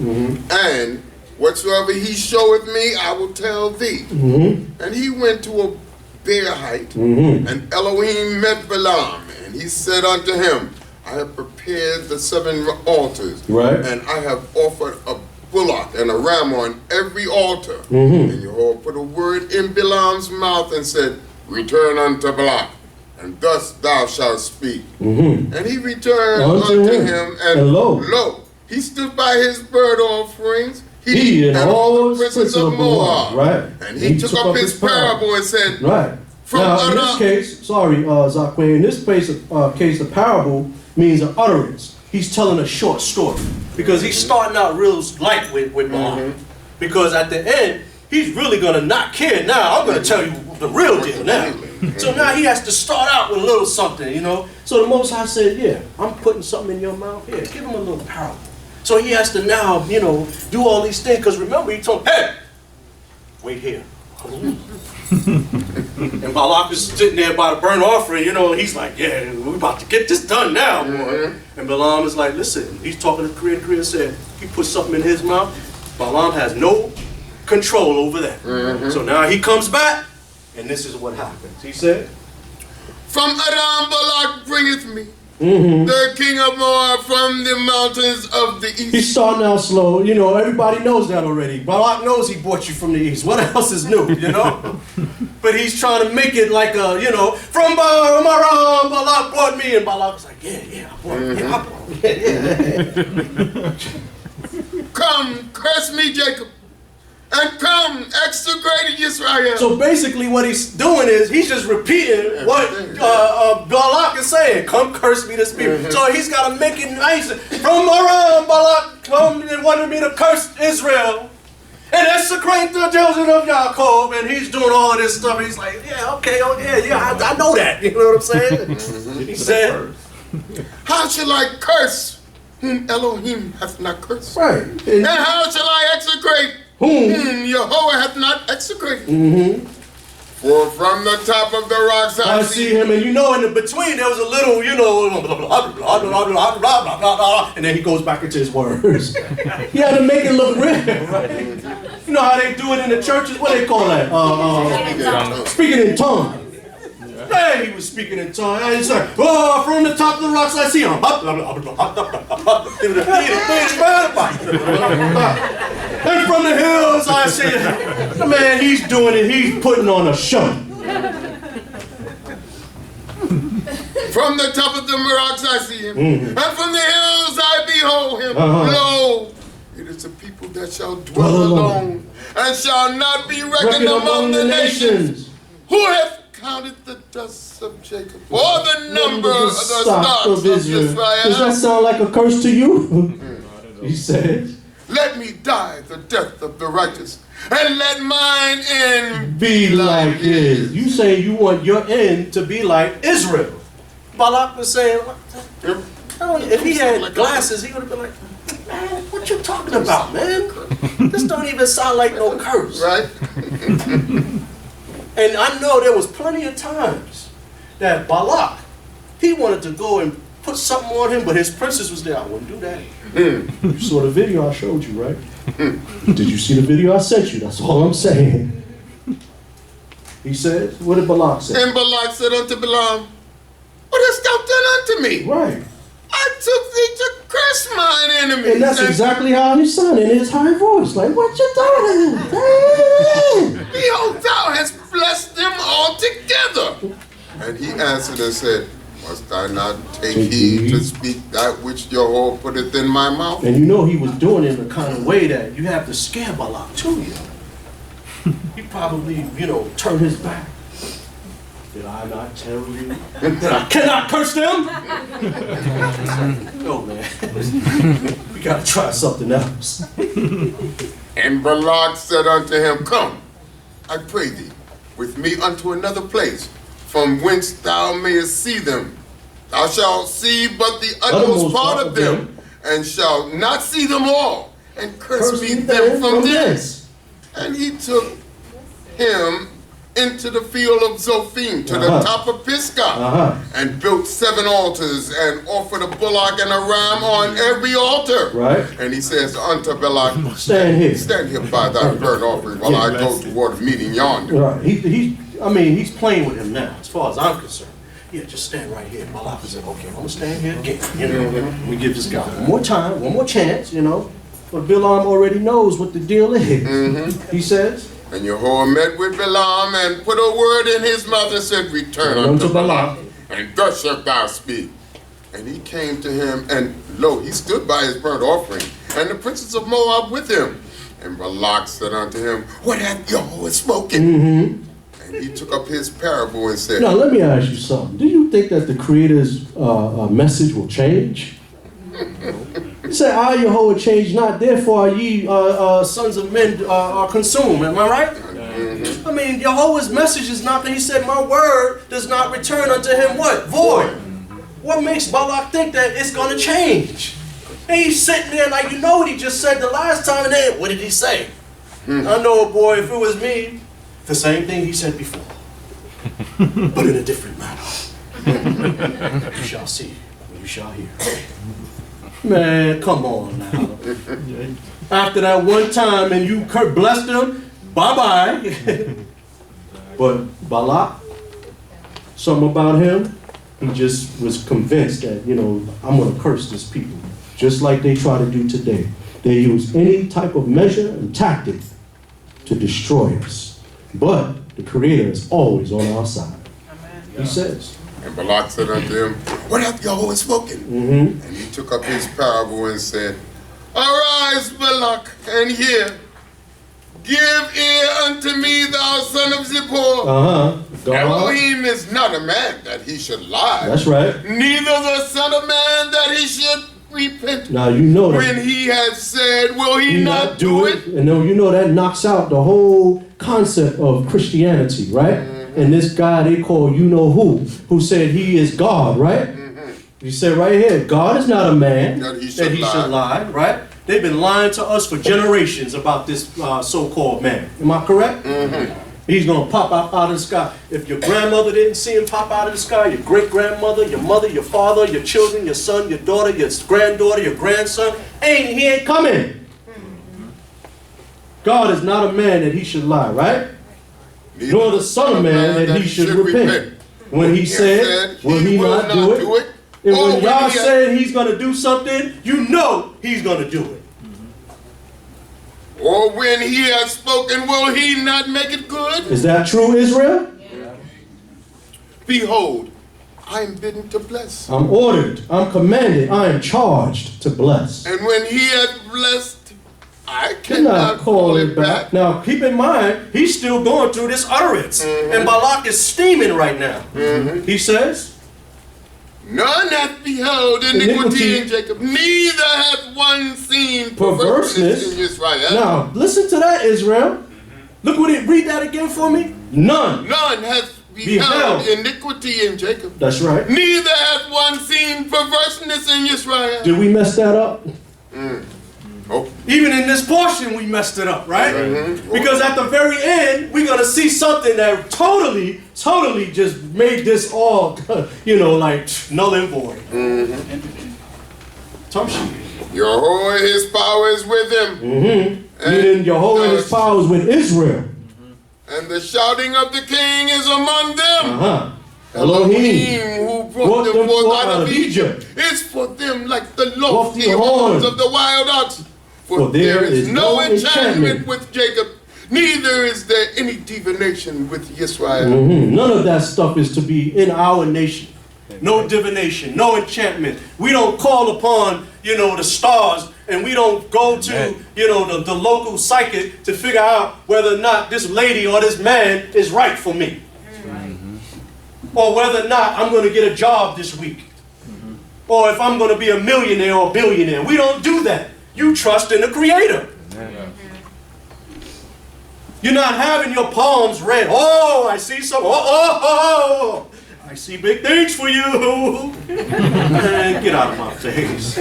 And whatsoever he showeth me, I will tell thee. And he went to a bare height, and Elohim met Balaam, and he said unto him, I have prepared the 7 altars, and I have offered a bullock and a ram on every altar. And Jehovah put a word in Balaam's mouth and said, return unto Balak, and thus thou shalt speak. And he returned unto him, and lo, he stood by his burnt offerings, he and all the princes of Moab. Right. And he took up his parable and said, Now, in this case, Zakwe, in this case, the parable means an utterance. He's telling a short story. Because he's starting out real light with Balaam. Because at the end, he's really going to not care now. I'm going to tell you the real deal now. So now he has to start out with a little something, So the Most High said, yeah, I'm putting something in your mouth. Here, give him a little parable. So he has to now, do all these things. Because remember, he told him, hey, wait here. And Balak is sitting there by the burnt offering, he's like, yeah, we're about to get this done now, boy. And Balaam is like, listen, he's talking to the Creator said, he put something in his mouth. Balaam has no control over that. So now he comes back, and this is what happens. He said, from Aram Balak bringeth me the king of Moab from the mountains of the east. He's starting out slow. Everybody knows that already. Balak knows he brought you from the east. What else is new, But he's trying to make it like a, from Aram, Balak brought me. And Balak's like, yeah, I brought him. Come, curse me, Jacob. And come, execrate Israel. So basically what he's doing is he's just repeating what Balak is saying. Come curse me this people. So he's got to make it nice. From Aram, Balak come and wanted me to curse Israel. And execrate the children of Jacob. And he's doing all this stuff. He's like, yeah, okay, I know that. You know what I'm saying? He said, how shall I curse whom Elohim hath not cursed? Right. And how shall I execrate whom Jehovah hath not execrated? For from the top of the rocks I see him, and in the between there was a little, and then he goes back into his words. He had to make it look real, right? You know how they do it in the churches? What do they call that? Speaking in tongues. Hey, he was speaking in tongues. And he said, oh, from the top of the rocks I see him. And from the hills I see him. Man, he's doing it. He's putting on a show. From the top of the rocks I see him. And from the hills I behold him. Lo, it is is a people that shall dwell alone and shall not be reckoned among the nations. Who have counted the dust of Jacob, or the number of the stars of Israel? Does that sound like a curse to you? He said, let me die the death of the righteous, and let mine end be like his. You say you want your end to be like Israel. Balaq was saying, if he had glasses, he would have been like, man, what you talking about, man? This don't even sound like no curse. Right? And I know there was plenty of times that Balaq, he wanted to go and put something on him, but his princess was there. I wouldn't do that. You saw the video I showed you, right? Did you see the video I sent you? That's all I'm saying. He said, what did Balaq say? And Balaq said unto Balaam, what hast thou done unto me? Right. I took thee to curse mine enemies. And that's exactly how he sounded in his high voice. Like, what you doing? Behold, thou hast blessed them all together. And he answered and said, must I not take heed to speak that which Jehovah putteth in my mouth? And you know he was doing it in the kind of way that you have to scare Balaq to you. He probably, turned his back. Did I not tell you that I cannot curse them? No, man. We got to try something else. And Balaq said unto him, come, I pray thee, with me unto another place, from whence thou mayest see them. Thou shalt see but the utmost part of them, and shalt not see them all, and curse me them from thence. And he took him into the field of Zophim, to the top of Pisgah, and built 7 altars, and offered a bullock and a ram on every altar. Right. And he says unto Balak, stand here by thy burnt offering while I go toward the meeting yonder. Right. He's playing with him now, as far as I'm concerned. Yeah, just stand right here. Balak said, okay, I'm gonna stand here again. We give this guy one more time, one more chance, But Balaam already knows what the deal is. He says, and Jehovah met with Balaam and put a word in his mouth and said, return unto Balak, and thus shalt thou speak. And he came to him, and lo, he stood by his burnt offering, and the princes of Moab with him. And Balak said unto him, what hath Jehovah spoken? And he took up his parable and said, now let me ask you something. Do you think that the Creator's message will change? He said, I, Jehovah, change not, therefore are ye sons of men are consumed. Am I right? I mean, Jehovah's message is not that he said, my word does not return unto him what? Void. What makes Balak think that it's going to change? And he's sitting there like, what he just said the last time, and then what did he say? I know, boy, if it was me, the same thing he said before, but in a different manner. You shall see, you shall hear. Man, come on now. After that one time and you blessed them, bye-bye. But Balak, something about him, he just was convinced that, I'm going to curse this people, just like they try to do today. They use any type of measure and tactic to destroy us. But the Creator is always on our side. He says. And Balak said unto him, what hath Jehovah spoken? And he took up his parable and said, arise, Balak, and hear. Give ear unto me, thou son of Zippor. Elohim is not a man that he should lie. That's right. Neither the son of man that he should repent. Now you know that. When he has said, will he not do it? And that knocks out the whole concept of Christianity, right? And this guy they call who said he is God, right? He said right here, God is not a man that he should lie, right? They've been lying to us for generations about this so-called man. Am I correct? He's going to pop out of the sky. If your grandmother didn't see him pop out of the sky, your great-grandmother, your mother, your father, your children, your son, your daughter, your granddaughter, your grandson, he ain't coming. God is not a man that he should lie, right? Nor the son of man that he should repent. When he said, will he not do it? And when God said he's going to do something, he's going to do it. Or when he has spoken, will he not make it good? Is that true, Israel? Yeah. Behold, I am bidden to bless. I'm ordered, I'm commanded, I am charged to bless. And when he hath blessed, I Did cannot not call it back. Now, keep in mind, he's still going through this utterance. And Balaq is steaming right now. He says, none hath beheld iniquity in Jacob, neither hath one seen perverseness in Israel. Now, listen to that, Israel. Look what it, read that again for me. None. None hath beheld iniquity in Jacob. That's right. Neither hath one seen perverseness in Israel. Did we mess that up? Oh. Even in this portion, we messed it up, right? Because at the very end, we're going to see something that totally just made this all, like null and void. Jehovah, his power is with him. Meaning Jehovah and his power is with Israel. And the shouting of the king is among them. Elohim, who brought them forth out of Egypt, is for them like the lofty horns of the wild ox. For there is no enchantment with Jacob, neither is there any divination with Israel. None of that stuff is to be in our nation. No divination, no enchantment. We don't call upon, the stars, and we don't go to, the local psychic to figure out whether or not this lady or this man is right for me. Or whether or not I'm going to get a job this week. Or if I'm going to be a millionaire or billionaire. We don't do that. You trust in the Creator. You're not having your palms read. Oh, I see some. Oh, I see big things for you. Man, get out of my face.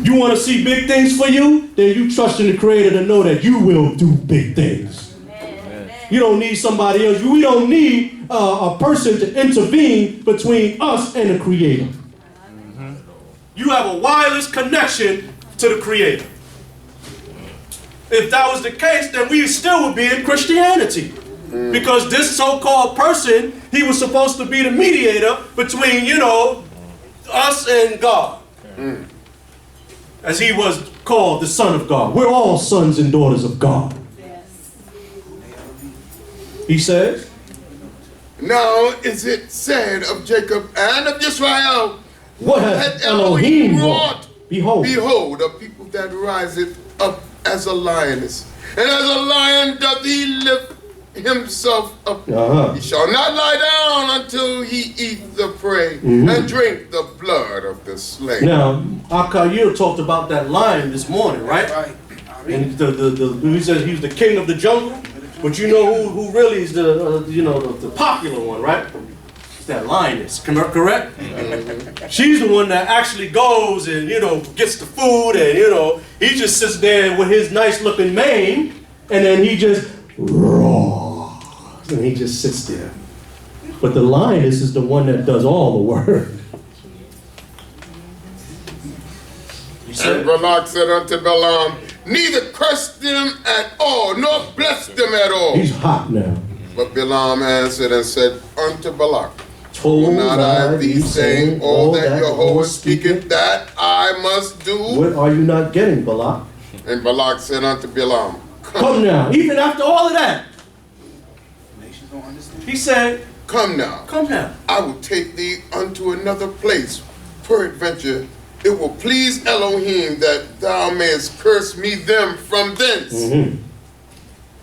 You want to see big things for you? Then you trust in the Creator to know that you will do big things. You don't need somebody else. We don't need a person to intervene between us and the Creator. You have a wireless connection to the Creator. If that was the case, then we still would be in Christianity. Because this so-called person, he was supposed to be the mediator between, us and God. As he was called the Son of God. We're all sons and daughters of God. He says, now is it said of Jacob and of Israel, what hath Elohim wrought? Behold, a people that riseth up as a lioness, and as a lion doth he lift himself up. He shall not lie down until he eat the prey and drink the blood of the slain. Now, Akh Khayil talked about that lion this morning, right? And he said he was the king of the jungle. But you know who really is the popular one, right? It's that lioness, correct? She's the one that actually goes and, gets the food and, he just sits there with his nice looking mane and then he just roars and he just sits there. But the lioness is the one that does all the work. And Balaq said unto Balaam, neither curse them at all, nor bless them at all. He's hot now. But Balaam answered and said unto Balak, Told not I thee, saying all that Jehovah speaketh that I must do? What are you not getting, Balak? And Balak said unto Balaam, come now, even after all of that. He said, come now, I will take thee unto another place. Peradventure, it will please Elohim that thou mayest curse me them from thence.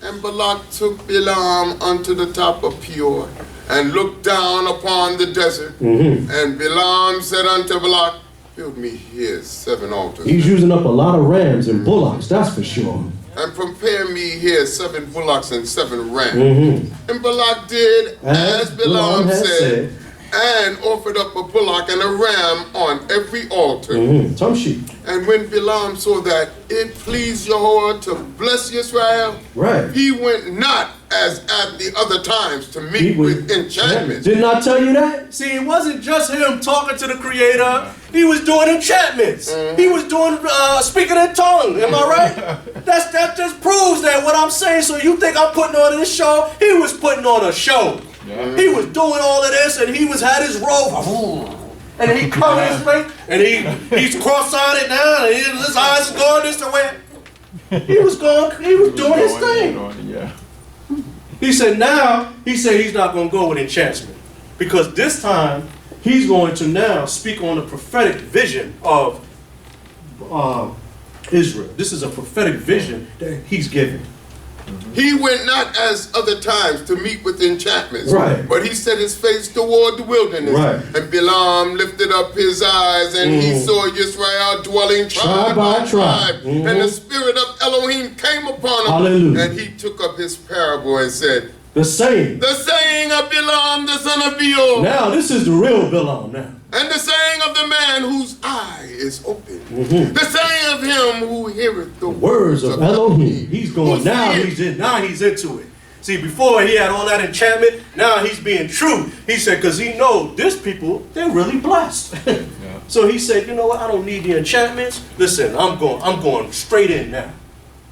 And Balak took Balaam unto the top of Peor, and looked down upon the desert. And Balaam said unto Balak, build me here 7 altars. He's using up a lot of rams and bullocks, that's for sure. And prepare me here 7 bullocks and 7 rams. And Balak did as Balaam said, and offered up a bullock and a ram on every altar. And when Balaam saw that it pleased Jehovah to bless Israel, he went not as at the other times to meet with enchantments. Didn't I tell you that? See, it wasn't just him talking to the Creator. He was doing enchantments. He was doing speaking in tongues. Am I right? That just proves that what I'm saying. So you think I'm putting on this show? He was putting on a show. He was doing all of this, and he had his robe, and he covered his face, and he's cross-eyed now, and his eyes are going this way. He was doing his thing. He said he's not going to go with enchantment, because this time he's going to now speak on the prophetic vision of Israel. This is a prophetic vision that he's giving. He went not as other times to meet with enchantments, Right. but he set his face toward the wilderness. Right. And Balaam lifted up his eyes, and he saw Israel dwelling tribe by tribe. And the spirit of Elohim came upon him. Hallelujah. And he took up his parable and said, The saying. the saying of Balaam the son of Beor, Now, this is the real Balaam now. and the saying of the man whose eye is open, Mm-hmm. the saying of him who heareth the Words of Elohim. He's going, now he's into it. See, before he had all that enchantment, now he's being true. He said, because he knows this people, they're really blessed. So he said, you know what, I don't need the enchantments. Listen, I'm going straight in now.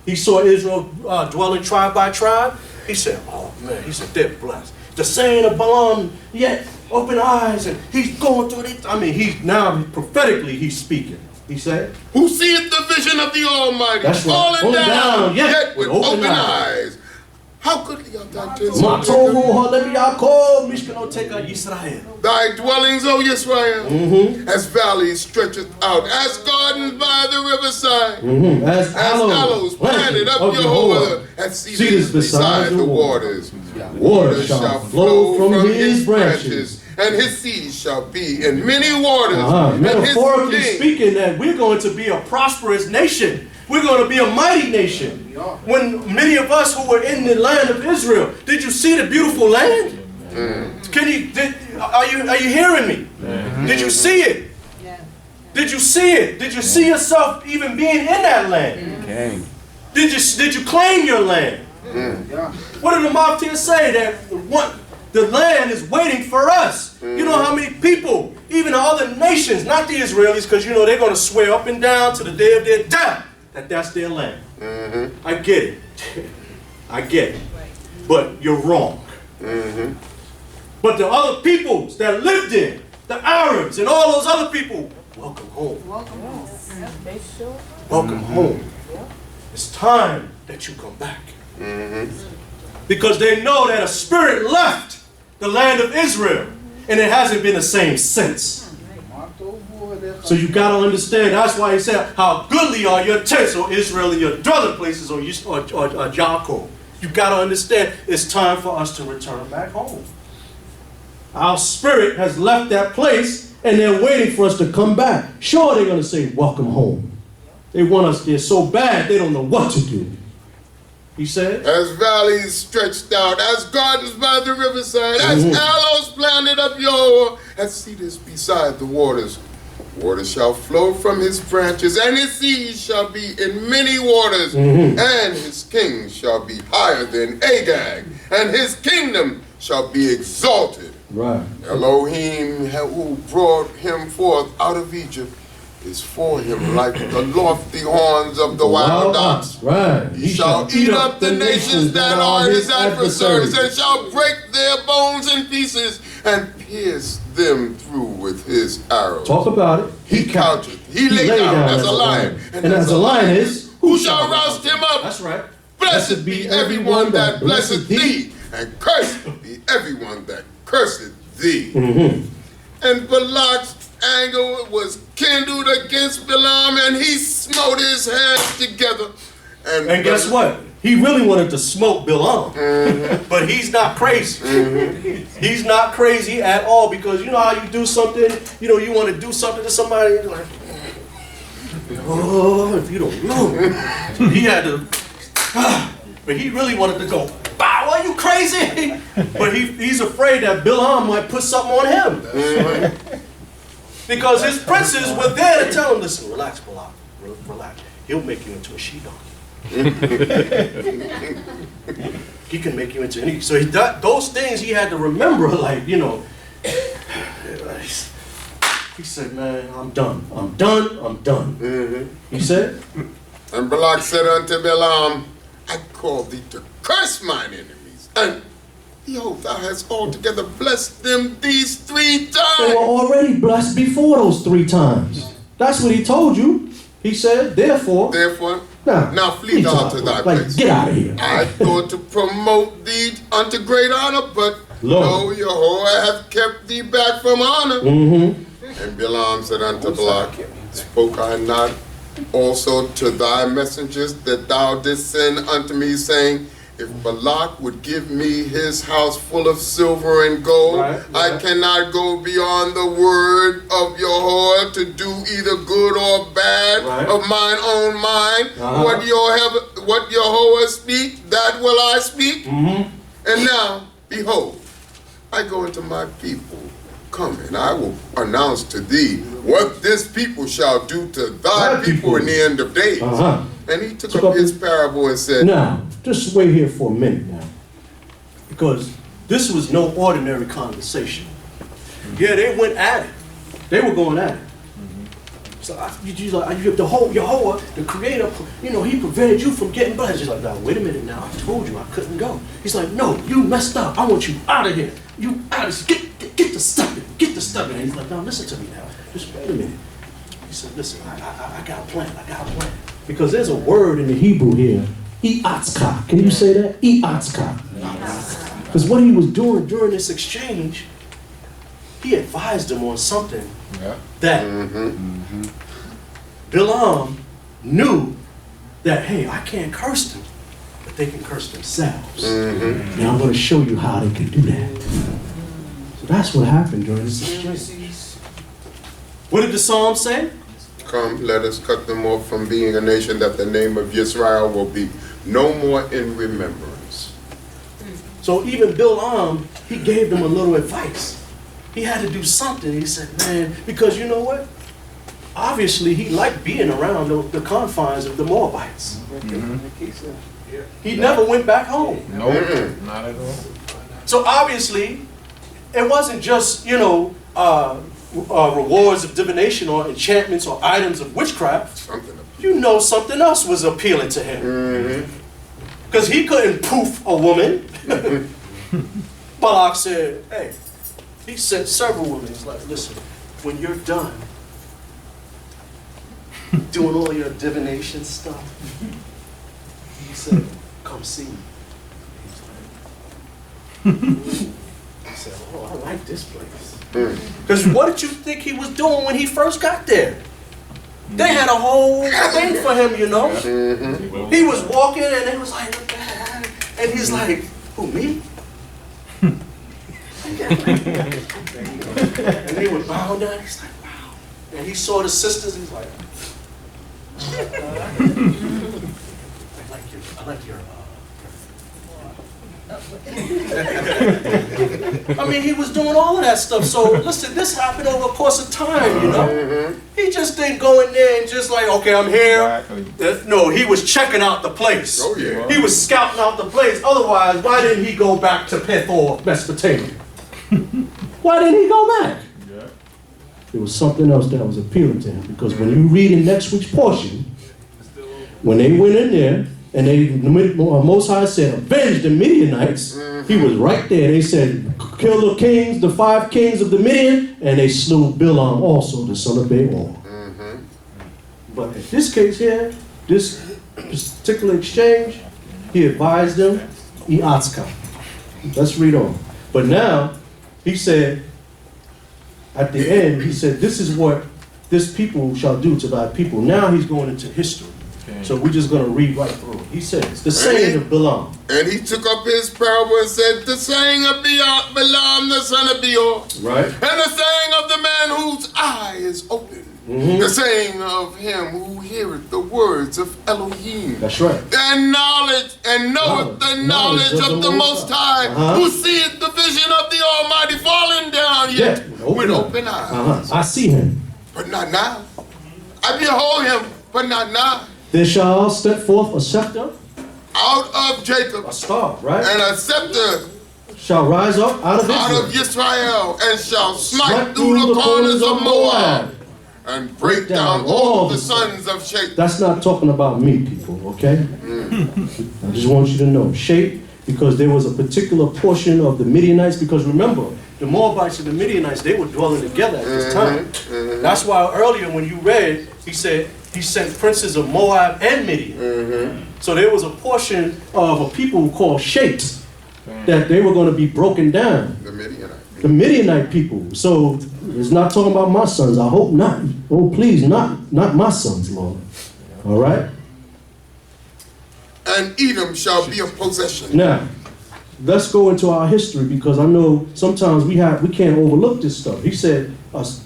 He saw Israel dwelling tribe by tribe. He said, oh man, he said, they're blessed. The saying of Balaam, yet open eyes, and he's going through it. I mean, he's now prophetically he's speaking. He said, who seeth the vision of the Almighty, That's right. falling Falling down, down, yet with open eyes. eyes. How goodly are thy tents, thy dwellings, O Israel, as valleys stretcheth out, as gardens by the riverside, as aloes planted up Jehovah, as cedars beside the waters. Water shall flow from his branches. And his seed shall be in many waters. And his Metaphorically king speaking, that we're going to be a prosperous nation. We're going to be a mighty nation. When many of us who were in the land of Israel, did you see the beautiful land? Are you hearing me? Did you see it? Did you see it? Did you see yourself even being in that land? Okay. Did you claim your land? What did the Maftir say? That the land is waiting for us. You know how many people, even the other nations, not the Israelis, because you know they're going to swear up and down to the day of their death that that's their land. I get it. I get it. But you're wrong. But the other peoples that lived there, the Arabs and all those other people, welcome home. Welcome home. It's time that you come back. Because they know that a spirit left the land of Israel, and it hasn't been the same since. So you got to understand, that's why he said, how goodly are your tents, O Israel, and your dwelling places, or Jacob. You got to understand, it's time for us to return back home. Our spirit has left that place, and they're waiting for us to come back. Sure, they're going to say, welcome home. They want us there so bad, they don't know what to do. He said, as valleys stretched out, as gardens by the riverside, as aloes planted up Jehovah, as cedars beside the waters. Water shall flow from his branches, and his seed shall be in many waters, and his king shall be higher than Agag, and his kingdom shall be exalted. Right. Elohim, who brought him forth out of Egypt, is for him like the lofty horns of the wild ox. Right. He shall eat up the nations that are his adversaries, and shall break their bones in pieces, and pierce them through with his arrows. Talk about it. He coucheth, he lay down as a lion, and as a lion is, who shall roust him up? That's right. Blessed be everyone that blesseth thee, and cursed be everyone that curseth thee. And Balak's anger was kindled against Balaam, and he smote his hands together. And guess what? He really wanted to smoke Balaam. But he's not crazy. He's not crazy at all, because you know how you do something, you know, you want to do something to somebody, and you're like, oh, if you don't know. He had to, but he really wanted to go, wow, are you crazy? But he's afraid that Balaam might put something on him. Because his princes were there to tell him, listen, relax, Balak, relax. He'll make you into a she-donkey. He can make you into any. So those things he had to remember, like, you know. He said, man, I'm done. I'm done. I'm done. He said. And Balak said unto Balaam, I call thee to curse mine enemies. And behold, thou hast altogether blessed them these 3 times. They were already blessed before those 3 times. That's what he told you. He said, therefore, now flee thou to thy place. Get out of here. I thought to promote thee unto great honor, but lo, Jehovah hath kept thee back from honor. And Balaam said unto Balak, spoke I not also to thy messengers that thou didst send unto me, saying, if Balaq would give me his house full of silver and gold, I cannot go beyond the word of Yahweh to do either good or bad of mine own mind. What Yahweh speak, that will I speak. And now, behold, I go into my people. Come, and I will announce to thee what this people shall do to thy people in the end of days. And he took up his parable and said, now, just wait here for a minute now. Because this was no ordinary conversation. Yeah, they went at it. They were going at it. So Yahweh, the creator, he prevented you from getting blessed. He's like, now, wait a minute now. I told you I couldn't go. He's like, no, you messed up. I want you out of here. You out of here. Get the stuff in. Get the stuff in. And he's like, now, listen to me now. Just wait a minute. He said, listen, I got a plan. I got a plan. Because there's a word in the Hebrew here, I'atzka. Can you say that? I'atzka. Because what he was doing during this exchange, he advised them on something that Bilam knew that, hey, I can't curse them, but they can curse themselves. And I'm going to show you how they can do that. So that's what happened during this exchange. What did the Psalm say? come, let us cut them off from being a nation, that the name of Israel will be no more in remembrance. So even Bilam, he gave them a little advice. He had to do something. He said, man, because you know what? Obviously, he liked being around the confines of the Moabites. He never went back home. No, not at all. So obviously, it wasn't just, rewards of divination or enchantments or items of witchcraft. Something else was appealing to him. Because he couldn't poof a woman. Balaq said, hey, he sent several women. He's like, listen, when you're done doing all your divination stuff, he said, come see me. I said, oh, I like this place. Because what did you think he was doing when he first got there? They had a whole thing for him, He was walking and they was like, and he's like, who, me? And they would bow down. He's like, wow. And he saw the sisters. He's like, I like your. I mean, he was doing all of that stuff. So listen, this happened over a course of time, He just didn't go in there and just like, okay, I'm here. No, he was checking out the place. Oh, yeah. He was scouting out the place. Otherwise, why didn't he go back to Pethor, Mesopotamia? Why didn't he go back? There was something else that was appealing to him, because when you read in next week's portion, when they went in there and the Most High said, avenge the Midianites, he was right there. They said, kill the kings, the 5 kings of the Midian, and they slew Bilam also, the son of Beor. But in this case here, this particular exchange, he advised them, I'atzka. Let's read on. But now, he said, at the end, he said, this is what this people shall do to thy people. Now he's going into history. So we're just going to read right through it. He says, the saying of Bilam. And he took up his parable and said, the saying of Bilam, the son of Beor. Right. And the saying of the man whose eye is open. The saying of him who heareth the words of Elohim. That's right. And knowledge, and knoweth the knowledge of the Most High, who seeth the vision of the Almighty falling down yet with open eyes. I see him. But not now. I behold him, but not now. There shall step forth a scepter out of Jacob. A star, right? And a scepter shall rise up out of Israel, and shall smite through the corners of Moab, and break down all the sons of Shetmeyah. That's not talking about me, people, okay? I just want you to know. Shetmeyah, because there was a particular portion of the Midianites, because remember, the Moabites and the Midianites, they were dwelling together at this time. That's why earlier when you read, he said, he sent princes of Moab and Midian. So there was a portion of a people called Shetmeyah that they were going to be broken down. The Midianite people. So it's not talking about my sons. I hope not. Oh, please, not my sons, Lord. All right? And Edom shall be a possession. Now, let's go into our history, because I know sometimes we can't overlook this stuff. He said,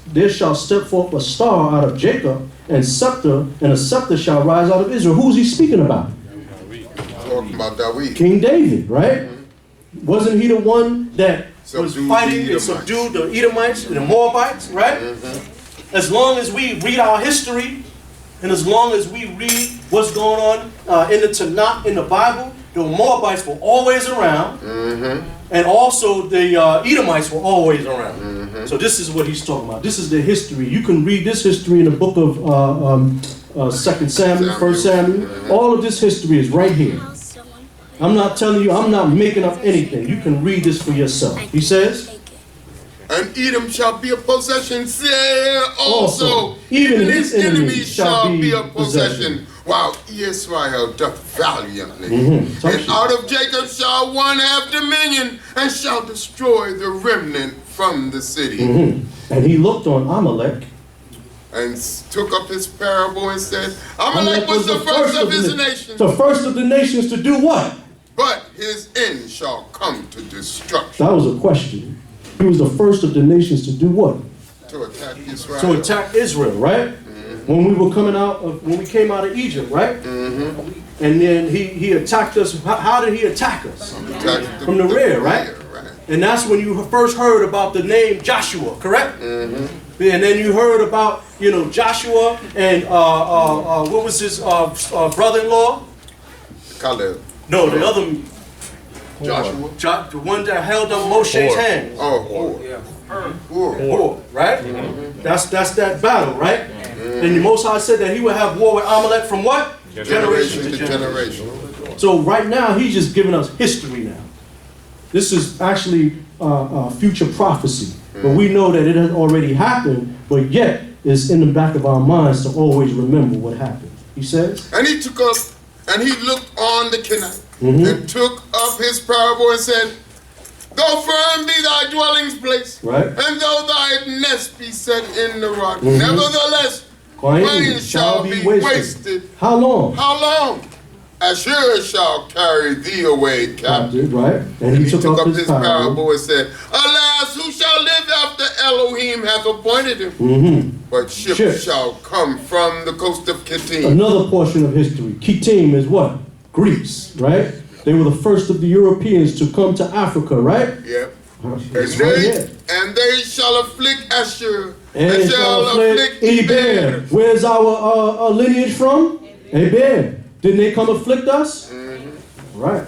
there shall step forth a star out of Jacob, and a scepter shall rise out of Israel. Who's he speaking about? Talking about David. King David, right? Wasn't he the one that was fighting and subdued the Edomites and the Moabites, right? As long as we read our history, and as long as we read what's going on in the Tanakh, in the Bible, the Moabites were always around, and also the Edomites were always around. So this is what he's talking about. This is the history. You can read this history in the book of 2 Samuel, 1 Samuel. All of this history is right here. I'm not telling you, I'm not making up anything. You can read this for yourself. He says, and Edom shall be a possession, say also, even his enemies shall be a possession, while Israel doth valiantly. And out of Jacob shall one have dominion, and shall destroy the remnant from the city. And he looked on Amalek, and took up his parable and said, Amalek was the first of his nations. The first of the nations to do what? But his end shall come to destruction. That was a question. He was the first of the nations to do what? To attack Israel. To attack Israel, right? When we were coming out of, when we came out of Egypt, right? And then he attacked us. How did he attack us? From the rear, right? And that's when you first heard about the name Joshua, correct? And then you heard about, Joshua and what was his brother-in-law? Caleb. No, the other Joshua. the one that held up Moshe's hand. Hur, right? That's that battle, right? And the Most High said that he would have war with Amalek from what? Generation to generation. So right now, he's just giving us history now. This is actually future prophecy. But we know that it has already happened, but yet it's in the back of our minds to always remember what happened. He says, and he took up, and he looked on the Kenite, and took up his parable and said, though firm be thy dwelling's place, right, and though thy nest be set in the rock, nevertheless, rain shall be wasted. How long? How long? Ashur shall carry thee away captive. Right. And he took up his parable and said, alas, who shall live after Elohim hath appointed him? But ships shall come from the coast of Kittim. Another portion of history. Kittim is what? Greece, right? They were the first of the Europeans to come to Africa, right? Yep. And they shall afflict Ashur. And shall afflict Eber. Where's our lineage from? Eber. Didn't they come afflict us? Right.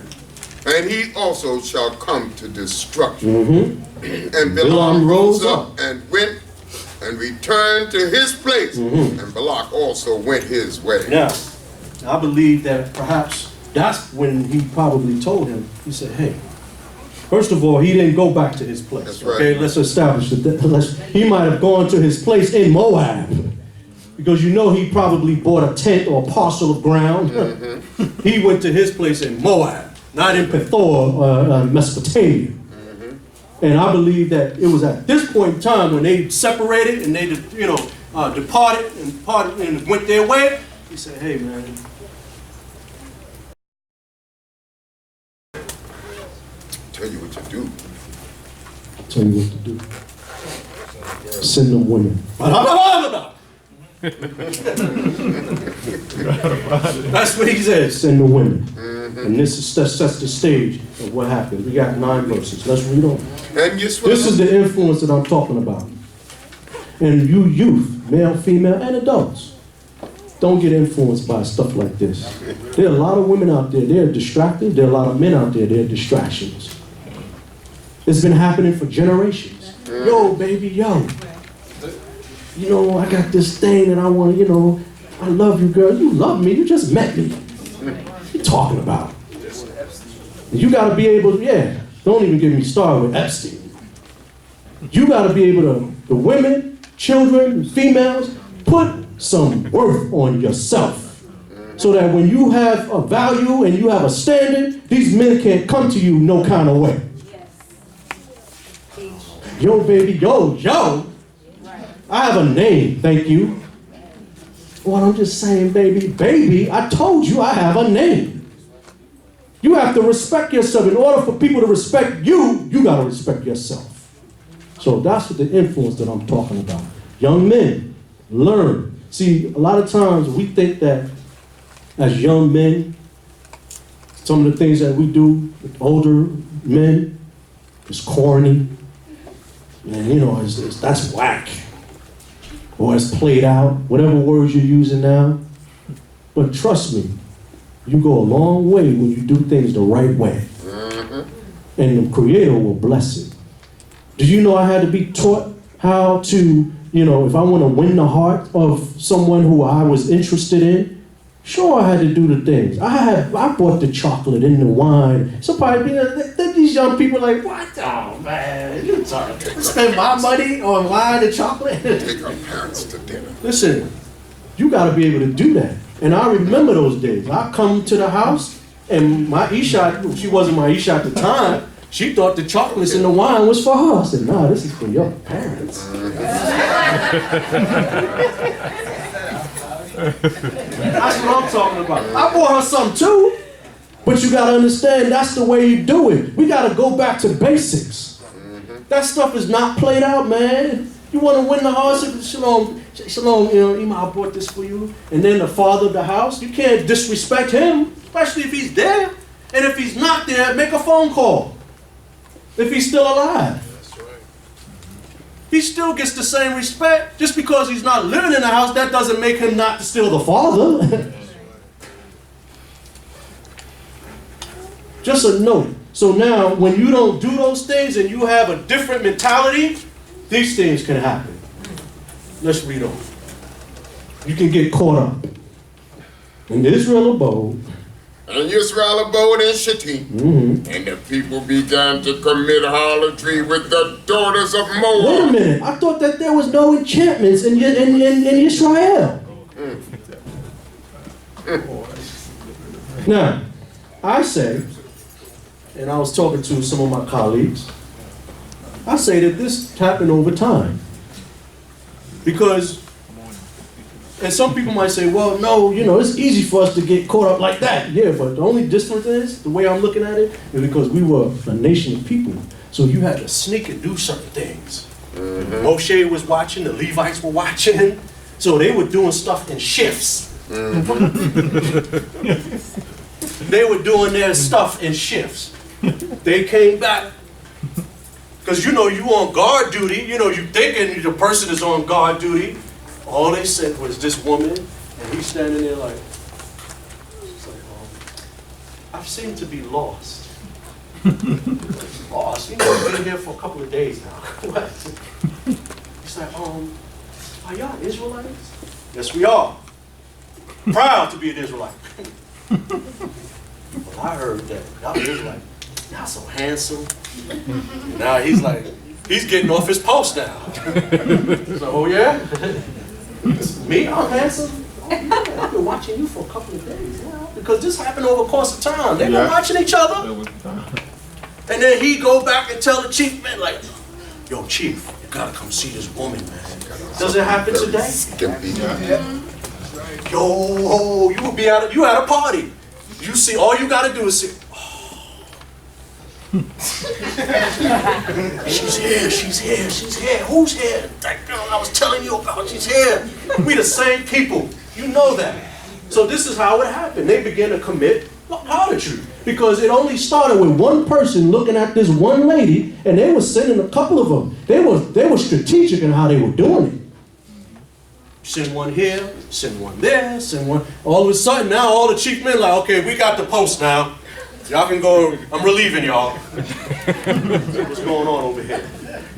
And he also shall come to destruction. And Balaam rose up and went and returned to his place. And Balaq also went his way. Now, I believe that perhaps that's when he probably told him. He said, hey, first of all, he didn't go back to his place. That's right. Okay, let's establish that. He might have gone to his place in Moab. Because he probably bought a tent or a parcel of ground. He went to his place in Moab, not in Pethor, Mesopotamia. And I believe that it was at this point in time when they separated and they, departed and went their way. He said, hey, man. Tell you what to do. Tell you what to do. Send them women. That's what he says. Send the women. And this sets the stage of what happened. We got 9 verses. Let's read on. And this is the influence that I'm talking about. And you youth, male, female, and adults, don't get influenced by stuff like this. There are a lot of women out there. They're distracted. There are a lot of men out there. They're distractions. It's been happening for generations. Yo, baby, yo. I got this thing that I want to, I love you, girl. You love me. You just met me. What you talking about? You got to be able to, don't even get me started with Epstein. You got to be able to, the women, children, females, put some worth on yourself. So that when you have a value and you have a standard, these men can't come to you no kind of way. Yo, baby, yo. I have a name, thank you. Well, I'm just saying, baby. Baby, I told you I have a name. You have to respect yourself. In order for people to respect you, you got to respect yourself. So that's what the influence that I'm talking about. Young men, learn. See, a lot of times we think that as young men, some of the things that we do with older men is corny. And you know, that's whack. Or it's played out, whatever words you're using now. But trust me, you go a long way when you do things the right way. And the Creator will bless it. Did you know I had to be taught how to, you know, if I want to win the heart of someone who I was interested in, sure I had to do the things. I bought the chocolate and the wine. Somebody, these young people are like, what? Oh man, you spend my money on wine and chocolate? Take our parents to dinner. Listen, you got to be able to do that. And I remember those days. I come to the house, and my Isha, she wasn't my Isha at the time, she thought the chocolates and the wine was for her. I said, nah, this is for your parents. That's what I'm talking about. I bought her something too. But you got to understand, that's the way you do it. We got to go back to basics. That stuff is not played out, man. You want to win the hearts of Shalom, you know, Ima, I bought this for you. And then the father of the house, you can't disrespect him, especially if he's there. And if he's not there, make a phone call. If he's still alive. That's right. He still gets the same respect. Just because he's not living in the house, that doesn't make him not still the father. Just a note. So now, when you don't do those things and you have a different mentality, these things can happen. Let's read on. You can get caught up. And Israel abode. And Israel abode in Shittim. And the people began to commit harlotry with the daughters of Moab. Wait a minute. I thought that there was no enchantments in Israel. Now, I say, and I was talking to some of my colleagues, I say that this happened over time. Because, and some people might say, well, no, you know, it's easy for us to get caught up like that. Yeah, but the only difference is, the way I'm looking at it, is because we were a nation of people. So you had to sneak and do certain things. Moshe was watching, the Levites were watching, so they were doing stuff in shifts. They were doing their stuff in shifts. They came back. Because you know you on guard duty, you know you thinking the person is on guard duty. All they said was this woman, and he's standing there like, she's like, I seem to be lost. Lost? You know, I've been here for a couple of days now. What? He's like, are y'all Israelites? Yes, we are. Proud to be an Israelite. Well, I heard that y'all Israelites. Y'all so handsome. Now he's like, he's getting off his post now. So, oh yeah? Me, I'm handsome? Oh, yeah, I've been watching you for a couple of days now. Because this happened over the course of time. They've been watching each other. And then he go back and tell the chief man, like, yo, chief, you gotta come see this woman, man. Does it happen today? Yo, you would be at a party. You see, all you gotta do is see, she's here. Who's here? That girl I was telling you about, she's here. We the same people. You know that. So this is how it happened. They began to commit harlotry. Because it only started with one person looking at this one lady, and they were sending a couple of them. They were strategic in how they were doing it. Send one here, send one there, send one. All of a sudden now all the chief men like, okay, we got the post now. Y'all can go, I'm relieving y'all. What's going on over here?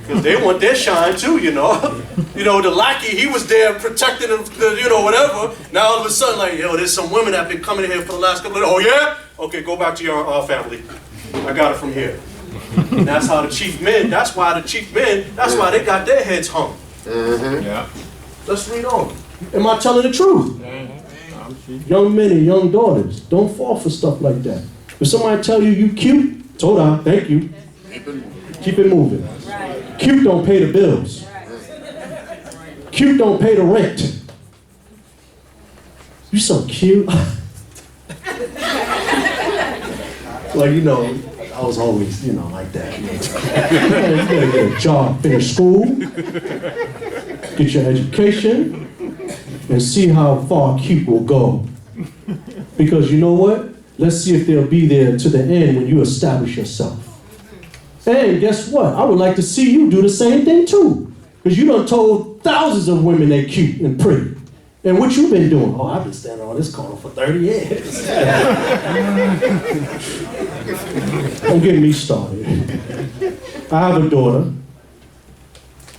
Because they want their shine too, you know. You know, the lackey, he was there protecting them, you know, whatever. Now all of a sudden, like, yo, there's some women that have been coming in here for the last couple of days. Oh yeah? Okay, go back to your family. I got it from here. And that's how the chief men, that's why they got their heads hung. Yeah. Let's read on. Am I telling the truth? Young men and young daughters, don't fall for stuff like that. If somebody tell you cute, Toda, thank you. Keep it moving. Cute don't pay the bills. Cute don't pay the rent. You so cute. Well, you know, I was always, you know, like that. You gotta get a job, finish school, get your education, and see how far cute will go. Because you know what? Let's see if they'll be there to the end when you establish yourself. And guess what? I would like to see you do the same thing too. Because you done told thousands of women they cute and pretty. And what you been doing? Oh, I've been standing on this corner for 30 years. Don't get me started. I have a daughter.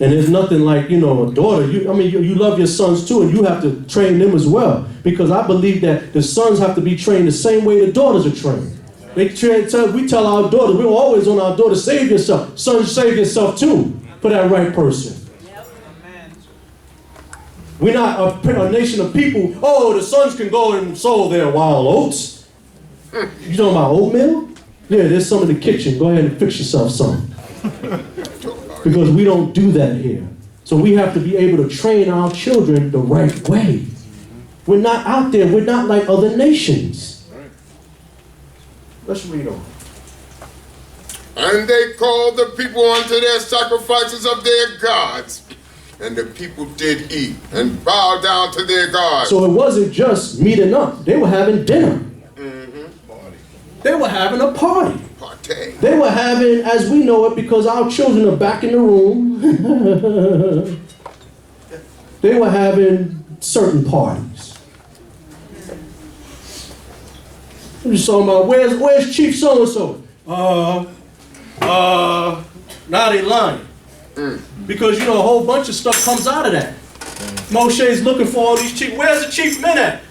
And there's nothing like, you know, a daughter. You love your sons too, and you have to train them as well. Because I believe that the sons have to be trained the same way the daughters are trained. We tell our daughters, we're always on our daughters, save yourself. Sons, save yourself too, for that right person. We're not a nation of people, oh, the sons can go and sow their wild oats. You talking about oatmeal? Yeah, there's some in the kitchen. Go ahead and fix yourself some. Because we don't do that here. So we have to be able to train our children the right way. We're not out there. We're not like other nations. Let's read on. And they called the people unto their sacrifices of their gods. And the people did eat and bow down to their gods. So it wasn't just meeting up. They were having dinner. They were having a party. They were having, as we know it, because our children are back in the room, they were having certain parties. I'm just talking about, where's Chief so-and-so? Now they lying. Because, you know, a whole bunch of stuff comes out of that. Moshe's looking for all these chief. Where's the chief men at?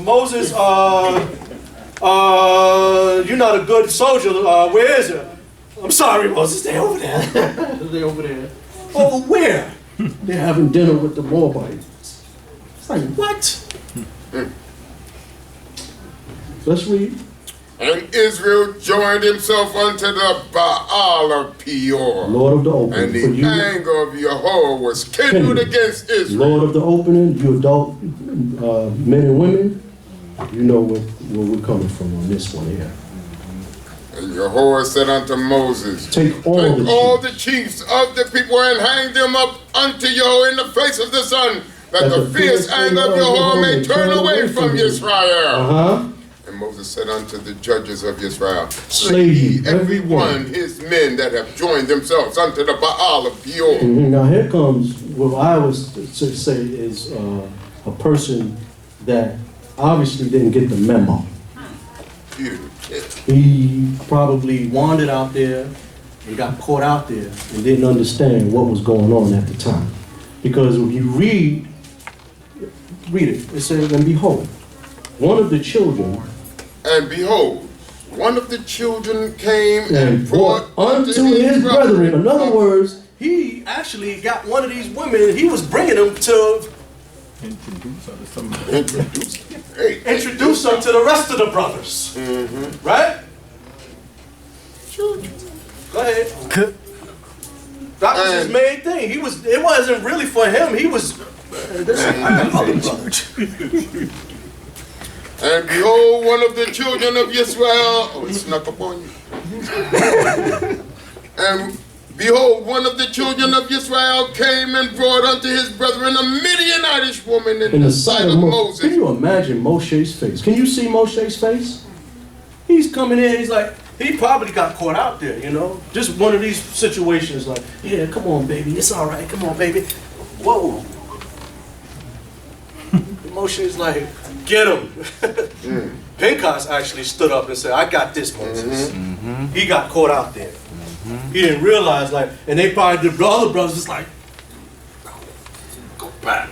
Moses, you're not a good soldier. Where is it? I'm sorry, Moses. They're over there. They're over there. Over where? They're having dinner with the Moabites. It's like, what? Let's read. And Israel joined himself unto the Baal of Peor. Lord of the opening. And the anger of Yahweh was kindled against Israel. Lord of the opening, you adult men and women, you know where we're coming from on this one here. And Yahweh said unto Moses, Take all the chiefs of the people and hang them up unto Yahweh in the face of the sun, that the fierce anger of Yahweh may turn away from Israel. And Moses said unto the judges of Israel, slay ye every one his men that have joined themselves unto the Baal of Peor. Now here comes what I was to say is a person that obviously didn't get the memo. He probably wandered out there and got caught out there and didn't understand what was going on at the time. Because if you read it, it says, and behold, one of the children came and brought unto his brethren. In other words, he actually got one of these women and he was bringing them to introduce them to the rest of the brothers. Right? Go ahead. That was his main thing. It wasn't really for him. He was And behold, one of the children of Israel, it snuck upon you. And behold, one of the children of Israel came and brought unto his brethren a Midianitish woman in the sight of Moses. Can you imagine Moshe's face? Can you see Moshe's face? He's coming in, he's like, he probably got caught out there, you know? Just one of these situations like, yeah, come on, baby, it's all right, come on, baby. Whoa. Moshe's like, get him. Pinchas actually stood up and said, I got this, Moses. He got caught out there. He didn't realize, like, and they probably, the other brothers was like, go back.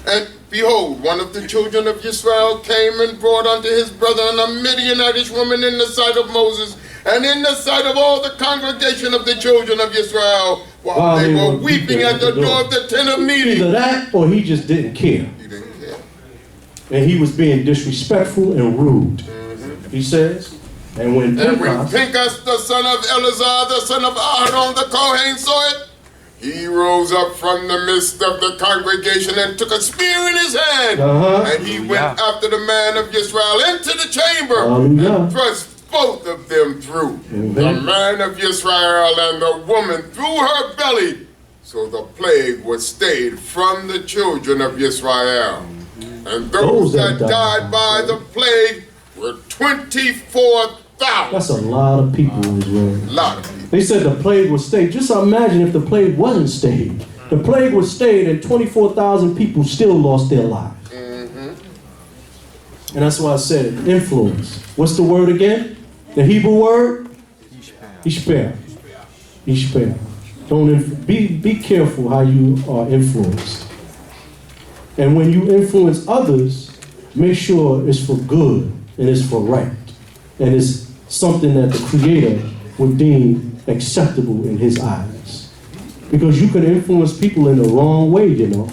And behold, one of the children of Israel came and brought unto his brethren a Midianitish woman in the sight of Moses, and in the sight of all the congregation of the children of Israel, while they were weeping at the door of the tent of meeting. Either that, or he just didn't care. He didn't care. And he was being disrespectful and rude. He says, and when Pinchas, the son of Eleazar, the son of Aaron, the Cohane, saw it, He rose up from the midst of the congregation and took a spear in his hand. And he went after the man of Israel into the chamber and thrust both of them through. The man of Israel and the woman through her belly. So the plague was stayed from the children of Israel. And those that died by the plague were 24,000. That's a lot of people in Israel. A lot of people. They said the plague was stayed. Just imagine if the plague wasn't stayed. The plague was stayed and 24,000 people still lost their lives. And that's why I said influence. What's the word again? The Hebrew word? Ishper. Ishper. Don't be careful how you are influenced. And when you influence others, make sure it's for good and it's for right. And it's something that the Creator would deem acceptable in His eyes. Because you can influence people in the wrong way, you know.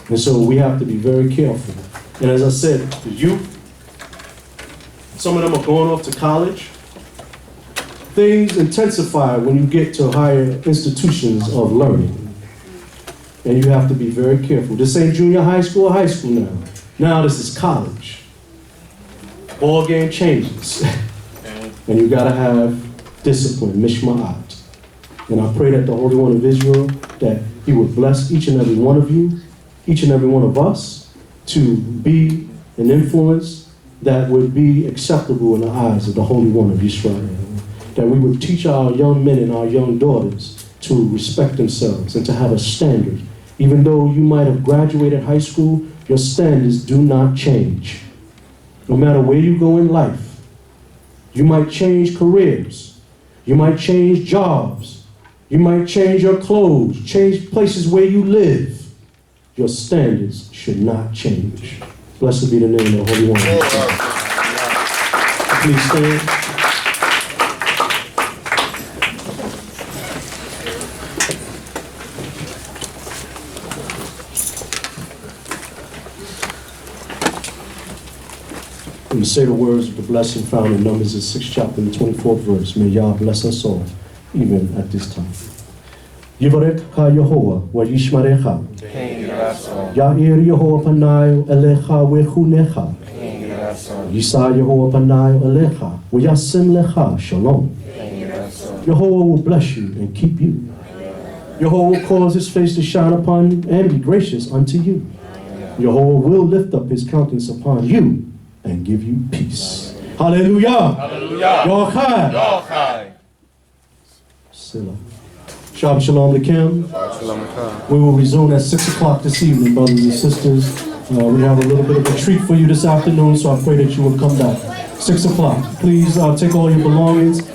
And so we have to be very careful. And as I said, the youth, some of them are going off to college. Things intensify when you get to higher institutions of learning. And you have to be very careful. This ain't junior high school or high school now. Now this is college. Ball game changes. And you gotta have discipline, mishma'at. And I pray that the Holy One of Israel, that He would bless each and every one of you, each and every one of us, to be an influence that would be acceptable in the eyes of the Holy One of Israel. That we would teach our young men and our young daughters to respect themselves and to have a standard. Even though you might have graduated high school, your standards do not change. No matter where you go in life, you might change careers, you might change jobs, you might change your clothes, change places where you live. Your standards should not change. Blessed be the name of the Holy One. Please stand. And say the words of the blessing found in Numbers, the 6th chapter, the 24th verse. May Yah bless us all, even at this time. Yivarech ha Yehovah wa yishmarecha. Ya'ir Yehovah panayo elecha vechunecha. Yisa Yehovah panayo elecha wa yasim lecha shalom. Yehovah will bless you and keep you. Yehovah will cause His face to shine upon you and be gracious unto you. Yehovah will lift up His countenance upon you and give you peace. Hallelujah. Hallelujah. Yochai. Yochai. Selah. Shabbat Shalom Lekim. We will resume at 6 o'clock this evening, brothers and sisters. We have a little bit of a treat for you this afternoon, so I pray that you will come back. 6 o'clock. Please take all your belongings.